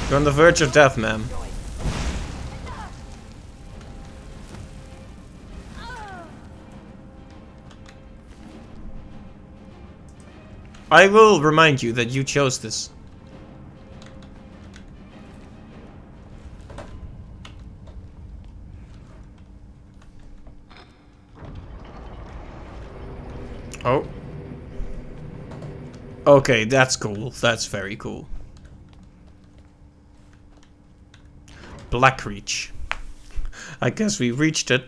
you're on the verge of death, ma'am. I will remind you that you chose this. Oh. Okay, that's cool. That's very cool. Blackreach. I guess we reached it.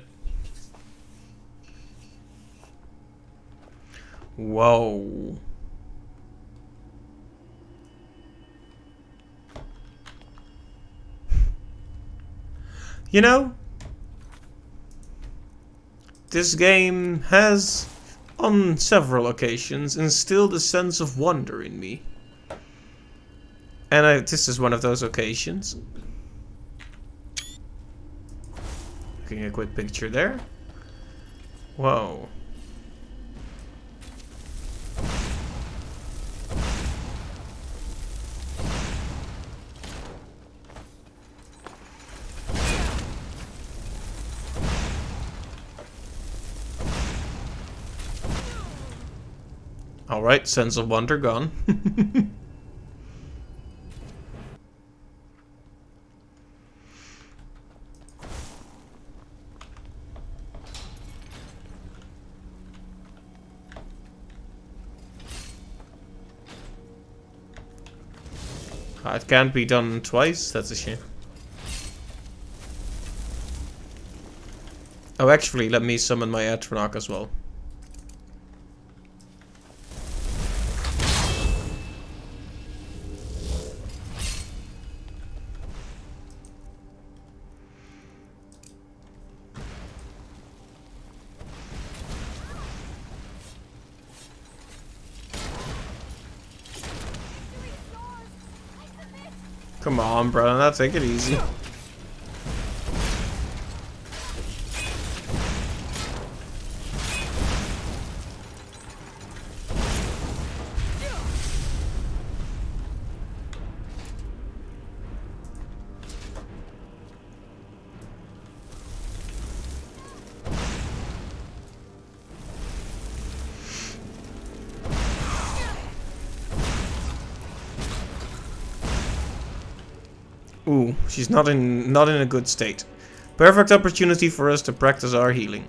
Whoa. You know, this game has, on several occasions, instilled a sense of wonder in me. And this is one of those occasions. Taking a quick picture there. Whoa. Alright, sense of wonder gone. It can't be done twice, that's a shame. Oh, actually, let me summon my Atronach as well. Come on, bro, now take it easy. Ooh, she's not in a good state. Perfect opportunity for us to practice our healing.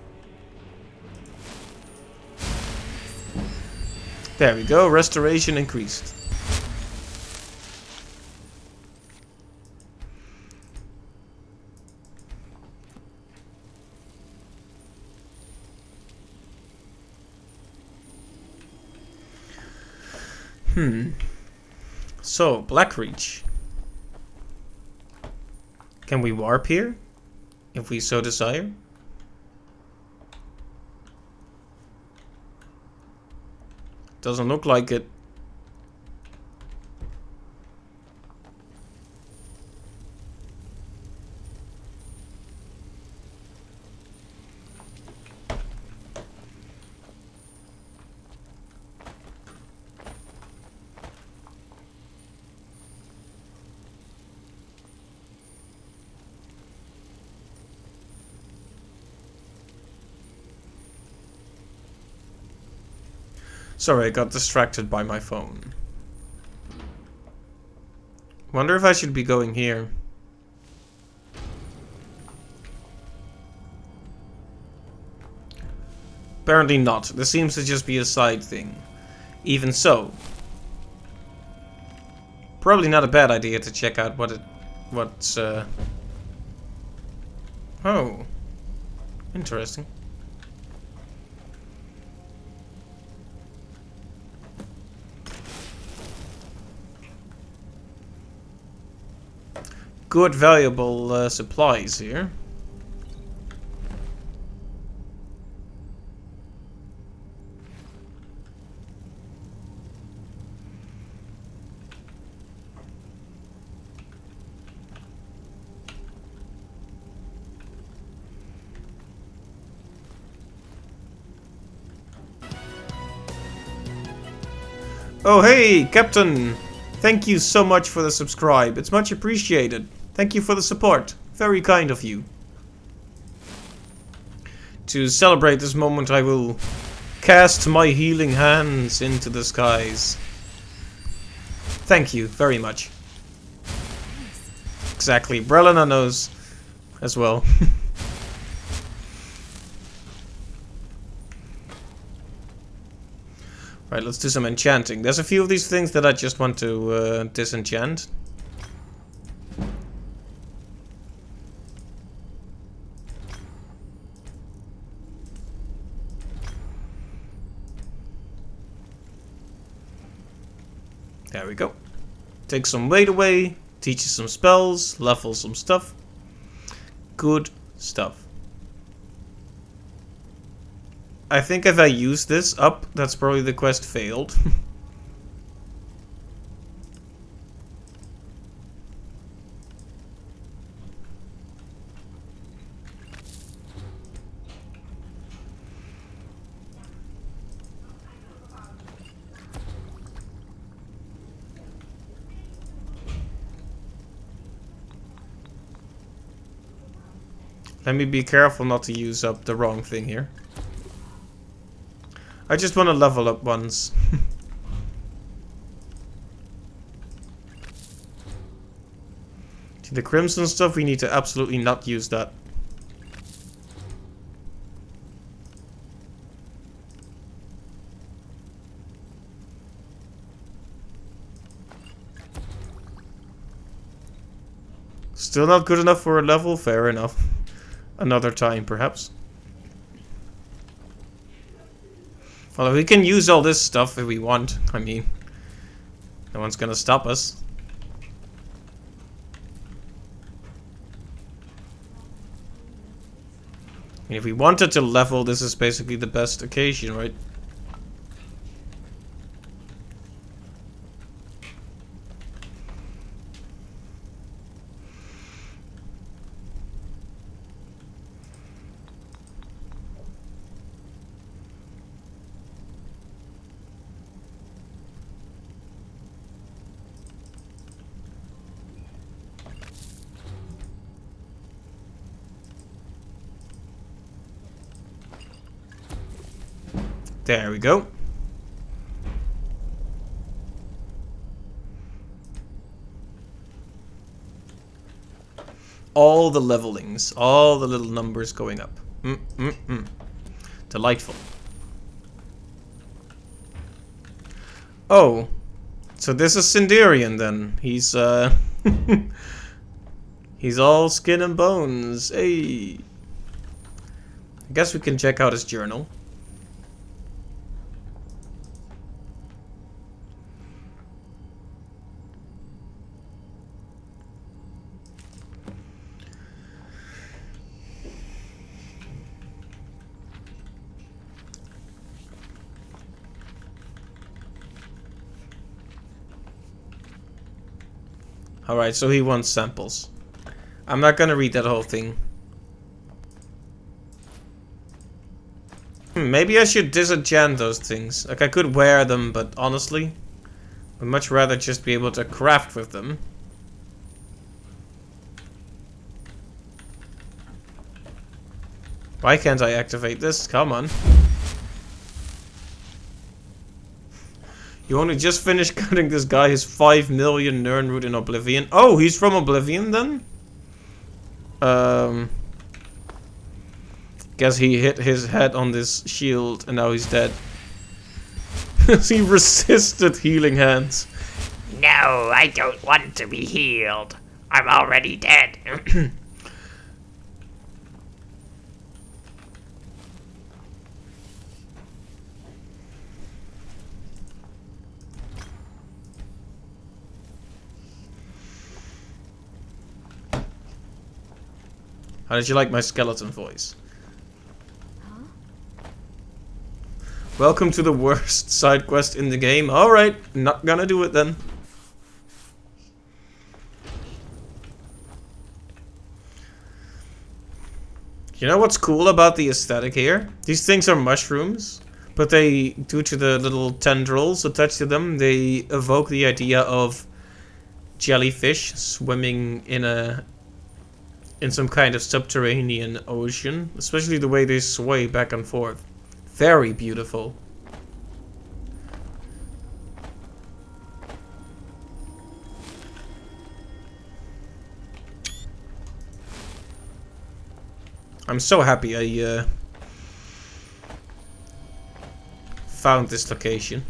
There we go, restoration increased. So, Blackreach. Can we warp here? If we so desire? Doesn't look like it. Sorry, I got distracted by my phone. Wonder if I should be going here. Apparently not. This seems to just be a side thing. Even so, probably not a bad idea to check out what's oh, interesting. Good, valuable supplies here. Oh hey, Captain! Thank you so much for the subscribe. It's much appreciated. Thank you for the support. Very kind of you. To celebrate this moment, I will cast my healing hands into the skies. Thank you very much. Exactly. Brelina knows as well. Right, let's do some enchanting. There's a few of these things that I just want to disenchant. There we go. Take some weight away, teach you some spells, level some stuff. Good stuff. I think if I use this up, that's probably the quest failed. Let me be careful not to use up the wrong thing here. I just want to level up once. The crimson stuff, we need to absolutely not use that. Still not good enough for a level? Fair enough. Another time, perhaps. Well, we can use all this stuff if we want. I mean, no one's gonna stop us. And if we wanted to level, this is basically the best occasion, right? There we go. All the levelings, all the little numbers going up. Delightful. Oh, so this is Sindarian then. He's he's all skin and bones. Hey. I guess we can check out his journal. Alright, so he wants samples. I'm not gonna read that whole thing. Maybe I should disenchant those things. Like, I could wear them, but honestly, I'd much rather just be able to craft with them. Why can't I activate this? Come on. You only just finished cutting this guy his 5 million Nirnroot in Oblivion. Oh, he's from Oblivion then? Guess he hit his head on this shield and now he's dead. He resisted healing hands. No, I don't want to be healed. I'm already dead. How did you like my skeleton voice? Huh? Welcome to the worst side quest in the game. Alright, not gonna do it then. You know what's cool about the aesthetic here? These things are mushrooms, But they, due to the little tendrils attached to them, they evoke the idea of jellyfish swimming in some kind of subterranean ocean. Especially the way they sway back and forth. Very beautiful. I'm so happy I found this location.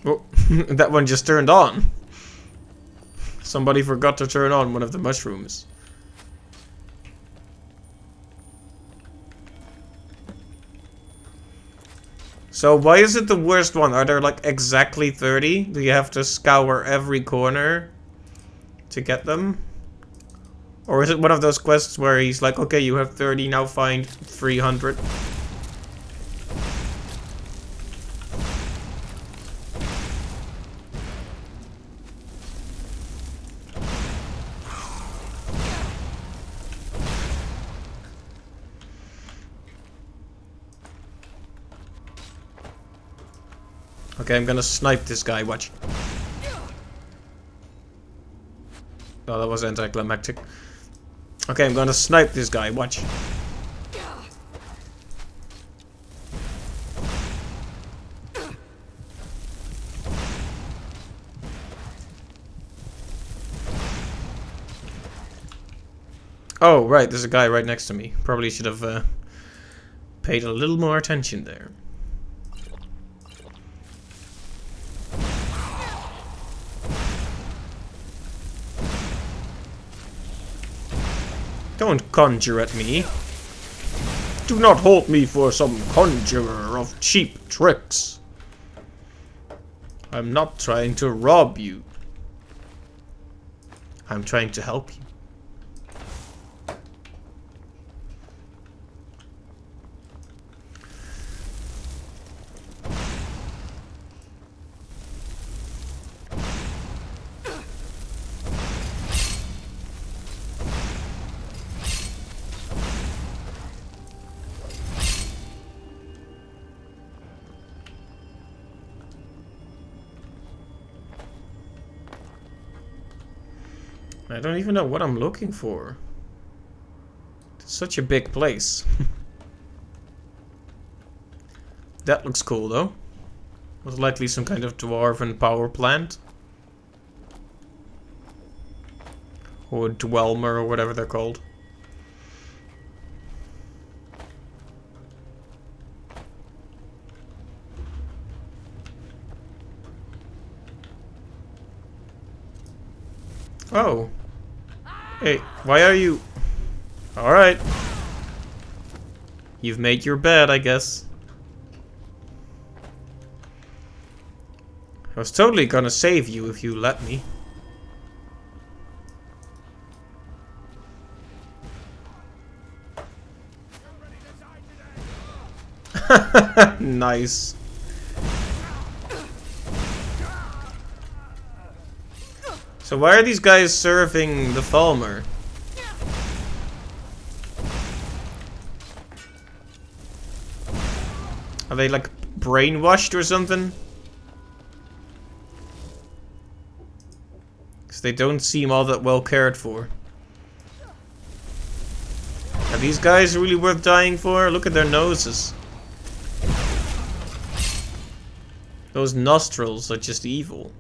Oh, that one just turned on. Somebody forgot to turn on one of the mushrooms. So why is it the worst one? Are there like exactly 30? Do you have to scour every corner to get them? Or is it one of those quests where he's like, okay, you have 30, now find 300? Okay, I'm gonna snipe this guy, watch. Oh, that was anticlimactic. Okay, I'm gonna snipe this guy, watch. Oh, right, there's a guy right next to me. Probably should have paid a little more attention there. Don't conjure at me. Do not hold me for some conjurer of cheap tricks. I'm not trying to rob you. I'm trying to help you. I don't even know what I'm looking for. It's such a big place. That looks cool though. Was likely some kind of dwarven power plant. Or Dwelmer or whatever they're called. Oh. Hey, why are you... Alright. You've made your bed, I guess. I was totally gonna save you if you let me. Nice. So why are these guys serving the Falmer? Are they like brainwashed or something? Because they don't seem all that well cared for. Are these guys really worth dying for? Look at their noses. Those nostrils are just evil.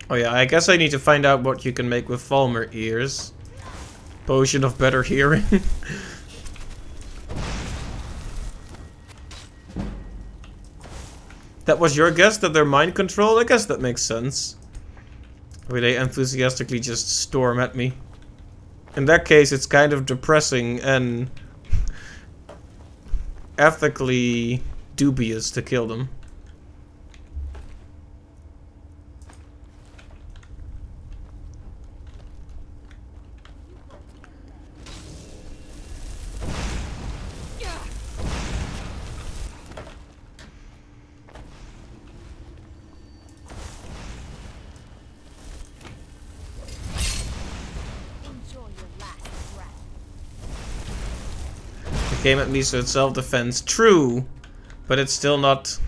Oh yeah, I guess I need to find out what you can make with Falmer ears. Potion of better hearing. That was your guess, that they're mind controlled? I guess that makes sense. Or they enthusiastically just storm at me. In that case, it's kind of depressing and ethically dubious to kill them. came at me, so it's self-defense. True, but it's still not...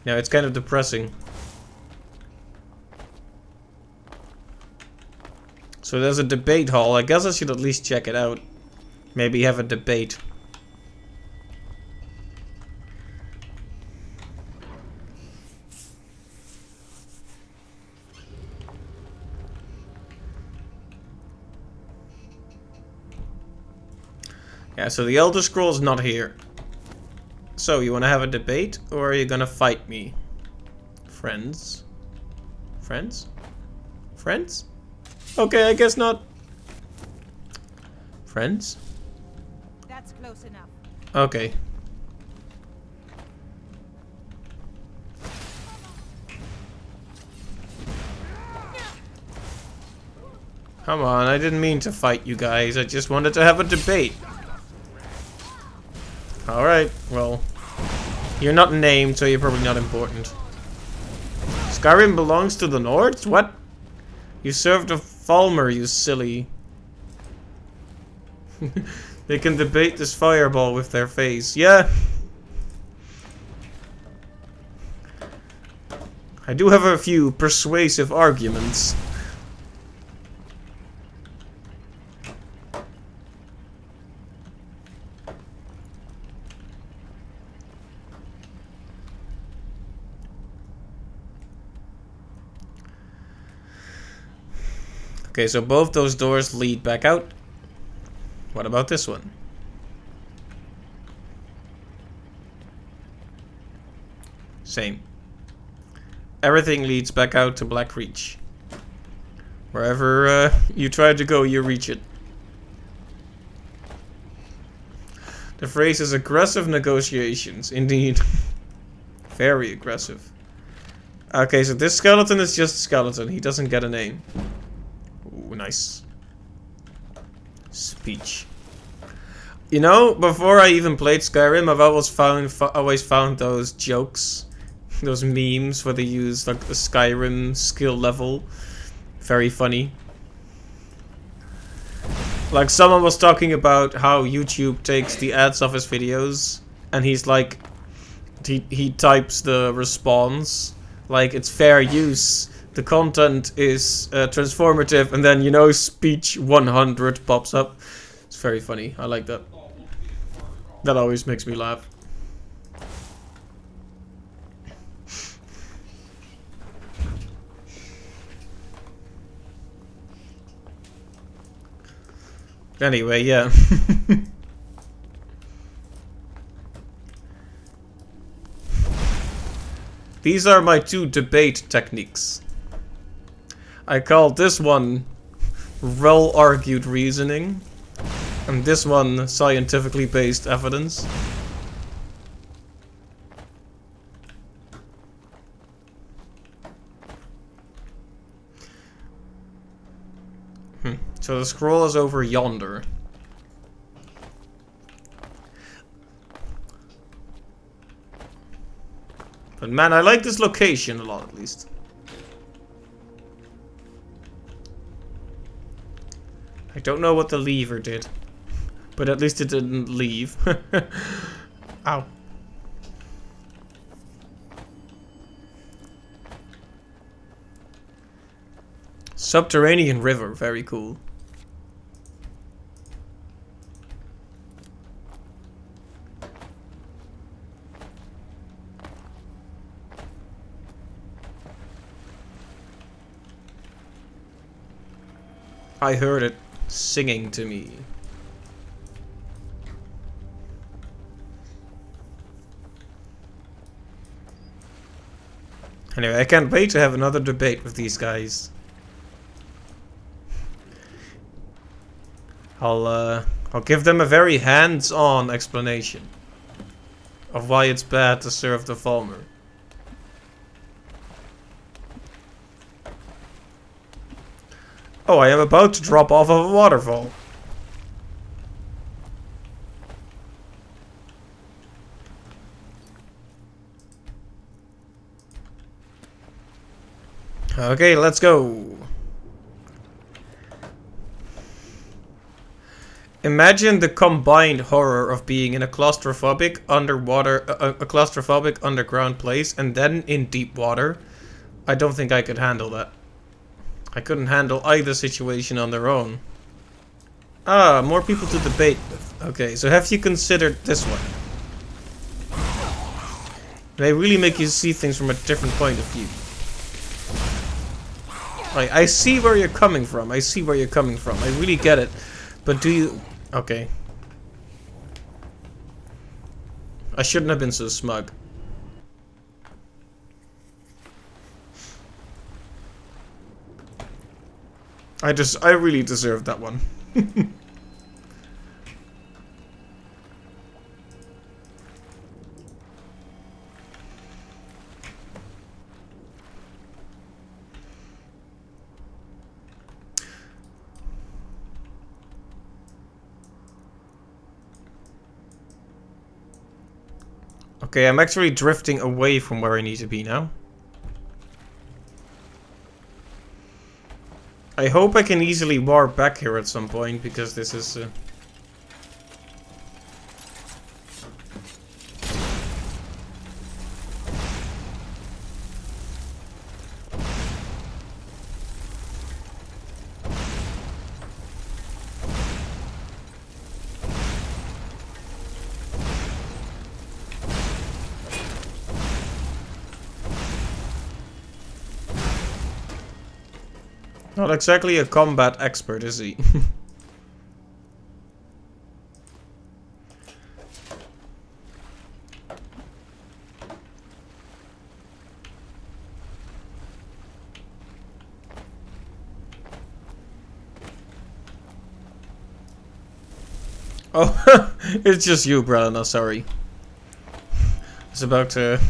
No, it's kind of depressing. So there's a debate hall. I guess I should at least check it out. Maybe have a debate. Yeah, so the Elder Scroll's not here. So, you wanna have a debate, or are you gonna fight me? Friends? Friends? Friends? Okay, I guess not. Friends? That's close enough. Okay. Come on, I didn't mean to fight you guys. I just wanted to have a debate. Alright, well. You're not named, so you're probably not important. Skyrim belongs to the Nords? What? You served a Falmer, you silly. They can debate this fireball with their face. Yeah. I do have a few persuasive arguments. Okay, so both those doors lead back out. What about this one? Same. Everything leads back out to Black Reach. Wherever you try to go, you reach it. The phrase is aggressive negotiations. Indeed. Very aggressive. Okay, so this skeleton is just a skeleton. He doesn't get a name. Ooh, nice. Speech. You know, before I even played Skyrim, I've always found those jokes, those memes where they use like the Skyrim skill level, very funny. Like someone was talking about how YouTube takes the ads off his videos, and he's like, he types the response like it's fair use. The content is transformative, and then, you know, speech 100 pops up. It's very funny. I like that. That always makes me laugh. Anyway, yeah. These are my two debate techniques. I call this one well-argued reasoning, and this one scientifically based evidence. So the scroll is over yonder. But man, I like this location a lot, at least. I don't know what the lever did, but at least it didn't leave. Ow. Subterranean river, very cool. I heard it singing to me. Anyway, I can't wait to have another debate with these guys. I'll give them a very hands-on explanation of why it's bad to serve the Falmer. Oh, I am about to drop off of a waterfall. Okay, let's go. Imagine the combined horror of being in a claustrophobic underground place and then in deep water. I don't think I could handle that. I couldn't handle either situation on their own. Ah, more people to debate with. Okay, so have you considered this one? They really make you see things from a different point of view. I see where you're coming from. I see where you're coming from. I really get it. But do you... Okay. I shouldn't have been so smug. I really deserved that one. Okay, I'm actually drifting away from where I need to be now. I hope I can easily warp back here at some point, because this is... Not exactly a combat expert, is he? Oh, it's just you, Brelina, sorry. I was about to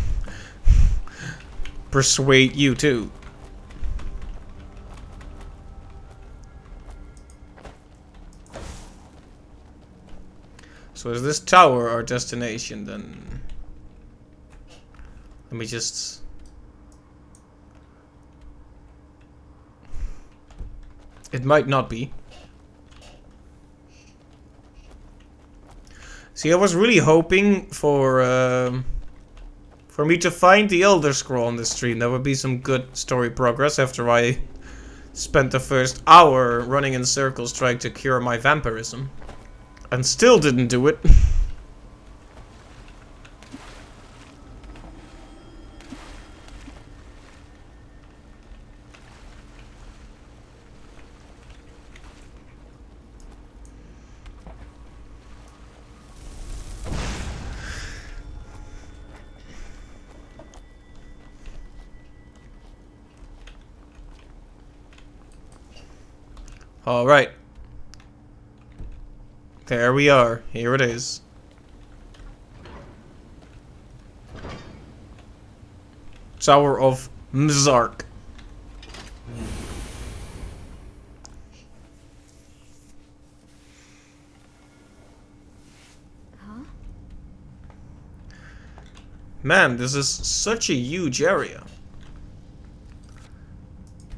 persuade you too. So is this tower our destination then? Let me just... It might not be. See, I was really hoping for me to find the Elder Scroll on this stream. That would be some good story progress after I spent the first hour running in circles trying to cure my vampirism. And still didn't do it. All right. There we are. Here it is. Tower of Mzark. Huh? Man, this is such a huge area.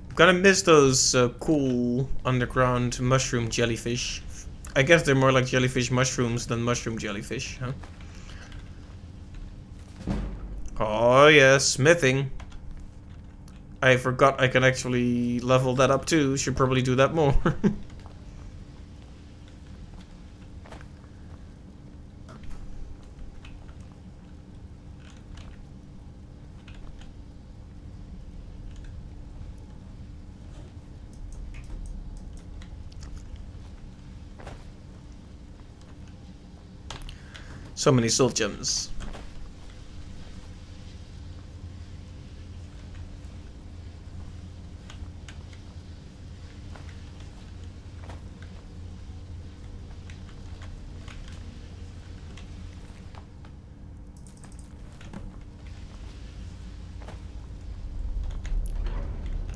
I'm gonna miss those cool underground mushroom jellyfish. I guess they're more like jellyfish mushrooms than mushroom jellyfish, huh? Oh yeah, smithing. I forgot I can actually level that up too. Should probably do that more. So many soul gems.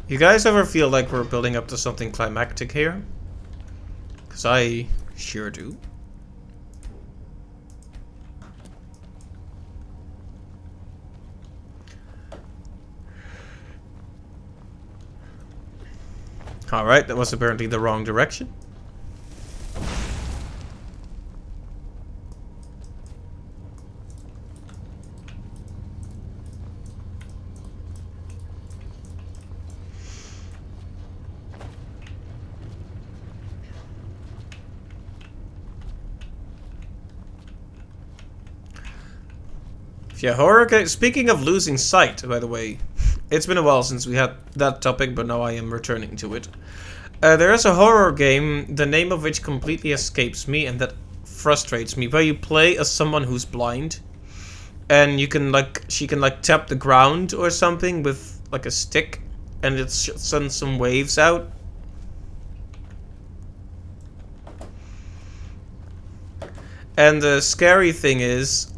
You guys ever feel like we're building up to something climactic here? 'Cause I sure do. Alright, that was apparently the wrong direction. Yeah, horror game. Speaking of losing sight, by the way, it's been a while since we had that topic, but now I am returning to it. There is a horror game, the name of which completely escapes me, and that frustrates me, where you play as someone who's blind, and you can she can tap the ground or something with like a stick, and it sends some waves out. And the scary thing is,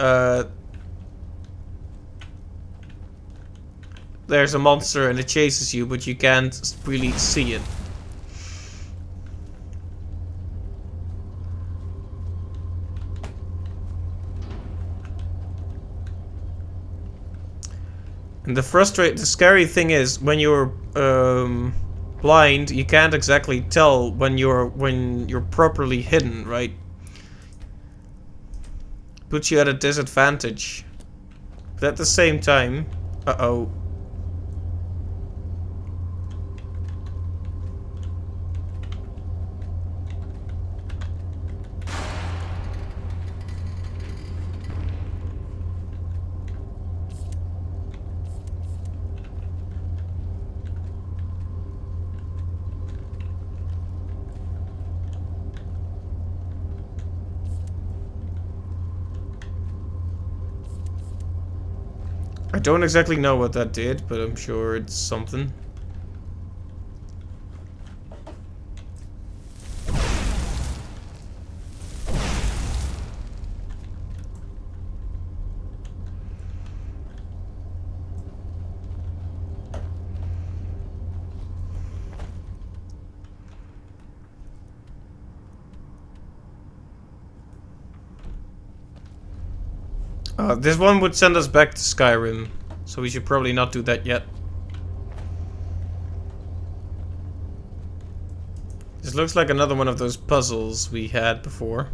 there's a monster and it chases you, but you can't really see it. And the scary thing is, when you're blind, you can't exactly tell when you're properly hidden, right? Puts you at a disadvantage. But at the same time, uh-oh. I don't exactly know what that did, but I'm sure it's something. This one would send us back to Skyrim, so we should probably not do that yet. This looks like another one of those puzzles we had before.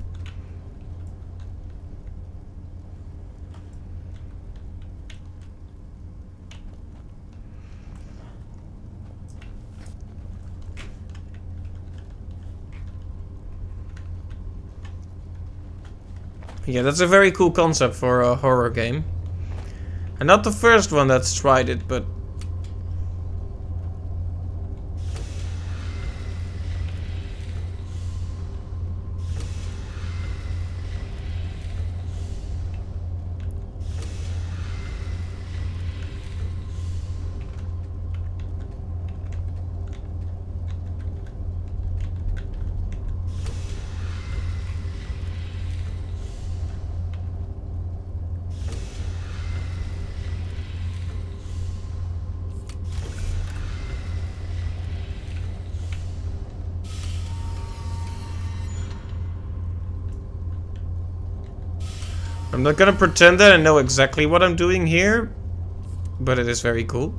Yeah, that's a very cool concept for a horror game. And not the first one that's tried it, but... I'm not gonna pretend that I know exactly what I'm doing here, but it is very cool.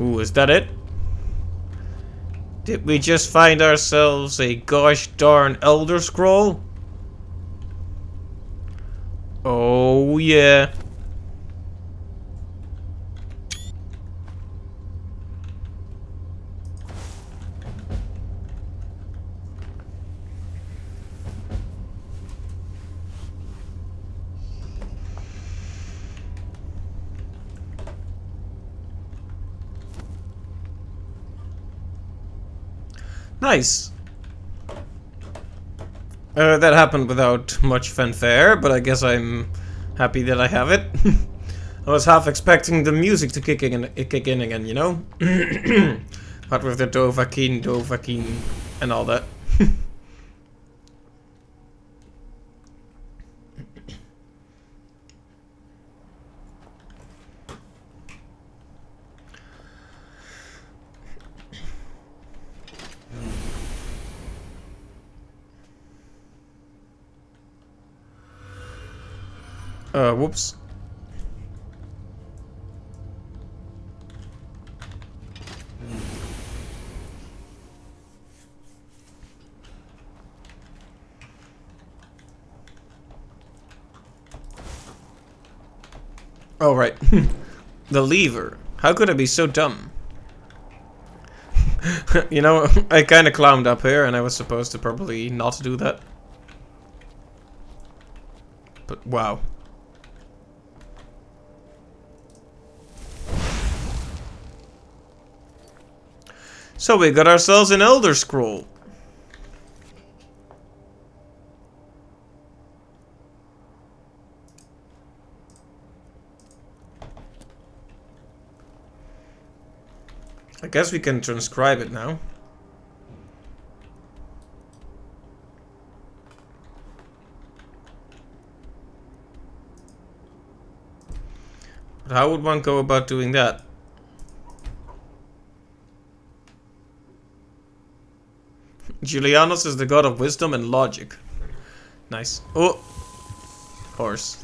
Ooh, is that it? Did we just find ourselves a gosh darn Elder Scroll? Oh yeah. Nice. That happened without much fanfare, but I guess I'm happy that I have it. I was half expecting the music to kick in again, you know? But with the Dovahkiin, and all that. Whoops. Oh, right. The lever. How could I be so dumb? You know, I kind of climbed up here and I was supposed to probably not do that. But wow. So we got ourselves an Elder Scroll. I guess we can transcribe it now. But how would one go about doing that? Julianus is the god of wisdom and logic. Nice. Oh! Horse.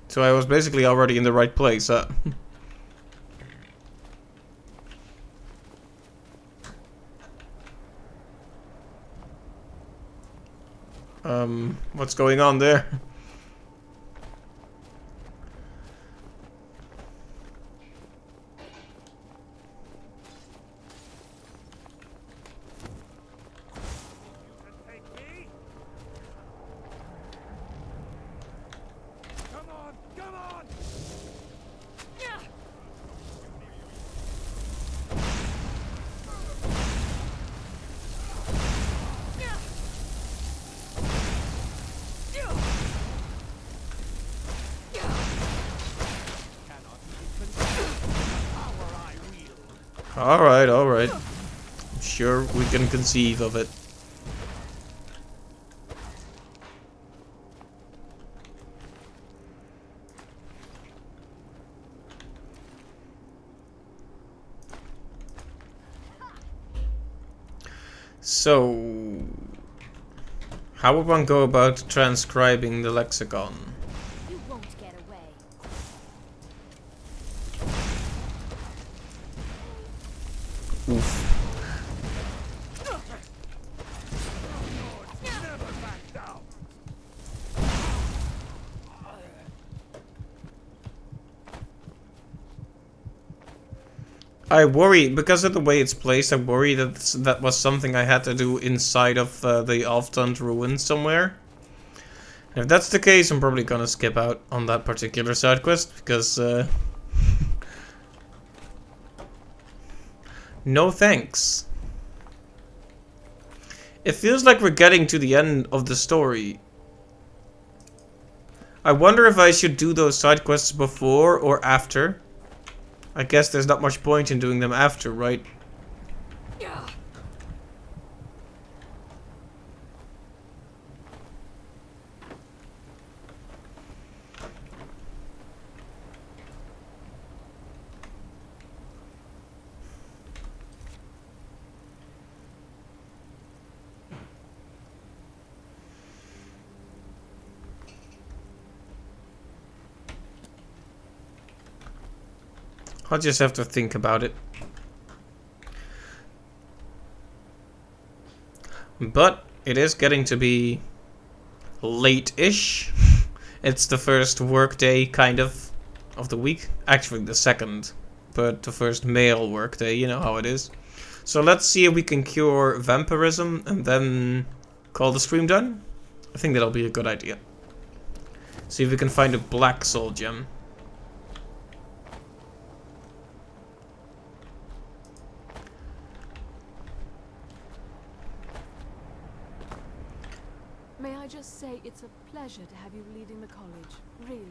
So I was basically already in the right place, huh? What's going on there? Alright, alright. I'm sure we can conceive of it. So, how would one go about transcribing the lexicon? You won't get away. Oof. I worry, because of the way it's placed, I worry that that was something I had to do inside of the Alftund ruins somewhere. And if that's the case, I'm probably gonna skip out on that particular side quest, because no thanks. It feels like we're getting to the end of the story. I wonder if I should do those side quests before or after. I guess there's not much point in doing them after, right? I'll just have to think about it. But it is getting to be late-ish. It's the first work day, kind of the week. Actually, the second. But the first male work day, you know how it is. So let's see if we can cure vampirism and then call the stream done. I think that'll be a good idea. See if we can find a black soul gem. May I just say it's a pleasure to have you leading the college, really.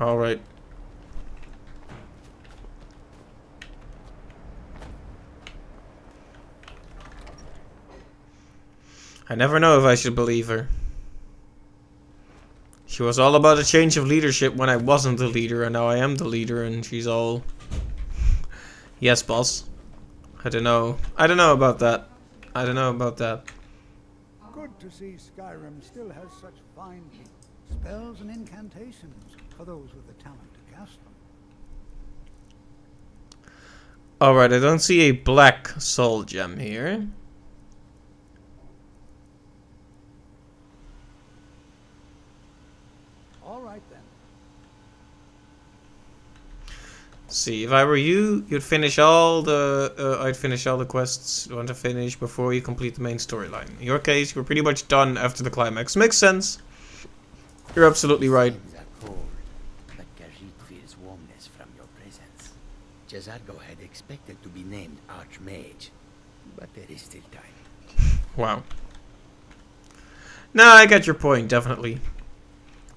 Alright. I never know if I should believe her. She was all about a change of leadership when I wasn't the leader, and now I am the leader, and she's all... Yes, boss. I don't know. I don't know about that. I don't know about that. Good to see Skyrim still has such fine spells and incantations for those with the talent to cast them. Alright, I don't see a black soul gem here. see. If I were you, you'd finish all the... I'd finish all the quests you want to finish before you complete the main storyline. In your case, you're pretty much done after the climax. Makes sense. You're absolutely right. Sands are cold, but Khajiit feels warmness from your presence. Jazargo had expected to be named Archmage, but there is still time. Wow. No, I get your point, definitely.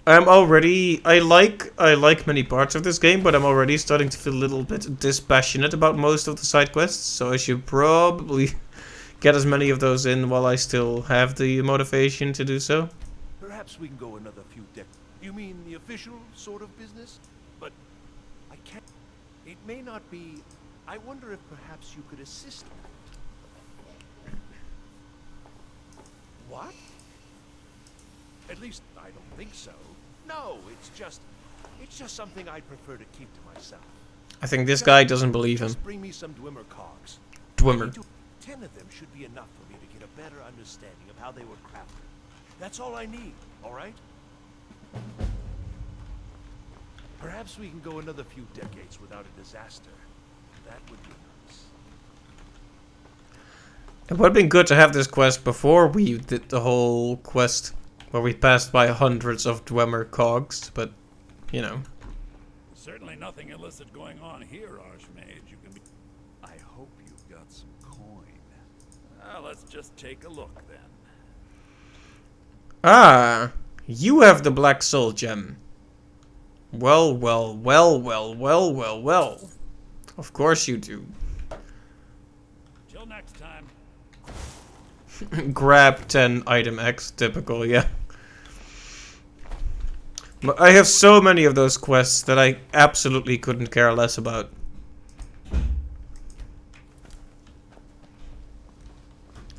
I'm already... I like many parts of this game, but I'm already starting to feel a little bit dispassionate about most of the side quests, so I should probably get as many of those in while I still have the motivation to do so. Perhaps we can go another few decades. You mean the official sort of business? But I can't... It may not be... I wonder if perhaps you could assist. What? At least I don't think so. No, it's just something I'd prefer to keep to myself. I think this guy doesn't believe him. Just bring me some Dwemer cogs. Dwemer. 10 of them should be enough for me to get a better understanding of how they were crafted. That's all I need, all right? Perhaps we can go another few decades without a disaster. That would be nice. It would have been good to have this quest before we did the whole quest where we passed by hundreds of Dwemer cogs, but, you know. Certainly nothing illicit going on here, Archmage. You can be... I hope you've got some coin. Let's just take a look, then. Ah, you have the Black Soul Gem. Well, well, well, well, well, well, well. Of course you do. Till next time. Grab 10 item X, typical, yeah. But I have so many of those quests that I absolutely couldn't care less about.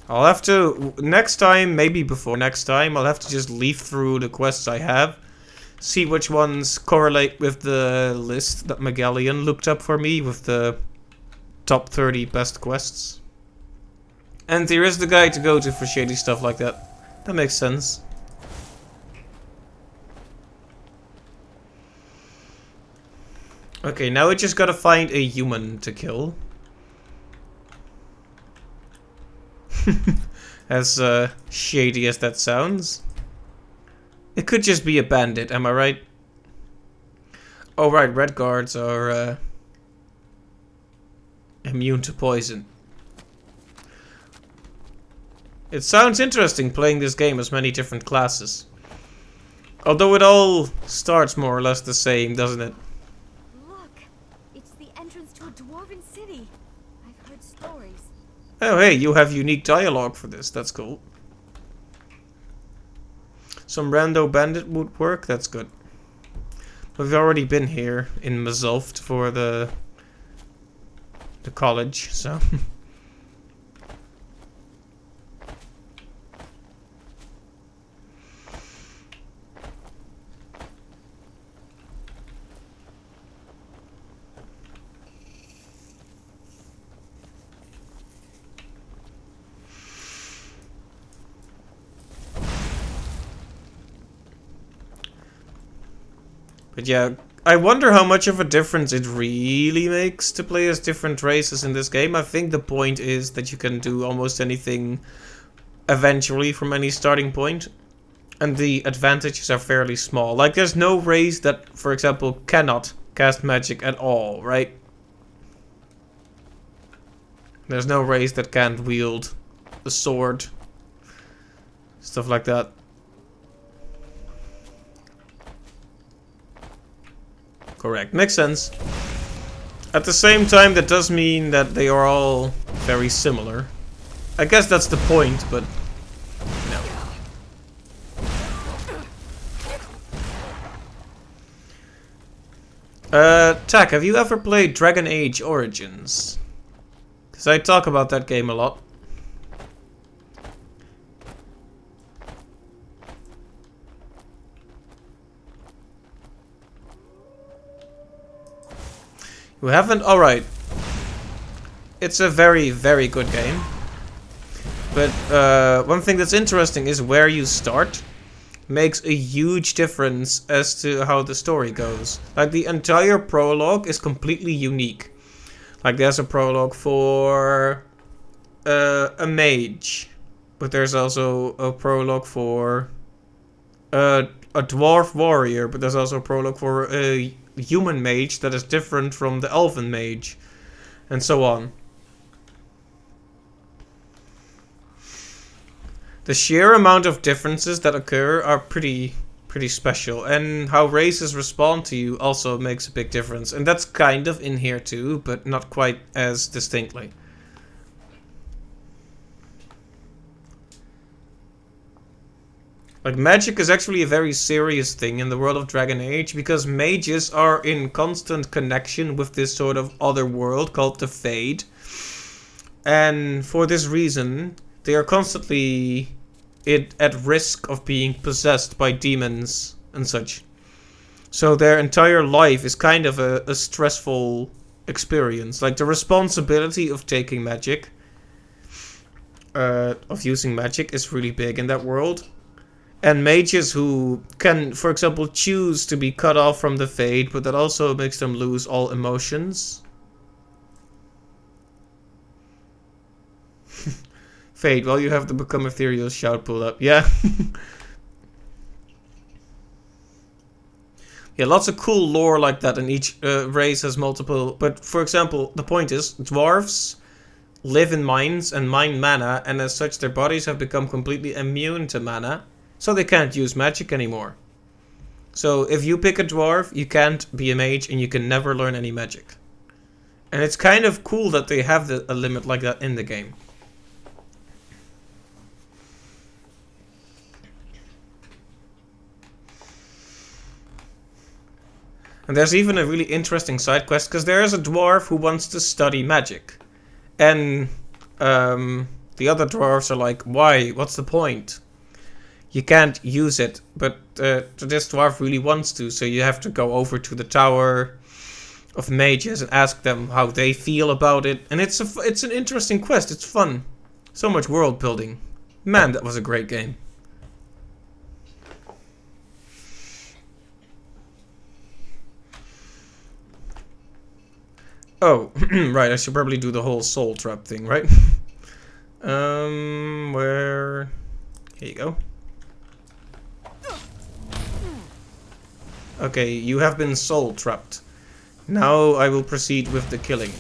I'll have to, next time, maybe before next time, I'll have to just leaf through the quests I have. See which ones correlate with the list that Magellan looked up for me with the top 30 best quests. And there is the guy to go to for shady stuff like that. That makes sense. Okay, now we just gotta find a human to kill. As shady as that sounds. It could just be a bandit, am I right? Oh right, red guards are immune to poison. It sounds interesting playing this game as many different classes. Although it all starts more or less the same, doesn't it? Look, it's the entrance to a dwarven city. I've heard stories. Oh hey, you have unique dialogue for this, that's cool. Some rando bandit would work, that's good. We've already been here in Mazulft for the college, so... But yeah, I wonder how much of a difference it really makes to play as different races in this game. I think the point is that you can do almost anything eventually from any starting point. And the advantages are fairly small. Like, there's no race that, for example, cannot cast magic at all, right? There's no race that can't wield a sword. Stuff like that. Correct. Makes sense. At the same time, that does mean that they are all very similar. I guess that's the point, but no. Tak, have you ever played Dragon Age Origins? Because I talk about that game a lot. You haven't? Alright. It's a very, very good game. But one thing that's interesting is where you start. makes a huge difference as to how the story goes. Like, the entire prologue is completely unique. Like, there's a prologue for a mage, but there's also a prologue for a dwarf warrior, but there's also a prologue for a human mage that is different from the elven mage, and so on. The sheer amount of differences that occur are pretty special, and how races respond to you also makes a big difference, and that's kind of in here too, but not quite as distinctly. Like, magic is actually a very serious thing in the world of Dragon Age, because mages are in constant connection with this sort of other world called the Fade. And for this reason, they are constantly at risk of being possessed by demons and such. So their entire life is kind of a stressful experience. Like, the responsibility of taking magic, of using magic, is really big in that world. And mages who can, for example, choose to be cut off from the Fade, but that also makes them lose all emotions. Fade, well, you have to become ethereal, shout pull up. Yeah. Yeah, lots of cool lore like that, and each race has multiple. But for example, the point is, dwarves live in mines and mine mana, and as such their bodies have become completely immune to mana. So they can't use magic anymore. So if you pick a dwarf, you can't be a mage and you can never learn any magic. And it's kind of cool that they have a limit like that in the game. And there's even a really interesting side quest, because there is a dwarf who wants to study magic. And the other dwarves are like, why? What's the point? You can't use it, but this dwarf really wants to, so you have to go over to the Tower of Mages and ask them how they feel about it. And it's an interesting quest, it's fun. So much world building. Man, that was a great game. Oh, right, I should probably do the whole soul trap thing, right? Where... Here you go. Okay, you have been soul trapped. Now I will proceed with the killing.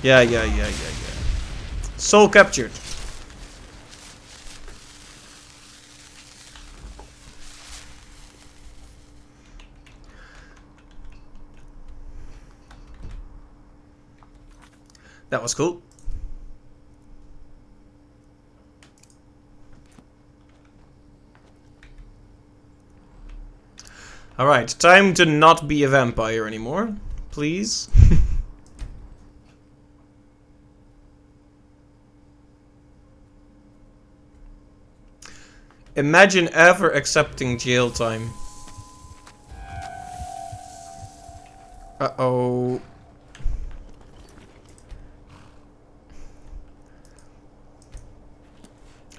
Yeah. Soul captured. That was cool. Alright, time to not be a vampire anymore, please. Imagine ever accepting jail time. Uh-oh.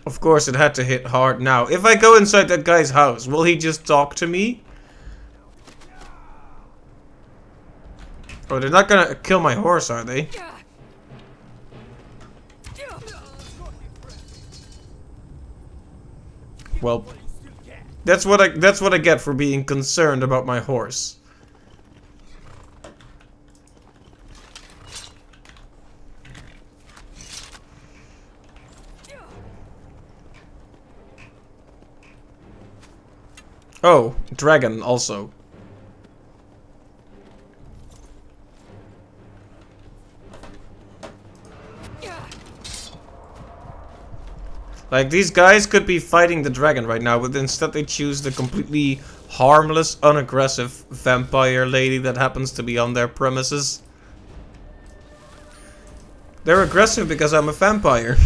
Of course it had to hit hard now. If I go inside that guy's house, will he just talk to me? Oh, they're not gonna kill my horse, are they? Well, that's what I get for being concerned about my horse. Oh, dragon also. Like, these guys could be fighting the dragon right now, but instead they choose the completely harmless, unaggressive vampire lady that happens to be on their premises. They're aggressive because I'm a vampire.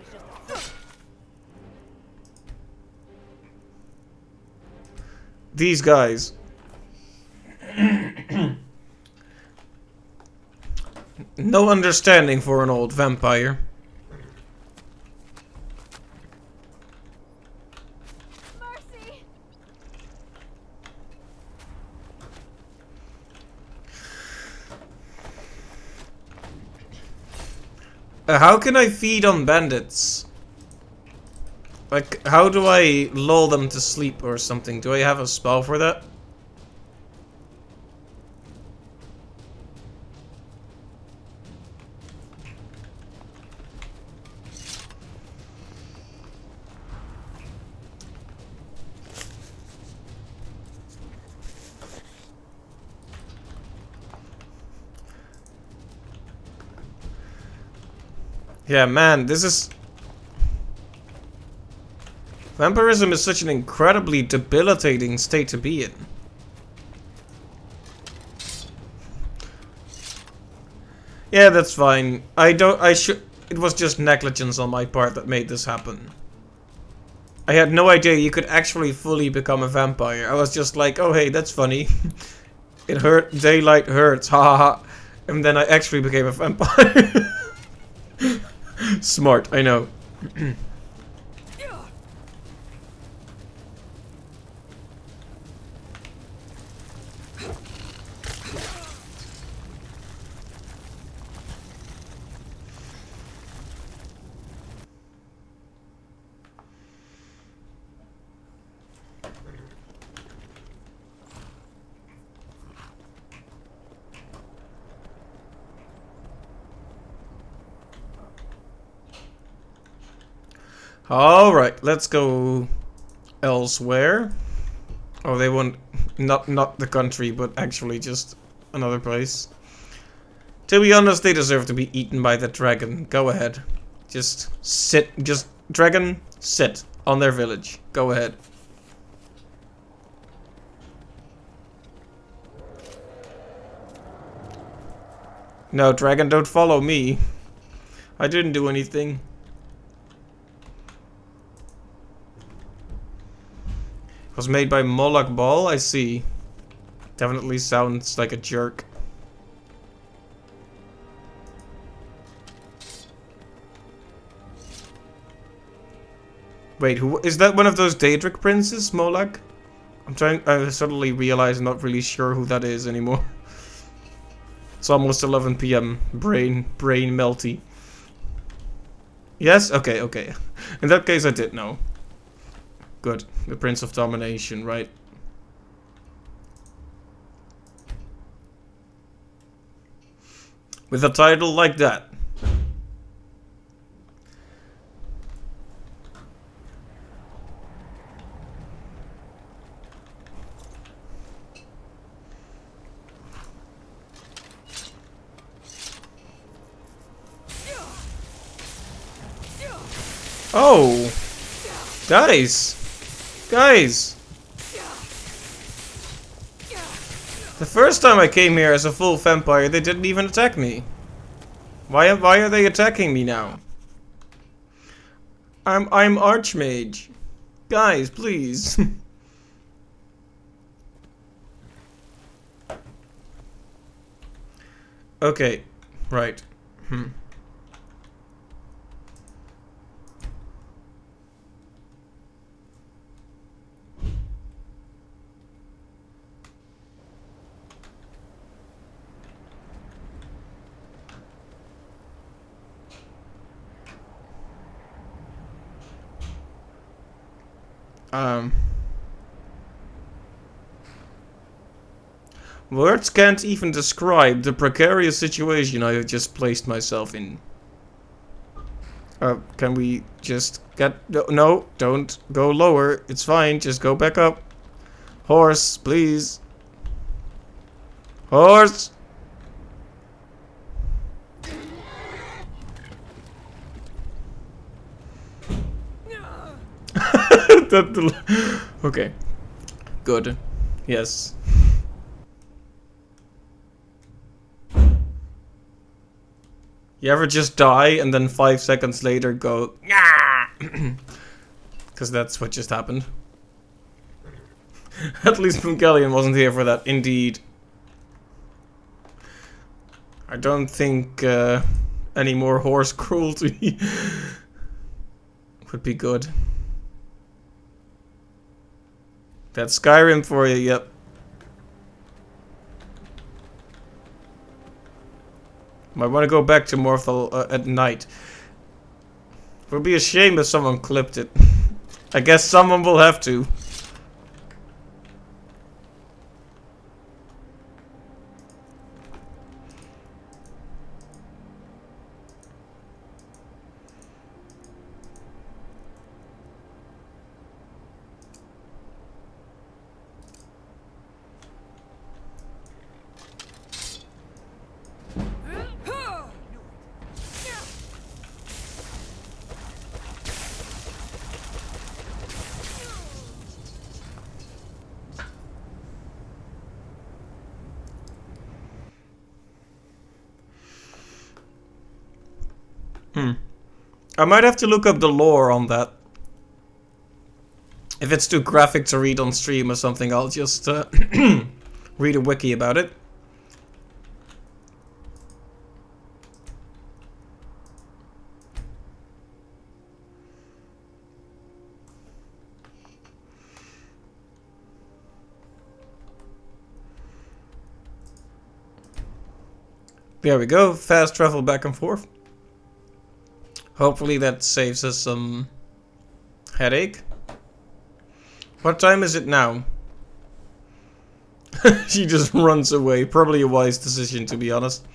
was just a front. These guys. No understanding for an old vampire. Mercy! How can I feed on bandits? Like, how do I lull them to sleep or something? Do I have a spell for that? Yeah, man, this is... Vampirism is such an incredibly debilitating state to be in. Yeah, that's fine. It was just negligence on my part that made this happen. I had no idea you could actually fully become a vampire. I was just like, oh hey, that's funny. It hurt, daylight hurts, ha ha ha. And then I actually became a vampire. Smart, I know. Alright, let's go elsewhere. Oh, they want not the country, but actually just another place. To be honest, they deserve to be eaten by the dragon. Go ahead. Just sit, dragon, sit on their village. Go ahead. No, dragon, don't follow me. I didn't do anything. Was made by Moloch Ball, I see. Definitely sounds like a jerk. Wait, who is that? One of those Daedric princes, Moloch? I suddenly realize I'm not really sure who that is anymore. It's almost 11 PM. Brain melty. Yes? Okay, okay. In that case, I did know. Good. The Prince of Domination, right? With a title like that. Oh! Guys! Guys! The first time I came here as a full vampire, they didn't even attack me. Why are they attacking me now? I'm Archmage. Guys, please. Okay, right. Words can't even describe the precarious situation I have just placed myself in. Can we just get... No, don't go lower. It's fine, just go back up. Horse, please. Horse! Okay. Good. Yes. You ever just die and then 5 seconds later go, because that's what just happened. At least Funkelian wasn't here for that, indeed. I don't think any more horse cruelty would be good. That's Skyrim for you, yep. Might want to go back to Morthal at night. It would be a shame if someone clipped it. I guess someone will have to. I might have to look up the lore on that. If it's too graphic to read on stream or something, I'll just read a wiki about it. There we go, fast travel back and forth. Hopefully that saves us some headache. What time is it now? She just runs away. Probably a wise decision, to be honest.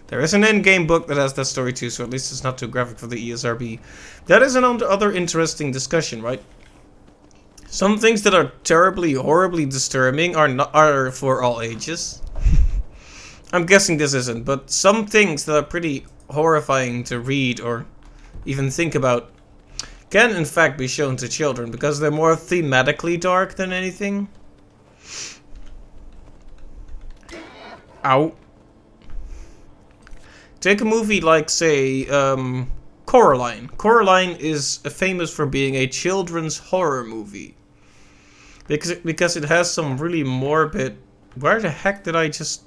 There is an in-game book that has that story too, so at least it's not too graphic for the ESRB. That is another interesting discussion, right? Some things that are terribly, horribly disturbing are for all ages. I'm guessing this isn't, but some things that are pretty horrifying to read or even think about can in fact be shown to children because they're more thematically dark than anything. Ow. Take a movie like, say, Coraline. Coraline is famous for being a children's horror movie. Because it has some really morbid... Where the heck did I just...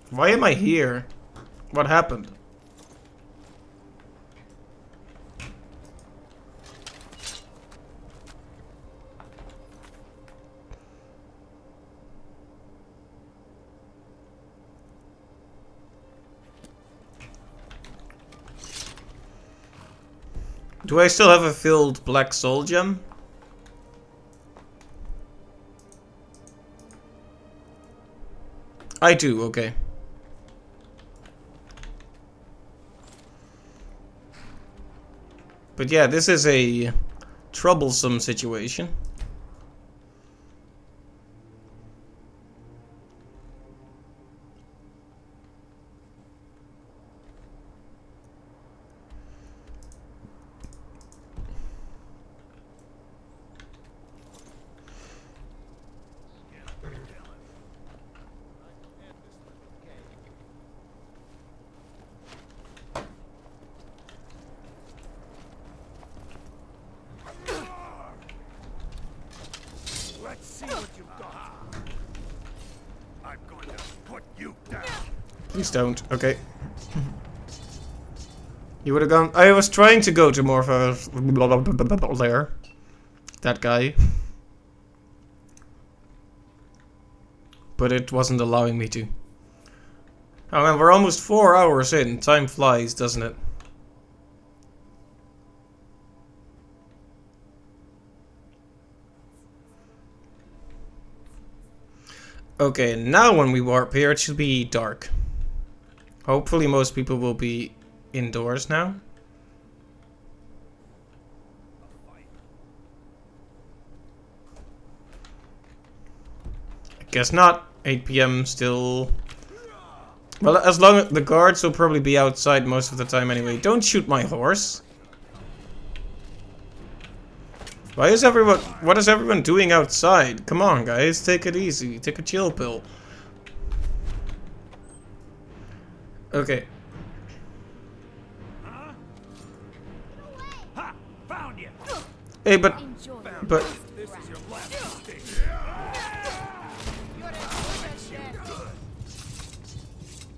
Why am I here? What happened? Do I still have a filled black soul gem? I do, okay. But yeah, this is a troublesome situation. Let's see what you've got. I'm going to put you down. Please don't. Okay. You would have gone... I was trying to go to more of a... there. That guy. But it wasn't allowing me to. Oh man, we're almost 4 hours in. Time flies, doesn't it? Okay, now when we warp here, it should be dark. Hopefully most people will be indoors now. I guess not. 8 PM still Well, as long as the guards will probably be outside most of the time anyway. Don't shoot my horse. Why is everyone... What is everyone doing outside? Come on, guys. Take it easy. Take a chill pill. Okay. Ha! Found you. Hey, but... This is your last mistake.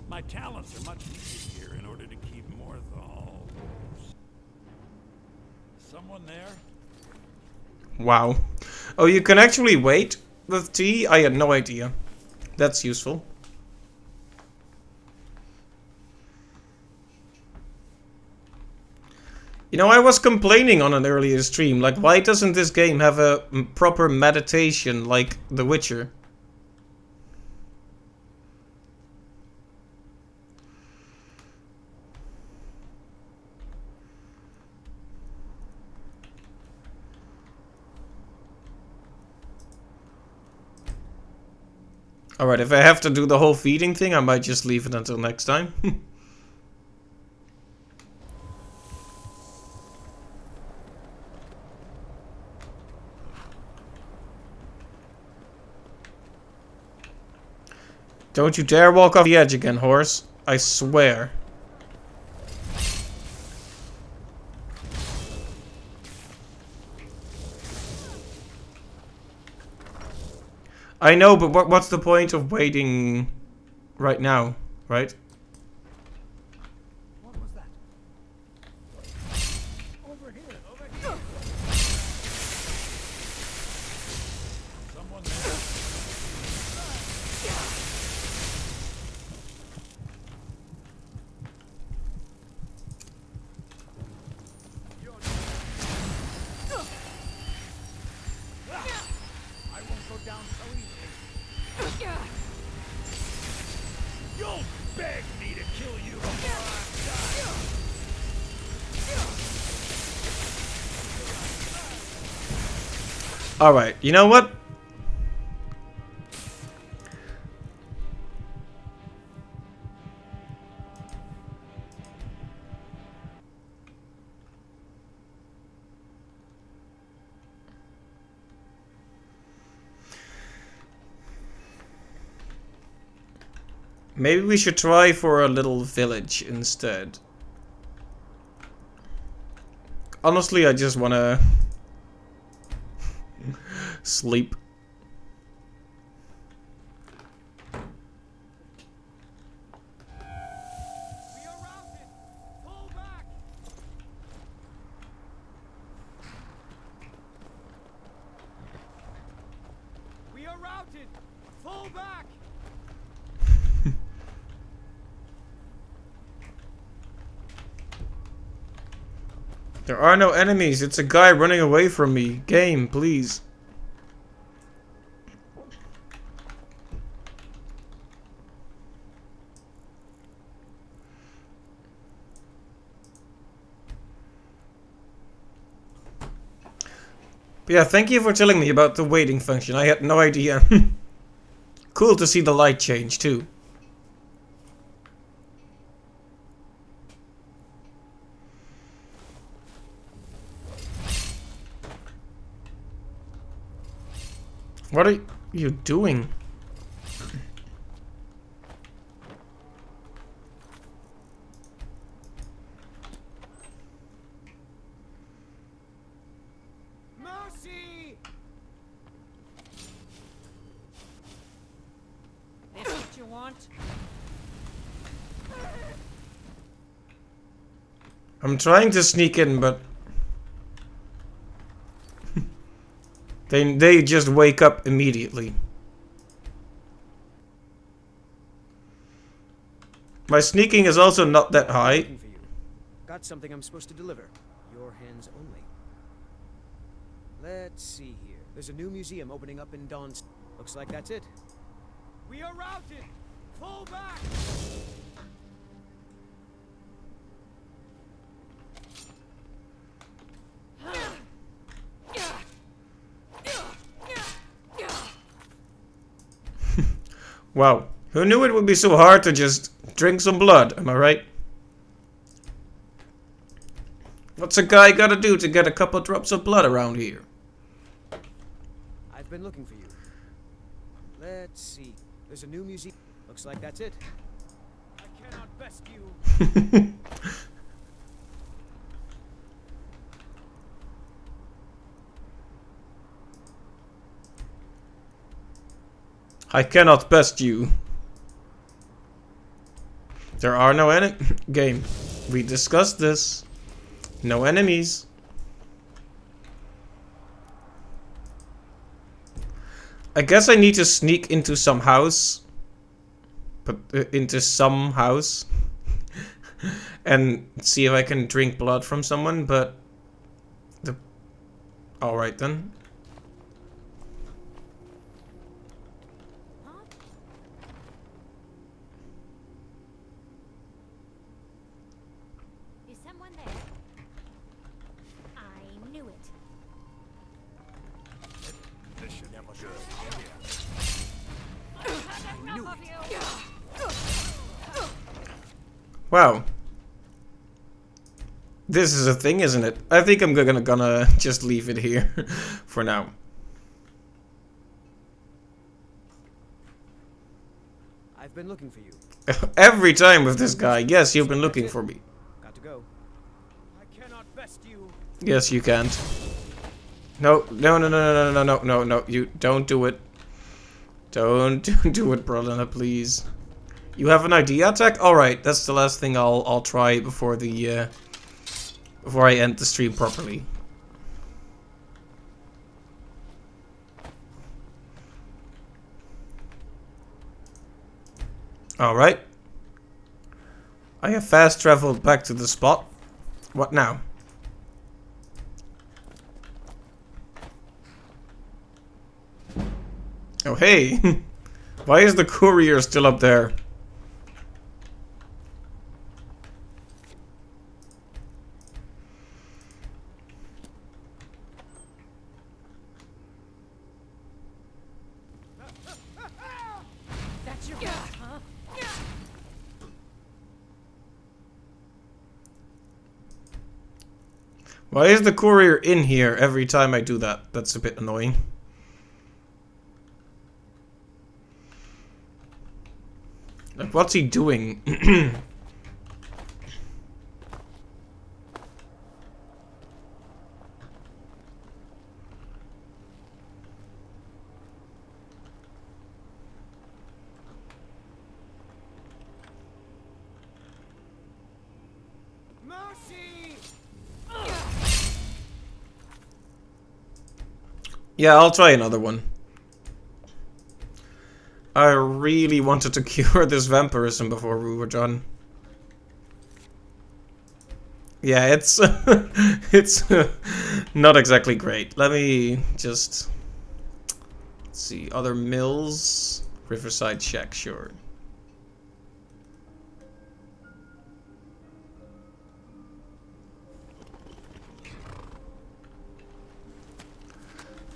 My talents are much needed here in order to keep Morthal. Someone there? Wow. Oh, you can actually wait with tea? I had no idea. That's useful. You know, I was complaining on an earlier stream, like, why doesn't this game have a proper meditation like The Witcher? Alright, if I have to do the whole feeding thing, I might just leave it until next time. Don't you dare walk off the edge again, horse. I swear. I know, but what's the point of waiting right now, right? What was that? Over here. Over here. Someone there? I won't go down so easily. You'll beg me to kill you before I die. Alright, you know what? Maybe we should try for a little village instead. Honestly, I just wanna sleep. We are routed. Fall back. There are no enemies. It's a guy running away from me. Game, please. But yeah, thank you for telling me about the waiting function. I had no idea. Cool to see the light change too. What are you doing? Mercy! This what you want? I'm trying to sneak in, but they just wake up immediately. My sneaking is also not that high. For you. Got something I'm supposed to deliver. Your hands only. Let's see here. There's a new museum opening up in Dawn's. Looks like that's it. We are routed. Fall back. Wow, Who knew it would be so hard to just drink some blood, am I right? What's a guy gotta do to get a couple drops of blood around here? I've been looking for you. Let's see. There's a new museum. Looks like that's it. I cannot best you. I cannot best you. There are no game. We discussed this. No enemies. I guess I need to sneak into some house. But into some house. And see if I can drink blood from someone, but alright then. Is someone there? I knew it. This should never go. Wow. This is a thing, isn't it? I think I'm gonna just leave it here for now. I've been looking for you. Every time with this guy. Yes, you've been looking for me. Got to go. I cannot best you. Yes, you can't. No, no, no, no, no, no, no, no, no. You don't do it. Don't do it, brother, please. You have an idea attack? Alright, that's the last thing I'll try before the before I end the stream properly. Alright. I have fast traveled back to the spot. What now? Oh hey! Why is the courier still up there? That's your best, huh? Why is the courier in here every time I do that? That's a bit annoying. Like, what's he doing? Mercy! Yeah, I'll try another one. I really wanted to cure this vampirism before we were done. Yeah, it's it's not exactly great. Let me just see other mills, Riverside Shack, sure.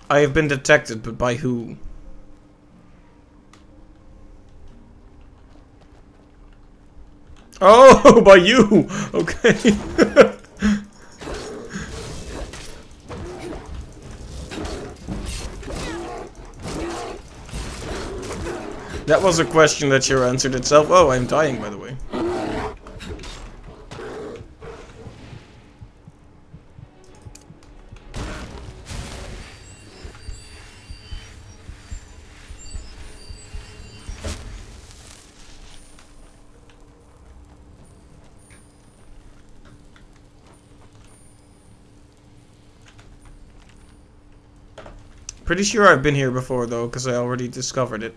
I have been detected, but by who? Oh, by you! Okay. That was a question that sure answered itself. Oh, I'm dying, by the way. Pretty sure I've been here before, though, because I already discovered it.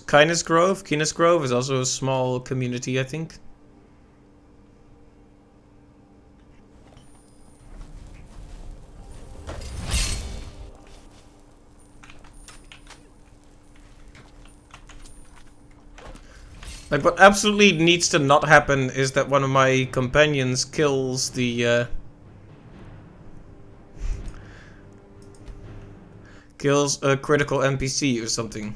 Kindness Grove? Kindness Grove is also a small community, I think. Like, what absolutely needs to not happen is that one of my companions kills the kills a critical NPC or something.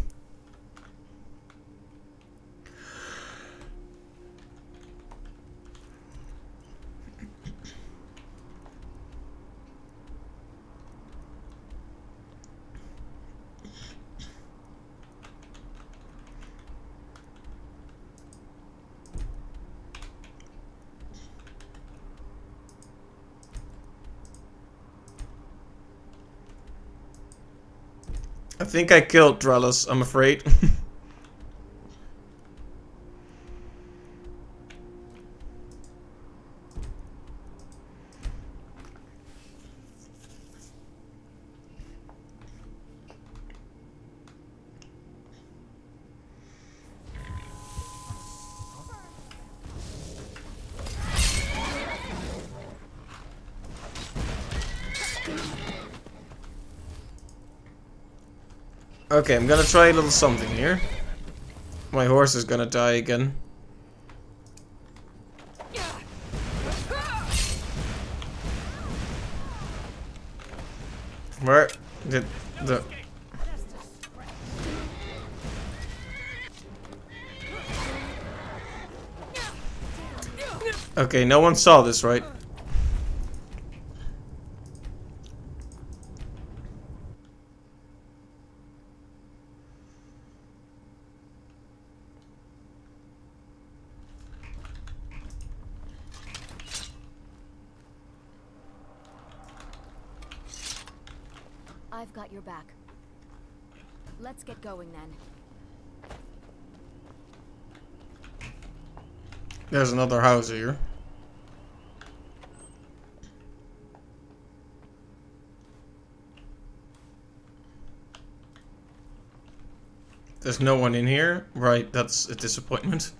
I think I killed Drellus, I'm afraid. Okay, I'm gonna try a little something here. My horse is gonna die again. Where did the... Okay, no one saw this, right? I've got your back. Let's get going then. There's another house here. There's no one in here. Right, that's a disappointment.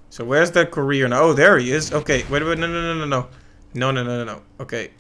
So where's that courier now? Oh, there he is. Okay, wait, no, no, no, no, no. No, no, no, no, no. Okay.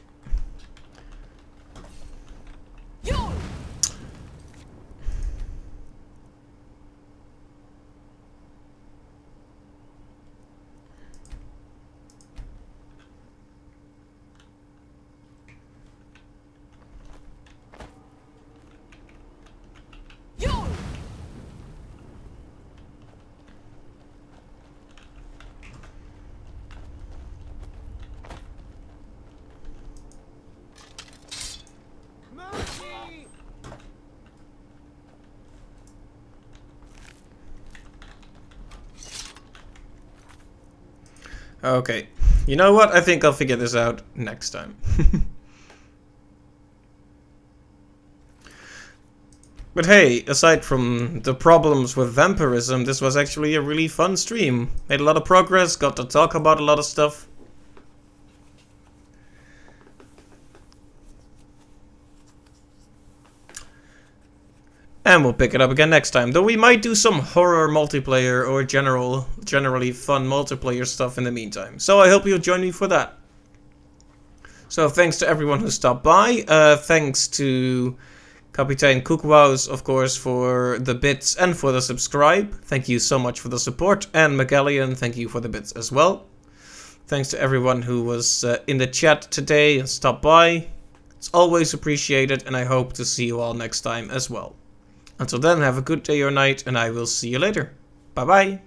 Okay. You know what? I think I'll figure this out next time. But hey, aside from the problems with vampirism, this was actually a really fun stream. Made a lot of progress, got to talk about a lot of stuff. And we'll pick it up again next time. Though we might do some horror multiplayer or generally fun multiplayer stuff in the meantime. So I hope you'll join me for that. So thanks to everyone who stopped by. Thanks to Kapitein Koekwaus, of course, for the bits and for the subscribe. Thank you so much for the support. And Magallian, thank you for the bits as well. Thanks to everyone who was in the chat today and stopped by. It's always appreciated, and I hope to see you all next time as well. Until then, have a good day or night, and I will see you later. Bye bye.